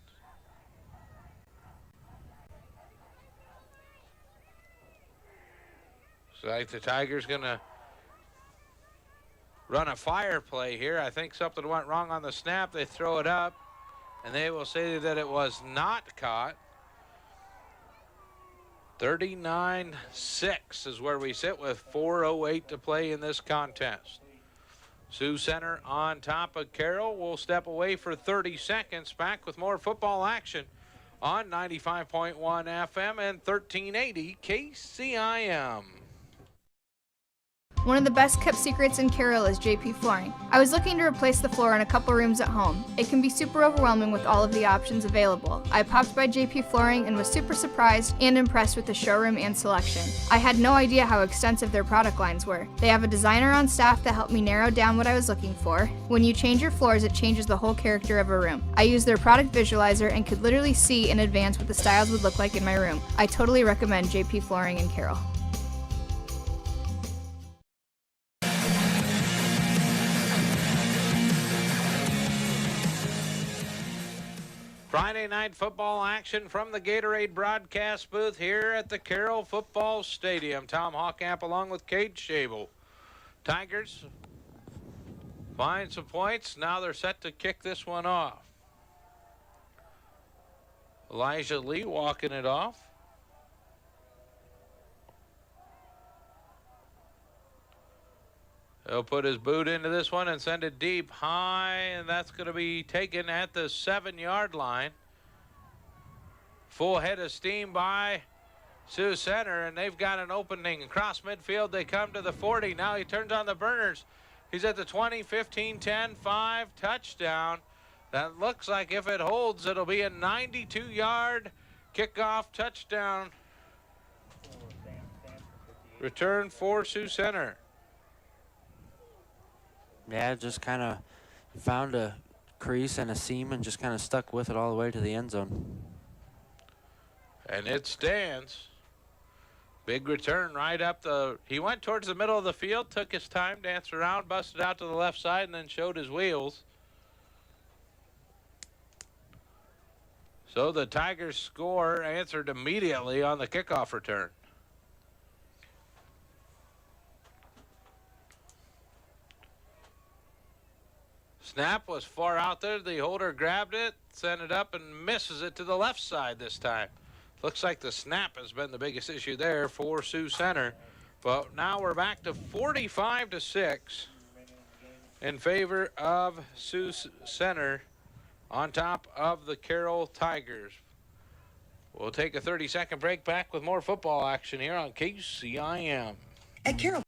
So like the Tigers gonna run a fire play here. I think something went wrong on the snap. They throw it up, and they will say that it was not caught. 39-6 is where we sit with 4:08 to play in this contest. Sioux Center on top of Carroll. We'll step away for 30 seconds. Back with more football action on 95.1 FM and 1380 KCIM. One of the best kept secrets in Carroll is JP Flooring. I was looking to replace the floor in a couple rooms at home. It can be super overwhelming with all of the options available. I popped by JP Flooring and was super surprised and impressed with the showroom and selection. I had no idea how extensive their product lines were. They have a designer on staff that helped me narrow down what I was looking for. When you change your floors, it changes the whole character of a room. I used their product visualizer and could literally see in advance what the styles would look like in my room. I totally recommend JP Flooring in Carroll. Friday night football action from the Gatorade broadcast booth here at the Carroll Football Stadium. Tom Hawkamp along with Cade Schabel. Tigers find some points. Now they're set to kick this one off. Elijah Lee walking it off. He'll put his boot into this one and send it deep high, and that's going to be taken at the 7-yard line. Full head of steam by Sioux Center, and they've got an opening. Across midfield, they come to the 40. Now he turns on the burners. He's at the 20, 15, 10, 5, touchdown. That looks like if it holds, it'll be a 92-yard kickoff touchdown. Return for Sioux Center. Yeah, just kind of found a crease and a seam and just kind of stuck with it all the way to the end zone. And it stands. Big return right up the... He went towards the middle of the field, took his time, danced around, busted out to the left side, and then showed his wheels. So the Tigers score answered immediately on the kickoff return. Snap was far out there. The holder grabbed it, sent it up, and misses it to the left side this time. Looks like the snap has been the biggest issue there for Sioux Center. But now we're back to 45-6 in favor of Sioux Center on top of the Carroll Tigers. We'll take a 30-second break. Back with more football action here on KCIM. At Carroll.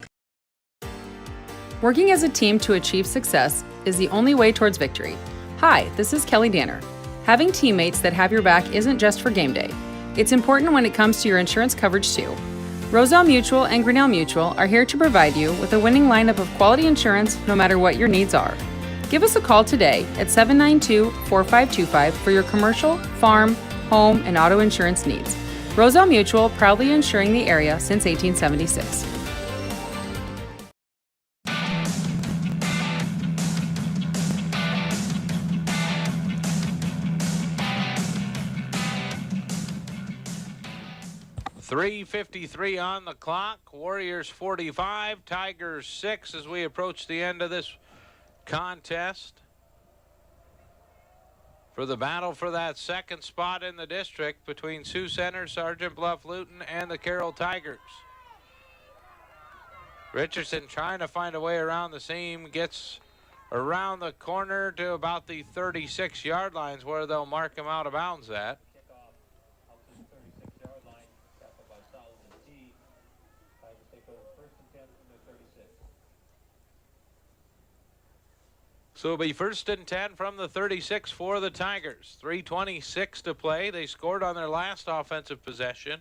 Working as a team to achieve success is the only way towards victory. Hi, this is Kelly Danner. Having teammates that have your back isn't just for game day. It's important when it comes to your insurance coverage too. Roselle Mutual and Grinnell Mutual are here to provide you with a winning lineup of quality insurance no matter what your needs are. Give us a call today at 792-4525 for your commercial, farm, home, and auto insurance needs. Roselle Mutual, proudly insuring the area since 1876. .353 on the clock. Warriors 45, Tigers 6 as we approach the end of this contest. For the battle for that second spot in the district between Sioux Center, Sergeant Bluff Luton, and the Carroll Tigers. Richardson trying to find a way around the seam, gets around the corner to about the 36-yard lines where they'll mark him out of bounds at. So it'll be 1st and 10 from the 36 for the Tigers. 3:26 to play. They scored on their last offensive possession.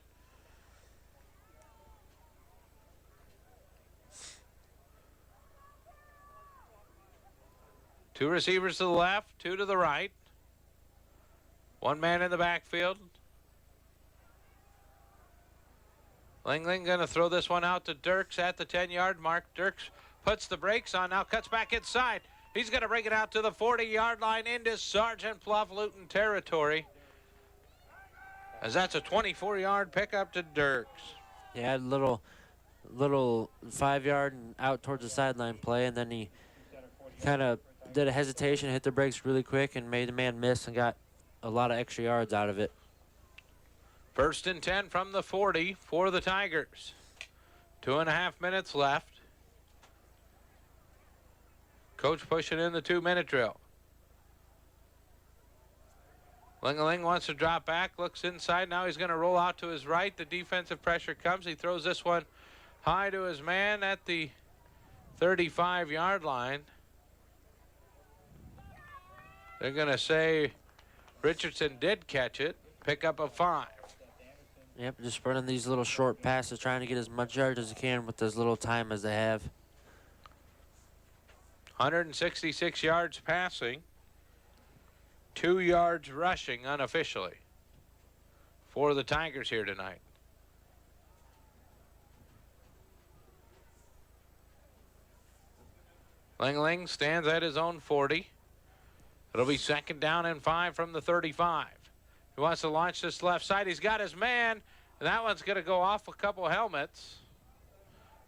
Two receivers to the left, two to the right. One man in the backfield. Lingling going to throw this one out to Dirks at the 10-yard mark. Dirks puts the brakes on, now cuts back inside. He's going to bring it out to the 40-yard line into Sergeant Bluff Luton territory, as that's a 24-yard pickup to Dirks. Yeah, a little 5-yard and out towards the sideline play, and then he kind of did a hesitation, hit the brakes really quick, and made the man miss and got a lot of extra yards out of it. 1st and 10 from the 40 for the Tigers. 2.5 minutes left. Coach pushing in the 2-minute drill. Ling-a-ling wants to drop back, looks inside. Now he's going to roll out to his right. The defensive pressure comes. He throws this one high to his man at the 35-yard line. They're going to say Richardson did catch it. Pick up a 5. Yep, just running these little short passes, trying to get as much yards as he can with as little time as they have. 166 yards passing, 2 yards rushing unofficially for the Tigers here tonight. Ling-a-ling stands at his own 40. It'll be 2nd down and 5 from the 35. He wants to launch this left side. He's got his man, and that one's going to go off a couple helmets.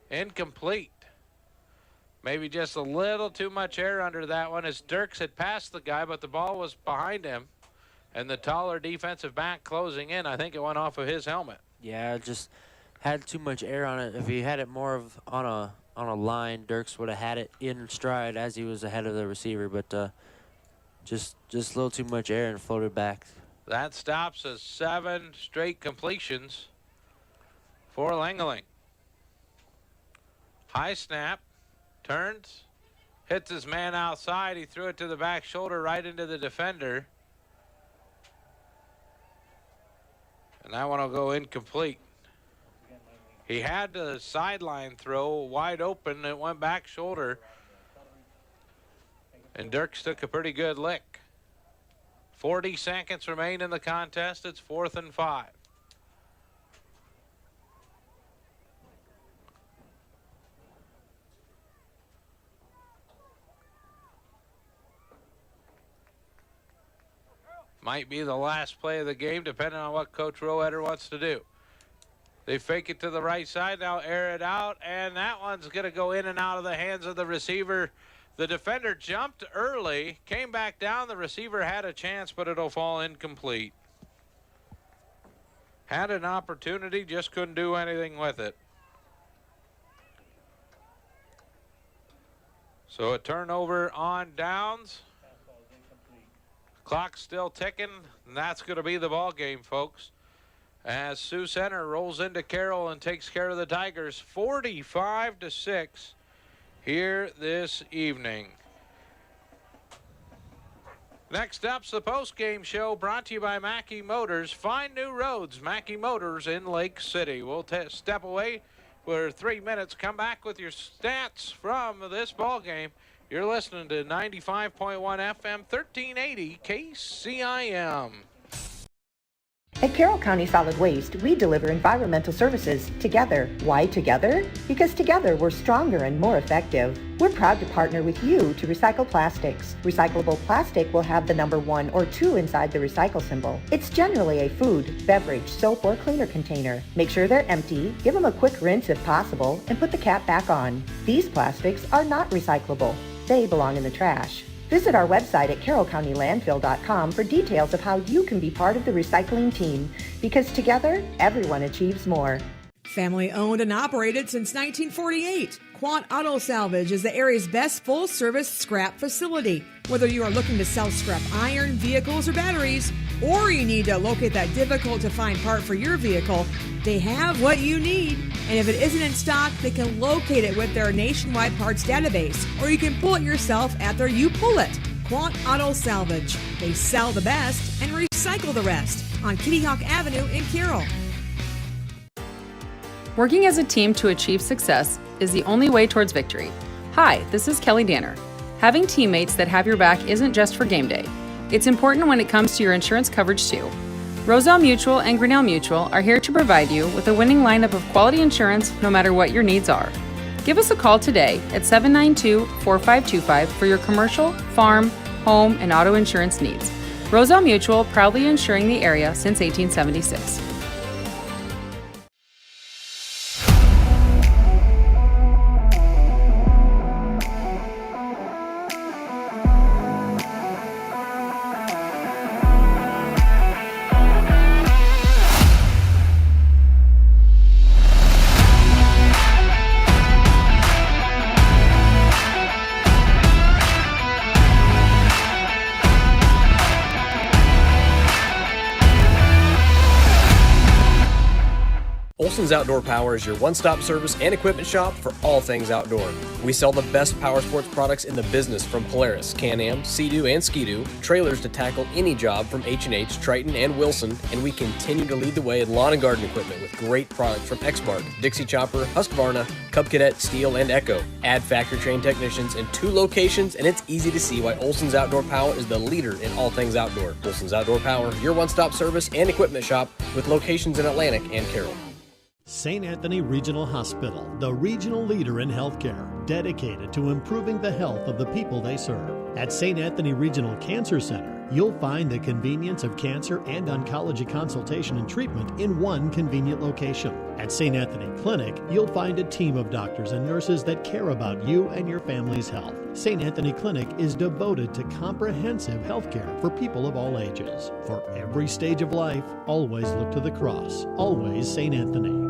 Incomplete. Maybe just a little too much air under that one, as Dirks had passed the guy, but the ball was behind him, and the taller defensive back closing in. I think it went off of his helmet. Yeah, it just had too much air on it. If he had it more of on a line, Dirks would have had it in stride as he was ahead of the receiver, but just a little too much air and floated back. That stops us 7 straight completions for Ling-a-ling. High snap, turns, hits his man outside. He threw it to the back shoulder right into the defender. And that one will go incomplete. He had the sideline throw wide open. It went back shoulder. And Dirks took a pretty good lick. 40 seconds remain in the contest. It's 4th and 5. Might be the last play of the game, depending on what Coach Roeder wants to do. They fake it to the right side, now air it out, and that one's going to go in and out of the hands of the receiver. The defender jumped early, came back down. The receiver had a chance, but it'll fall incomplete. Had an opportunity, just couldn't do anything with it. So a turnover on downs. Clock's still ticking, and that's going to be the ball game, folks, as Sioux Center rolls into Carroll and takes care of the Tigers 45-6 here this evening. Next up's the post-game show brought to you by Mackey Motors. Find new roads, Mackey Motors in Lake City. We'll step away for 3 minutes. Come back with your stats from this ball game. You're listening to 95.1 FM, 1380 KCIM. At Carroll County Solid Waste, we deliver environmental services together. Why together? Because together we're stronger and more effective. We're proud to partner with you to recycle plastics. Recyclable plastic will have the number 1 or 2 inside the recycle symbol. It's generally a food, beverage, soap, or cleaner container. Make sure they're empty, give them a quick rinse if possible, and put the cap back on. These plastics are not recyclable. They belong in the trash. Visit our website at carrollcountylandfill.com for details of how you can be part of the recycling team, because together, everyone achieves more. Family owned and operated since 1948, Quant Auto Salvage is the area's best full-service scrap facility. Whether you are looking to sell scrap iron, vehicles, or batteries, or you need to locate that difficult-to-find part for your vehicle, they have what you need. And if it isn't in stock, they can locate it with their nationwide parts database, or you can pull it yourself at their You Pull It. Quant Auto Salvage. They sell the best and recycle the rest on Kitty Hawk Avenue in Carroll. Working as a team to achieve success is the only way towards victory. Hi, this is Kelly Danner. Having teammates that have your back isn't just for game day. It's important when it comes to your insurance coverage too. Roselle Mutual and Grinnell Mutual are here to provide you with a winning lineup of quality insurance no matter what your needs are. Give us a call today at 792-4525 for your commercial, farm, home, and auto insurance needs. Roselle Mutual, proudly insuring the area since 1876. Olson's Outdoor Power is your one-stop service and equipment shop for all things outdoor. We sell the best power sports products in the business from Polaris, Can-Am, Sea-Doo, and Ski-Doo, trailers to tackle any job from H&H, Triton, and Wilson, and we continue to lead the way in lawn and garden equipment with great products from Exmark, Dixie Chopper, Husqvarna, Cub Cadet, Steel, and Echo. Add factory-trained technicians in 2 locations, and it's easy to see why Olson's Outdoor Power is the leader in all things outdoor. Olson's Outdoor Power, your one-stop service and equipment shop with locations in Atlantic and Carroll. St. Anthony Regional Hospital, the regional leader in healthcare, dedicated to improving the health of the people they serve. At St. Anthony Regional Cancer Center, you'll find the convenience of cancer and oncology consultation and treatment in one convenient location. At St. Anthony Clinic, you'll find a team of doctors and nurses that care about you and your family's health. St. Anthony Clinic is devoted to comprehensive healthcare for people of all ages. For every stage of life, always look to the cross. Always St. Anthony.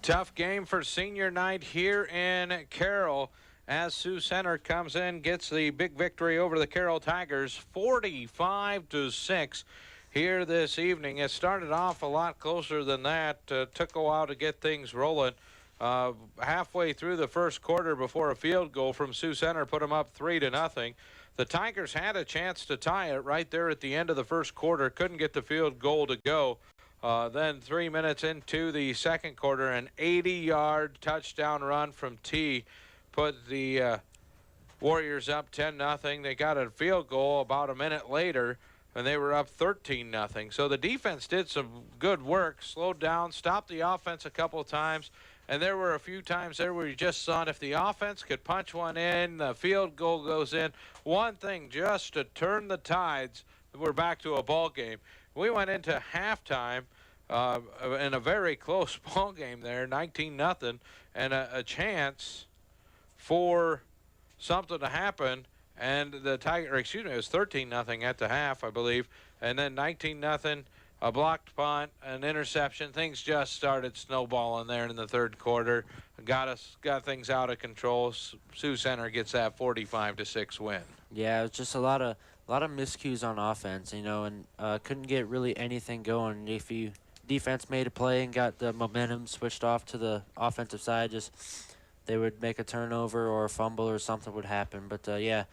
Tough game for senior night here in Carroll as Sioux Center comes in, gets the big victory over the Carroll Tigers, 45-6 here this evening. It started off a lot closer than that. Took a while to get things rolling. Halfway through the first quarter before a field goal from Sioux Center put them up 3-0. The Tigers had a chance to tie it right there at the end of the first quarter. Couldn't get the field goal to go. Then 3 minutes into the second quarter, an 80-yard touchdown run from T put the Warriors up 10-0. They got a field goal about a minute later, and they were up 13-0. So the defense did some good work, slowed down, stopped the offense a couple of times, and there were a few times there where you just thought if the offense could punch one in, the field goal goes in. One thing just to turn the tides, we're back to a ball game. We went into halftime in a very close ball game there, 19-0, and a chance for something to happen. And the it was 13-0 at the half, I believe, and then 19-0, a blocked punt, an interception. Things just started snowballing there in the third quarter. Got things out of control. Sioux Center gets that 45-6 win. Yeah, it was just a lot of miscues on offense, and couldn't get really anything going. If you defense made a play and got the momentum switched off to the offensive side, they would make a turnover or a fumble or something would happen. But yeah,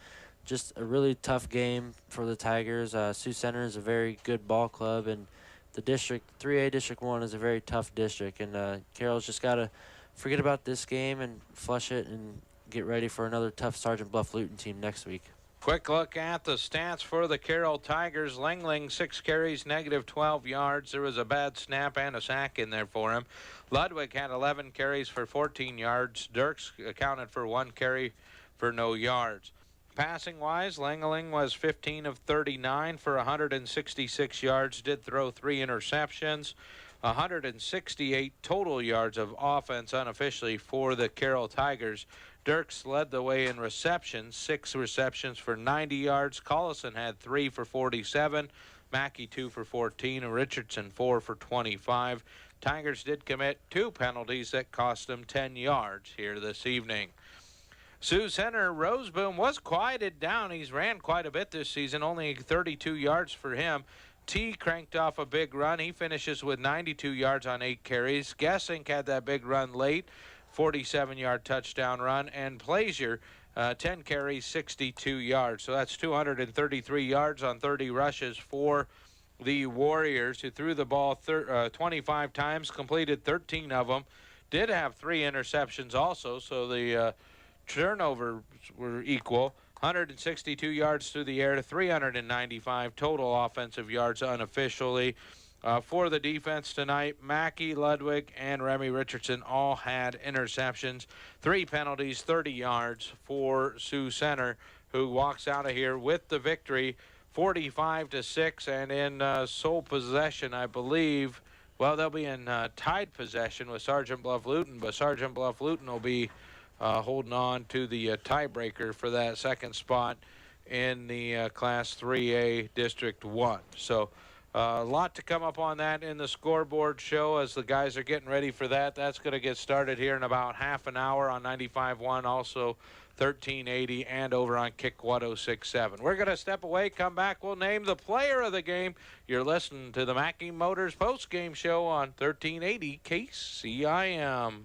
just a really tough game for the Tigers. Sioux Center is a very good ball club, and the district 3A District 1 is a very tough district, and Carroll's just got to forget about this game and flush it and get ready for another tough Sergeant Bluff Luton team next week. Quick look at the stats for the Carroll Tigers. Langling, 6 carries, -12 yards. There was a bad snap and a sack in there for him. Ludwig had 11 carries for 14 yards. Dirks accounted for 1 carry for no yards. Passing-wise, Langling was 15 of 39 for 166 yards. Did throw 3 interceptions. 168 total yards of offense unofficially for the Carroll Tigers. Dirks led the way in receptions, 6 receptions for 90 yards. Collison had 3 for 47. Mackey 2 for 14. And Richardson 4 for 25. Tigers did commit 2 penalties that cost them 10 yards here this evening. Sioux Center, Roseboom was quieted down. He's ran quite a bit this season, only 32 yards for him. T cranked off a big run. He finishes with 92 yards on 8 carries. Gessink had that big run late, 47-yard touchdown run. And Plaisir, 10 carries, 62 yards. So that's 233 yards on 30 rushes for the Warriors, who threw the ball 25 times, completed 13 of them. did have 3 interceptions also, so the turnovers were equal. 162 yards through the air to 395 total offensive yards unofficially. For the defense tonight, Mackey, Ludwig, and Remy Richardson all had interceptions. 3 penalties, 30 yards for Sioux Center, who walks out of here with the victory, 45-6, and in sole possession, I believe. Well, they'll be in tied possession with Sergeant Bluff-Luton, but Sergeant Bluff-Luton will be holding on to the tiebreaker for that second spot in the Class 3A District 1. So a lot to come up on that in the scoreboard show as the guys are getting ready for that. That's going to get started here in about half an hour on 95.1, also 1380, and over on Kick 106.7. We're going to step away, come back, we'll name the player of the game. You're listening to the Mackey Motors post-game show on 1380 KCIM.